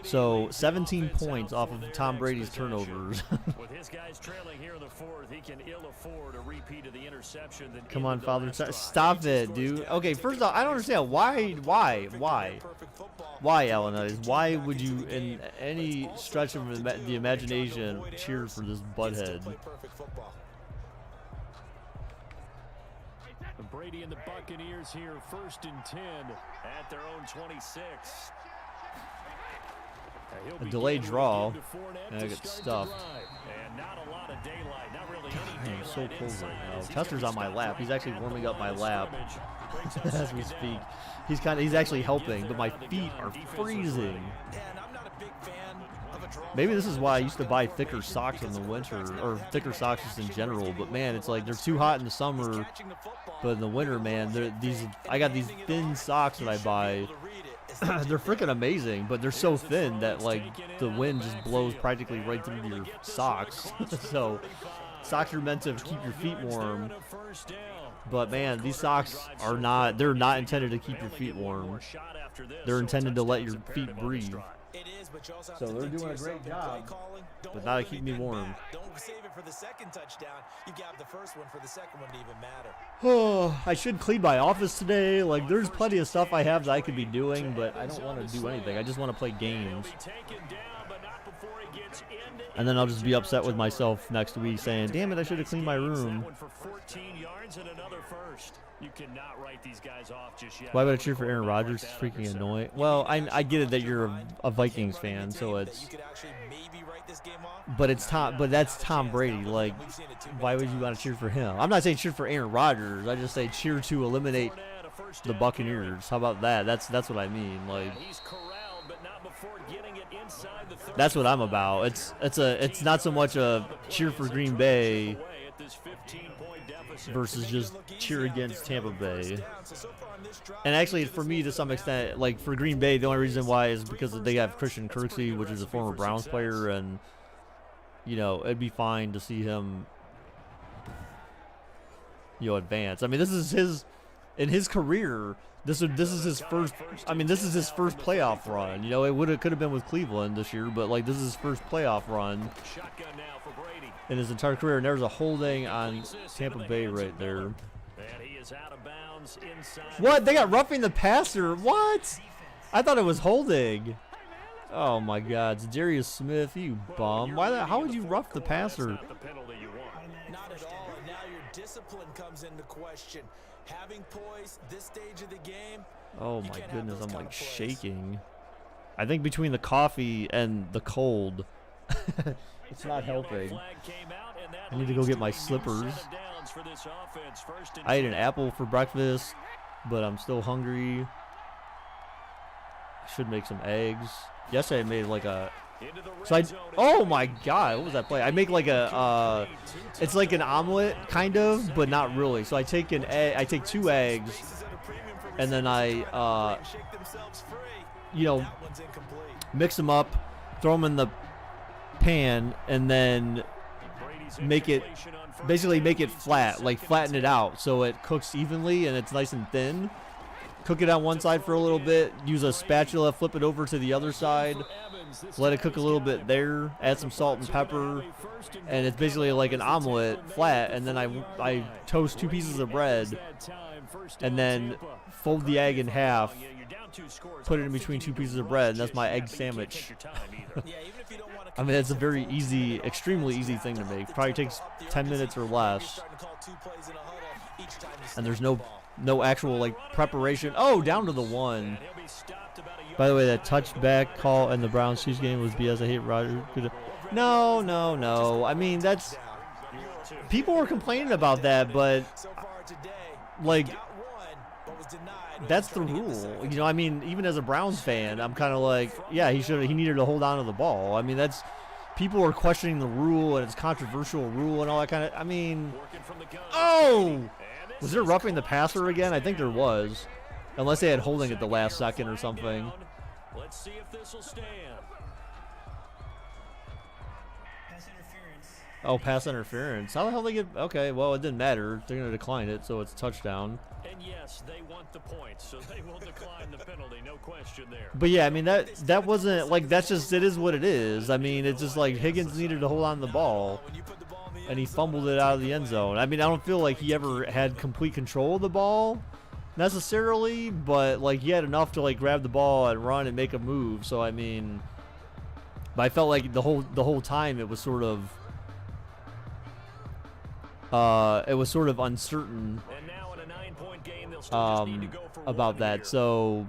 So 17 points off of Tom Brady's turnovers. With his guys trailing here in the 4th, he can ill afford a repeat of the interception. Come on, Father. Stop it, dude. Okay, first off, I don't understand. Why, Alanitis? Why would you, in any stretch of the imagination, cheer for this butthead? Brady and the Buccaneers here, 1st and 10 at their own 26. A delayed draw, and I get stuffed. And not a lot of daylight, not really God, I'm so cold right now. Chester's on my lap. He's actually warming up my lap as we speak. He's actually helping, but my feet are freezing. Maybe this is why I used to buy thicker socks in the winter, or thicker socks just in general. But man, it's like they're too hot in the summer, but in the winter, man, I got these thin socks that I buy. They're freaking amazing, but they're so thin that like the wind just blows practically right through your socks. So socks are meant to keep your feet warm, but man, these socks are not, they're not intended to keep your feet warm. They're intended to let your feet breathe. So they're doing a great job, but not to keep me warm. Don't save it for the second touchdown. You got the first one for the second one to even matter. Oh, I should clean my office today. Like, there's plenty of stuff I have that I could be doing, but I don't want to do anything. I just want to play games. And then I'll just be upset with myself next week saying, damn it, I should have cleaned my room. Why would I cheer for Aaron Rodgers? It's freaking annoying. Well, I get it that you're a Vikings fan, so it's... But that's Tom Brady. Like, why would you want to cheer for him? I'm not saying cheer for Aaron Rodgers. I just say cheer to eliminate the Buccaneers. How about that? That's what I mean. Like, that's what I'm about. It's not so much a cheer for Green Bay versus just cheer against Tampa Bay. And actually, for me, to some extent, like for Green Bay, the only reason why is because they have Christian Kirksey, which is a former Browns player, and you know, it'd be fine to see him, advance. I mean, this is in his career. This is his first. I mean, this is his first playoff run. You know, it could have been with Cleveland this year, but like this is his first playoff run in his entire career. And there's a holding on Tampa Bay right there. What? They got roughing the passer? What? I thought it was holding. Oh my God, Darius Smith, you bum! How would you rough the passer? Not at all. And now your discipline comes into question. Having poise this stage of the game. Oh my goodness, I'm like shaking. I think between the coffee and the cold, it's not helping. I need to go get my slippers. I ate an apple for breakfast, but I'm still hungry. I should make some eggs. Yesterday I made like a... oh my God, what was that play? I make like a, it's like an omelet, kind of, but not really. So I take 2 eggs, and then I, mix them up, throw them in the pan, and then basically make it flat, like flatten it out so it cooks evenly and it's nice and thin. Cook it on one side for a little bit, use a spatula, flip it over to the other side, let it cook a little bit there, add some salt and pepper, and it's basically like an omelet flat. And then I toast 2 pieces of bread and then fold the egg in half, put it in between 2 pieces of bread, and that's my egg sandwich. I mean, it's a very easy, extremely easy thing to make. Probably takes 10 minutes or less, and there's no actual like preparation. Oh, down to the 1. By the way, that touchback call in the Browns Chiefs game was BS. I hate Rodgers. No. I mean, that's... People were complaining about that, but like, that's the rule. You know, I mean, even as a Browns fan, I'm kind of like, yeah, he needed to hold on to the ball. I mean, that's... People were questioning the rule, and it's controversial rule and all that kind of... I mean... Oh! Was there roughing the passer again? I think there was. Unless they had holding at the last second or something. Let's see if this will stand. Pass interference. Oh, pass interference. How the hell they get... Okay, well, it didn't matter. They're going to decline it, so it's a touchdown. And yes, they want the points, so they will decline the penalty. No question there. But yeah, I mean, that wasn't... Like, that's just... It is what it is. I mean, it's just like Higgins needed to hold on to the ball, and he fumbled it out of the end zone. I mean, I don't feel like he ever had complete control of the ball necessarily, but like he had enough to like grab the ball and run and make a move. So I mean, but I felt like the whole time it was sort of uncertain about that. So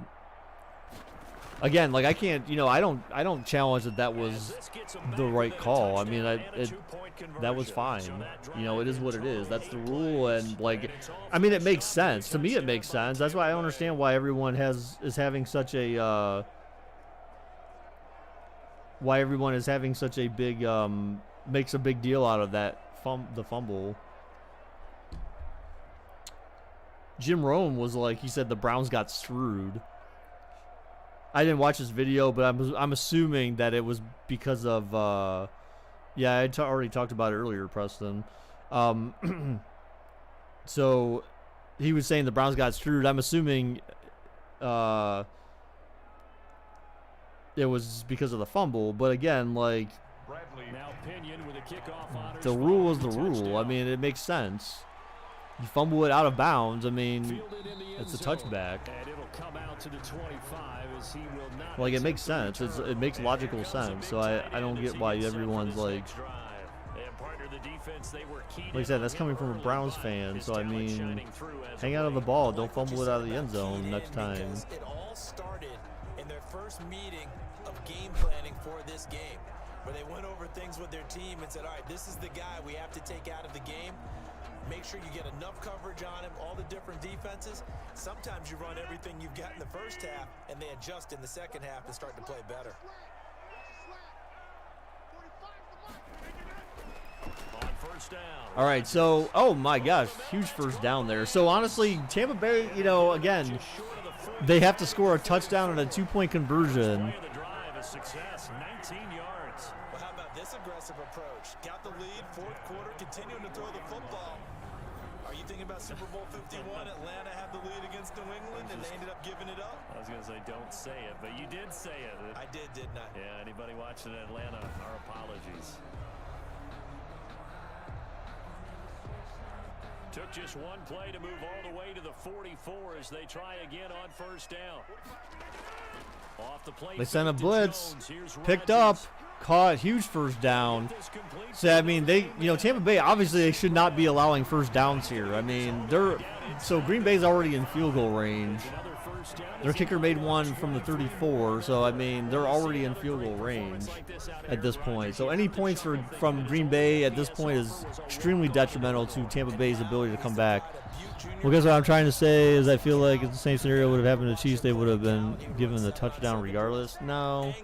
again, like I can't, I don't challenge that was the right call. I mean, that was fine. It is what it is. That's the rule, and like, I mean, it makes sense to me. It makes sense. That's why I don't understand why everyone is having such a big makes a big deal out of that the fumble. Jim Rome was like, he said the Browns got screwed. I didn't watch this video, but I'm assuming that it was because of yeah, I already talked about it earlier, Preston. So he was saying the Browns got screwed. I'm assuming it was because of the fumble, but again, like, the rule is the rule. I mean, it makes sense. You fumble it out of bounds, I mean, it's a touchback. Like, it makes sense. It makes logical sense. So I don't get why everyone's like I said, that's coming from a Browns fan. So I mean, hang out on the ball. Don't fumble it out of the end zone next time. It all started in their first meeting of game planning for this game, where they went over things with their team and said, all right, this is the guy we have to take out of the game. Make sure you get enough coverage on him, all the different defenses. Sometimes you run everything you've got in the first half, and they adjust in the second half and start to play better. All right, so, oh my gosh, huge first down there. So honestly, Tampa Bay, again, they have to score a touchdown and a 2-point conversion. Well, how about this aggressive approach? Got the lead, fourth quarter, continuing to throw the football. Are you thinking about Super Bowl 51? Atlanta had the lead against New England, and they ended up giving it up? I was going to say, don't say it, but you did say it. I didn't I? Yeah, anybody watching Atlanta, our apologies. Took just one play to move all the way to the 44 as they try again on first down. Off the play, they sent a blitz, picked up, caught, huge first down. So I mean, Tampa Bay, obviously they should not be allowing first downs here. I mean, so Green Bay's already in field goal range. Their kicker made one from the 34, so I mean, they're already in field goal range at this point. So any points from Green Bay at this point is extremely detrimental to Tampa Bay's ability to come back. Well, guess what I'm trying to say is I feel like if the same scenario would have happened to Chiefs, they would have been given the touchdown regardless. No,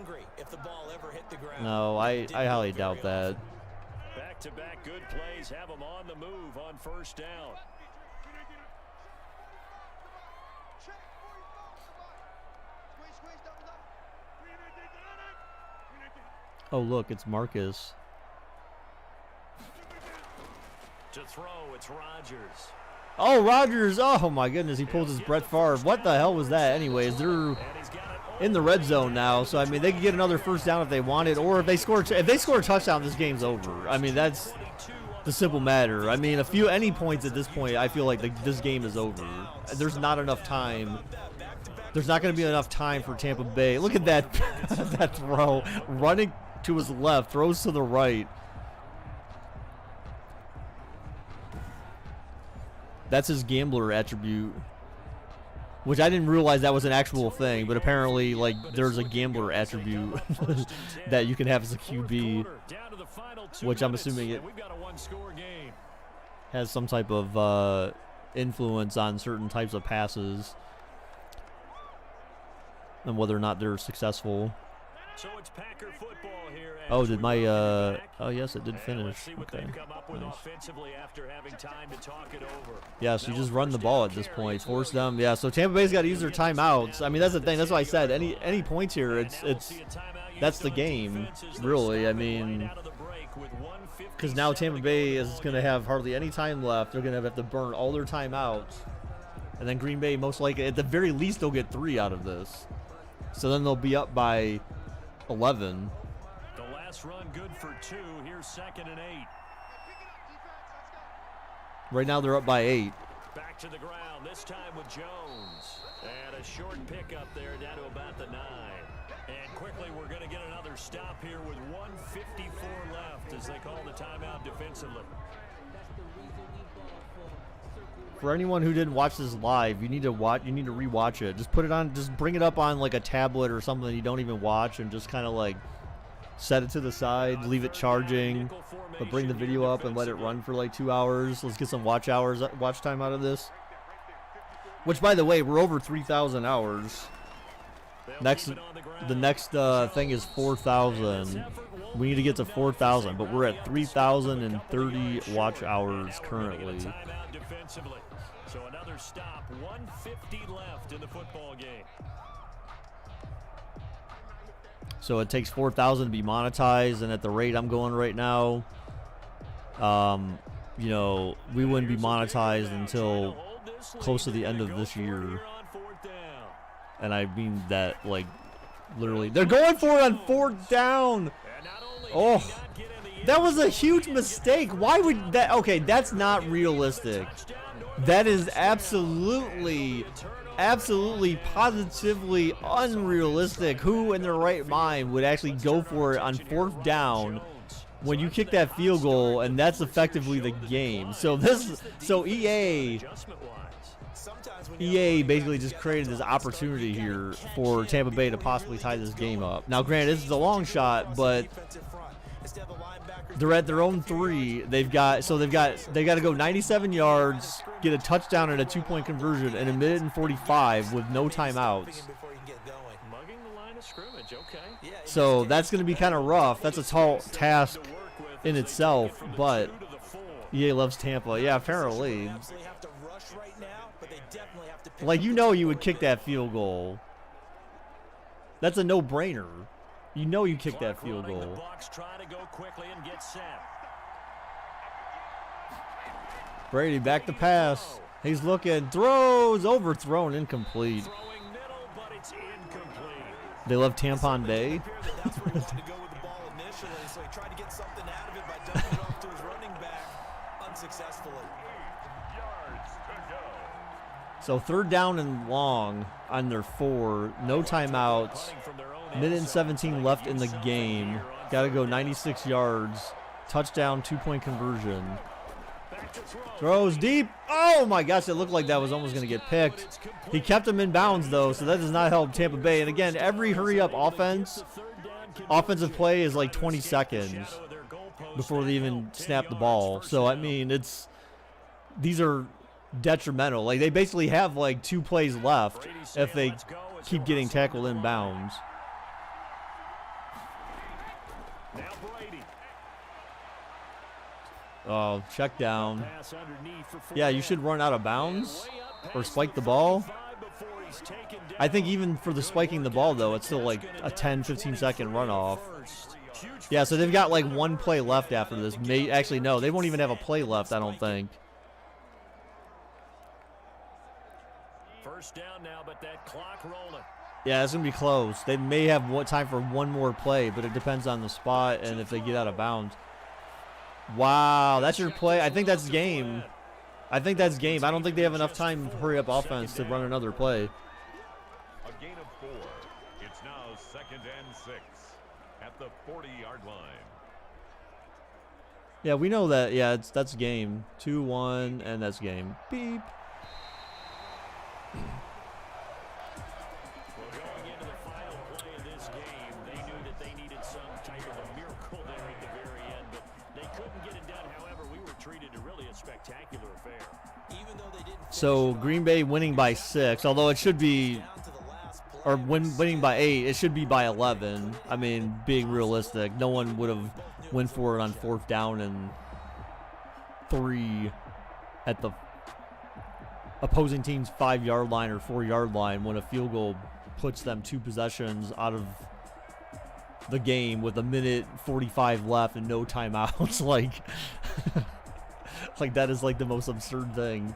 I highly doubt that. Back-to-back good plays have them on the move on first down. Oh, look, it's Marcus. To throw, it's Rodgers. Oh, Rodgers. Oh, my goodness. He pulls his Brett Favre. What the hell was that? Anyways, they're in the red zone now. So, I mean, they could get another first down if they wanted. Or if they score a touchdown, this game's over. I mean, that's the simple matter. I mean, any points at this point, I feel like this game is over. There's not enough time. There's not going to be enough time for Tampa Bay. Look at that, that throw. Running to his left, throws to the right. That's his gambler attribute, which I didn't realize that was an actual thing, but apparently, like, there's a gambler attribute that you can have as a QB, which I'm assuming it has some type of influence on certain types of passes and whether or not they're successful. So it's Packer football here. Oh, did my oh yes, it did finish. Okay. Yes, you just run the ball at this point. Force them. Yeah, so Tampa Bay's got to use their timeouts. I mean, that's the thing. That's why I said any points here, that's the game, really. I mean, because now Tampa Bay is going to have hardly any time left. They're going to have to burn all their timeouts. And then Green Bay, most likely, at the very least, they'll get 3 out of this. So then they'll be up by 11. The last run good for 2. Here's 2nd and 8. Right now they're up by 8. Back to the ground, this time with Jones. And a short pickup there down to about the 9. And quickly we're going to get another stop here with 1:54 left as they call the timeout defensively. For anyone who didn't watch this live, you need to rewatch it. Just put it on, just bring it up on like a tablet or something that you don't even watch, and just kind of like set it to the side, leave it charging, but bring the video up and let it run for like 2 hours. Let's get some watch time out of this. Which, by the way, we're over 3,000 hours. The next thing is 4,000. We need to get to 4,000, but we're at 3,030 watch hours currently. So another stop, 150 left in the football game. So it takes 4,000 to be monetized, and at the rate I'm going right now, you know, we wouldn't be monetized until close to the end of this year. And I mean that, like, literally. They're going for it on 4th down. Oh, that was a huge mistake. Why would that? Okay, that's not realistic. That is absolutely, positively unrealistic. Who in their right mind would actually go for it on 4th down when you kick that field goal, and that's effectively the game? So EA basically just created this opportunity here for Tampa Bay to possibly tie this game up. Now, granted, this is a long shot, but they're at their own 3. They got to go 97 yards, get a touchdown and a 2-point conversion in 1 minute and 45 with no timeouts. So that's going to be kind of rough. That's a tall task in itself, but EA loves Tampa. Yeah, apparently. Like, you know, you would kick that field goal. That's a no-brainer. You know you kick that field goal. Brady back to pass. He's looking, throws, overthrown, incomplete. They love Tampon Bay. So 3rd down and long on their 4. No timeouts. Minute and 17 left in the game. Got to go 96 yards. Touchdown, 2-point conversion. Throws deep. Oh my gosh, it looked like that was almost going to get picked. He kept him in bounds though, so that does not help Tampa Bay. And again, every hurry-up offensive play is like 20 seconds before they even snap the ball. So I mean, these are detrimental. Like, they basically have like 2 plays left if they keep getting tackled in bounds. Oh, check down. Yeah, you should run out of bounds or spike the ball. I think even for the spiking the ball, though, it's still like a 10-15 second runoff. Yeah, so they've got like 1 play left after this. Actually, no, they won't even have a play left, I don't think. First down now, but that clock rolling. Yeah, it's going to be close. They may have time for 1 more play, but it depends on the spot and if they get out of bounds. Wow, that's your play. I think that's game. I think that's game. I don't think they have enough time to hurry up offense to run another play. A gain of 4. It's now 2nd and 6 at the 40-yard line. Yeah, we know that. Yeah, that's game. 2-1, and that's game. Beep. Well, going into the final play of this game, they knew that they needed some type of a miracle there at the very end, but they couldn't get it done. However, we were treated to really a spectacular affair. Even though they didn't. So Green Bay winning by 6, although it should be, or winning by 8, it should be by 11. I mean, being realistic, no one would have went for it on 4th down and 3 at the opposing team's 5-yard line or 4-yard line when a field goal puts them 2 possessions out of the game with 1 minute 45 left and no timeouts. Like that is like the most absurd thing.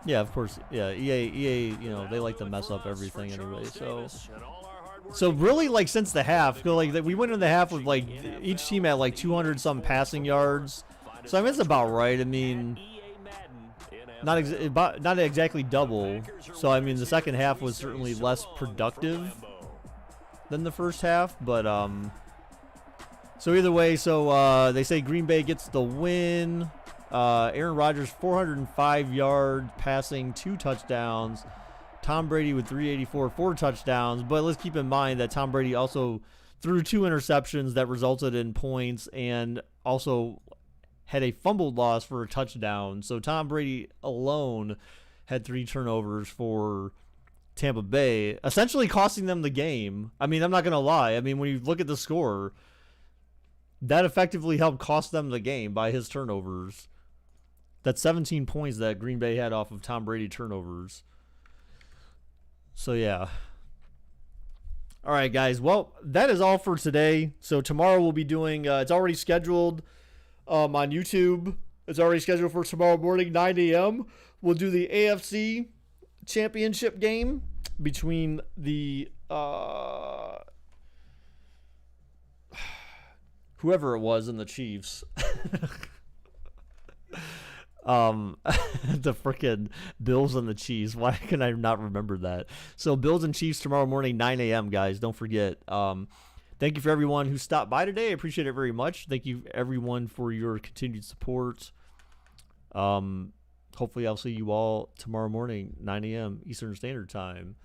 Yeah, of course. Yeah, EA, you know, they like to mess up everything anyway. So really, like, since the half, like, we went in the half with like each team at like 200 some passing yards. So I mean, it's about right. I mean, not exactly double. So I mean, the second half was certainly less productive than the first half, but So either way, they say Green Bay gets the win. Aaron Rodgers, 405-yard passing, 2 touchdowns. Tom Brady with 384, 4 touchdowns. But let's keep in mind that Tom Brady also threw 2 interceptions that resulted in points and also had a fumbled loss for a touchdown. So Tom Brady alone had 3 turnovers for Tampa Bay, essentially costing them the game. I mean, I'm not going to lie. I mean, when you look at the score, that effectively helped cost them the game by his turnovers. That's 17 points that Green Bay had off of Tom Brady turnovers. So, yeah. All right, guys. Well, that is all for today. So, tomorrow we'll be doing, it's already scheduled on YouTube. It's already scheduled for tomorrow morning, 9 a.m. We'll do the AFC Championship game between the whoever it was in the Chiefs. The freaking Bills and the Chiefs. Why can I not remember that? So Bills and Chiefs tomorrow morning, 9 a.m., guys. Don't forget. Thank you for everyone who stopped by today. I appreciate it very much. Thank you, everyone, for your continued support. Hopefully I'll see you all tomorrow morning, 9 a.m. Eastern Standard Time.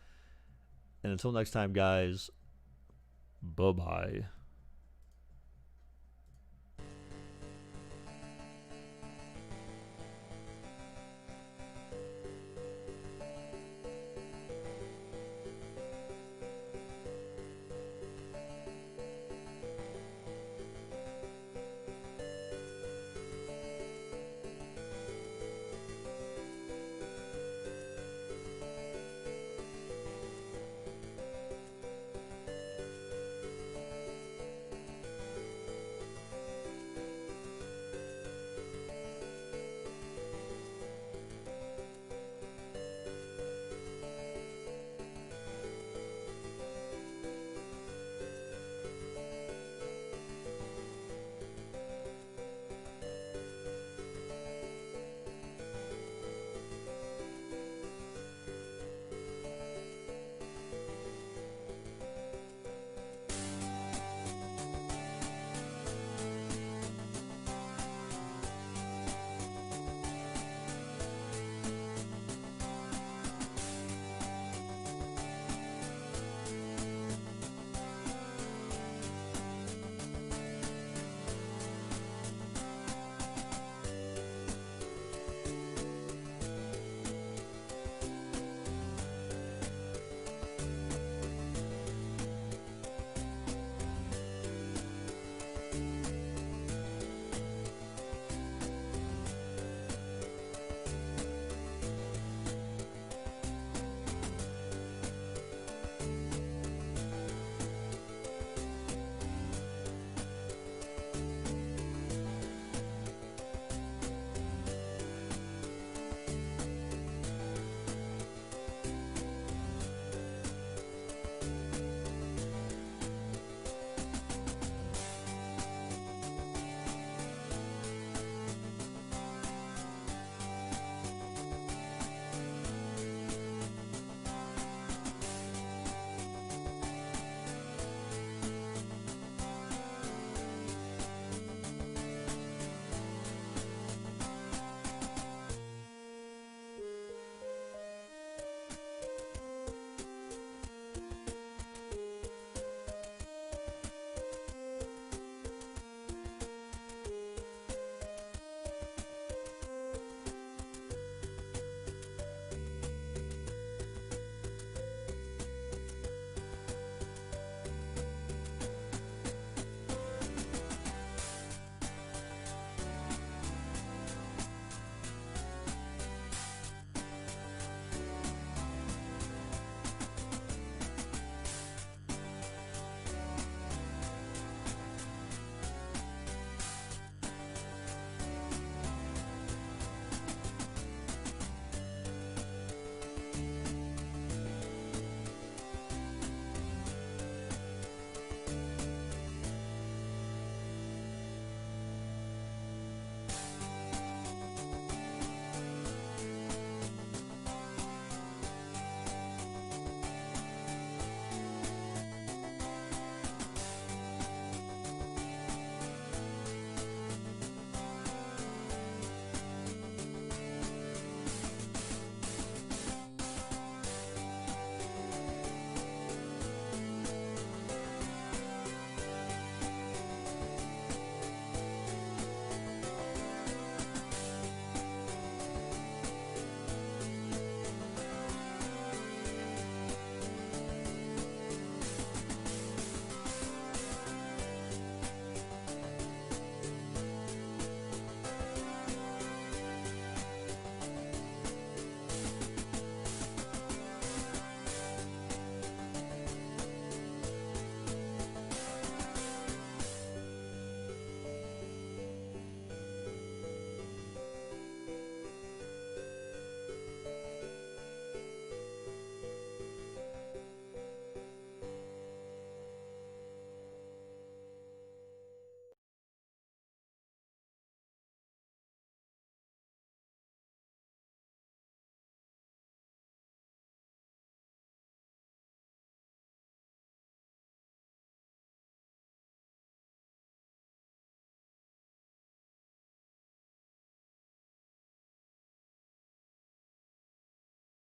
And until next time, guys, bye-bye.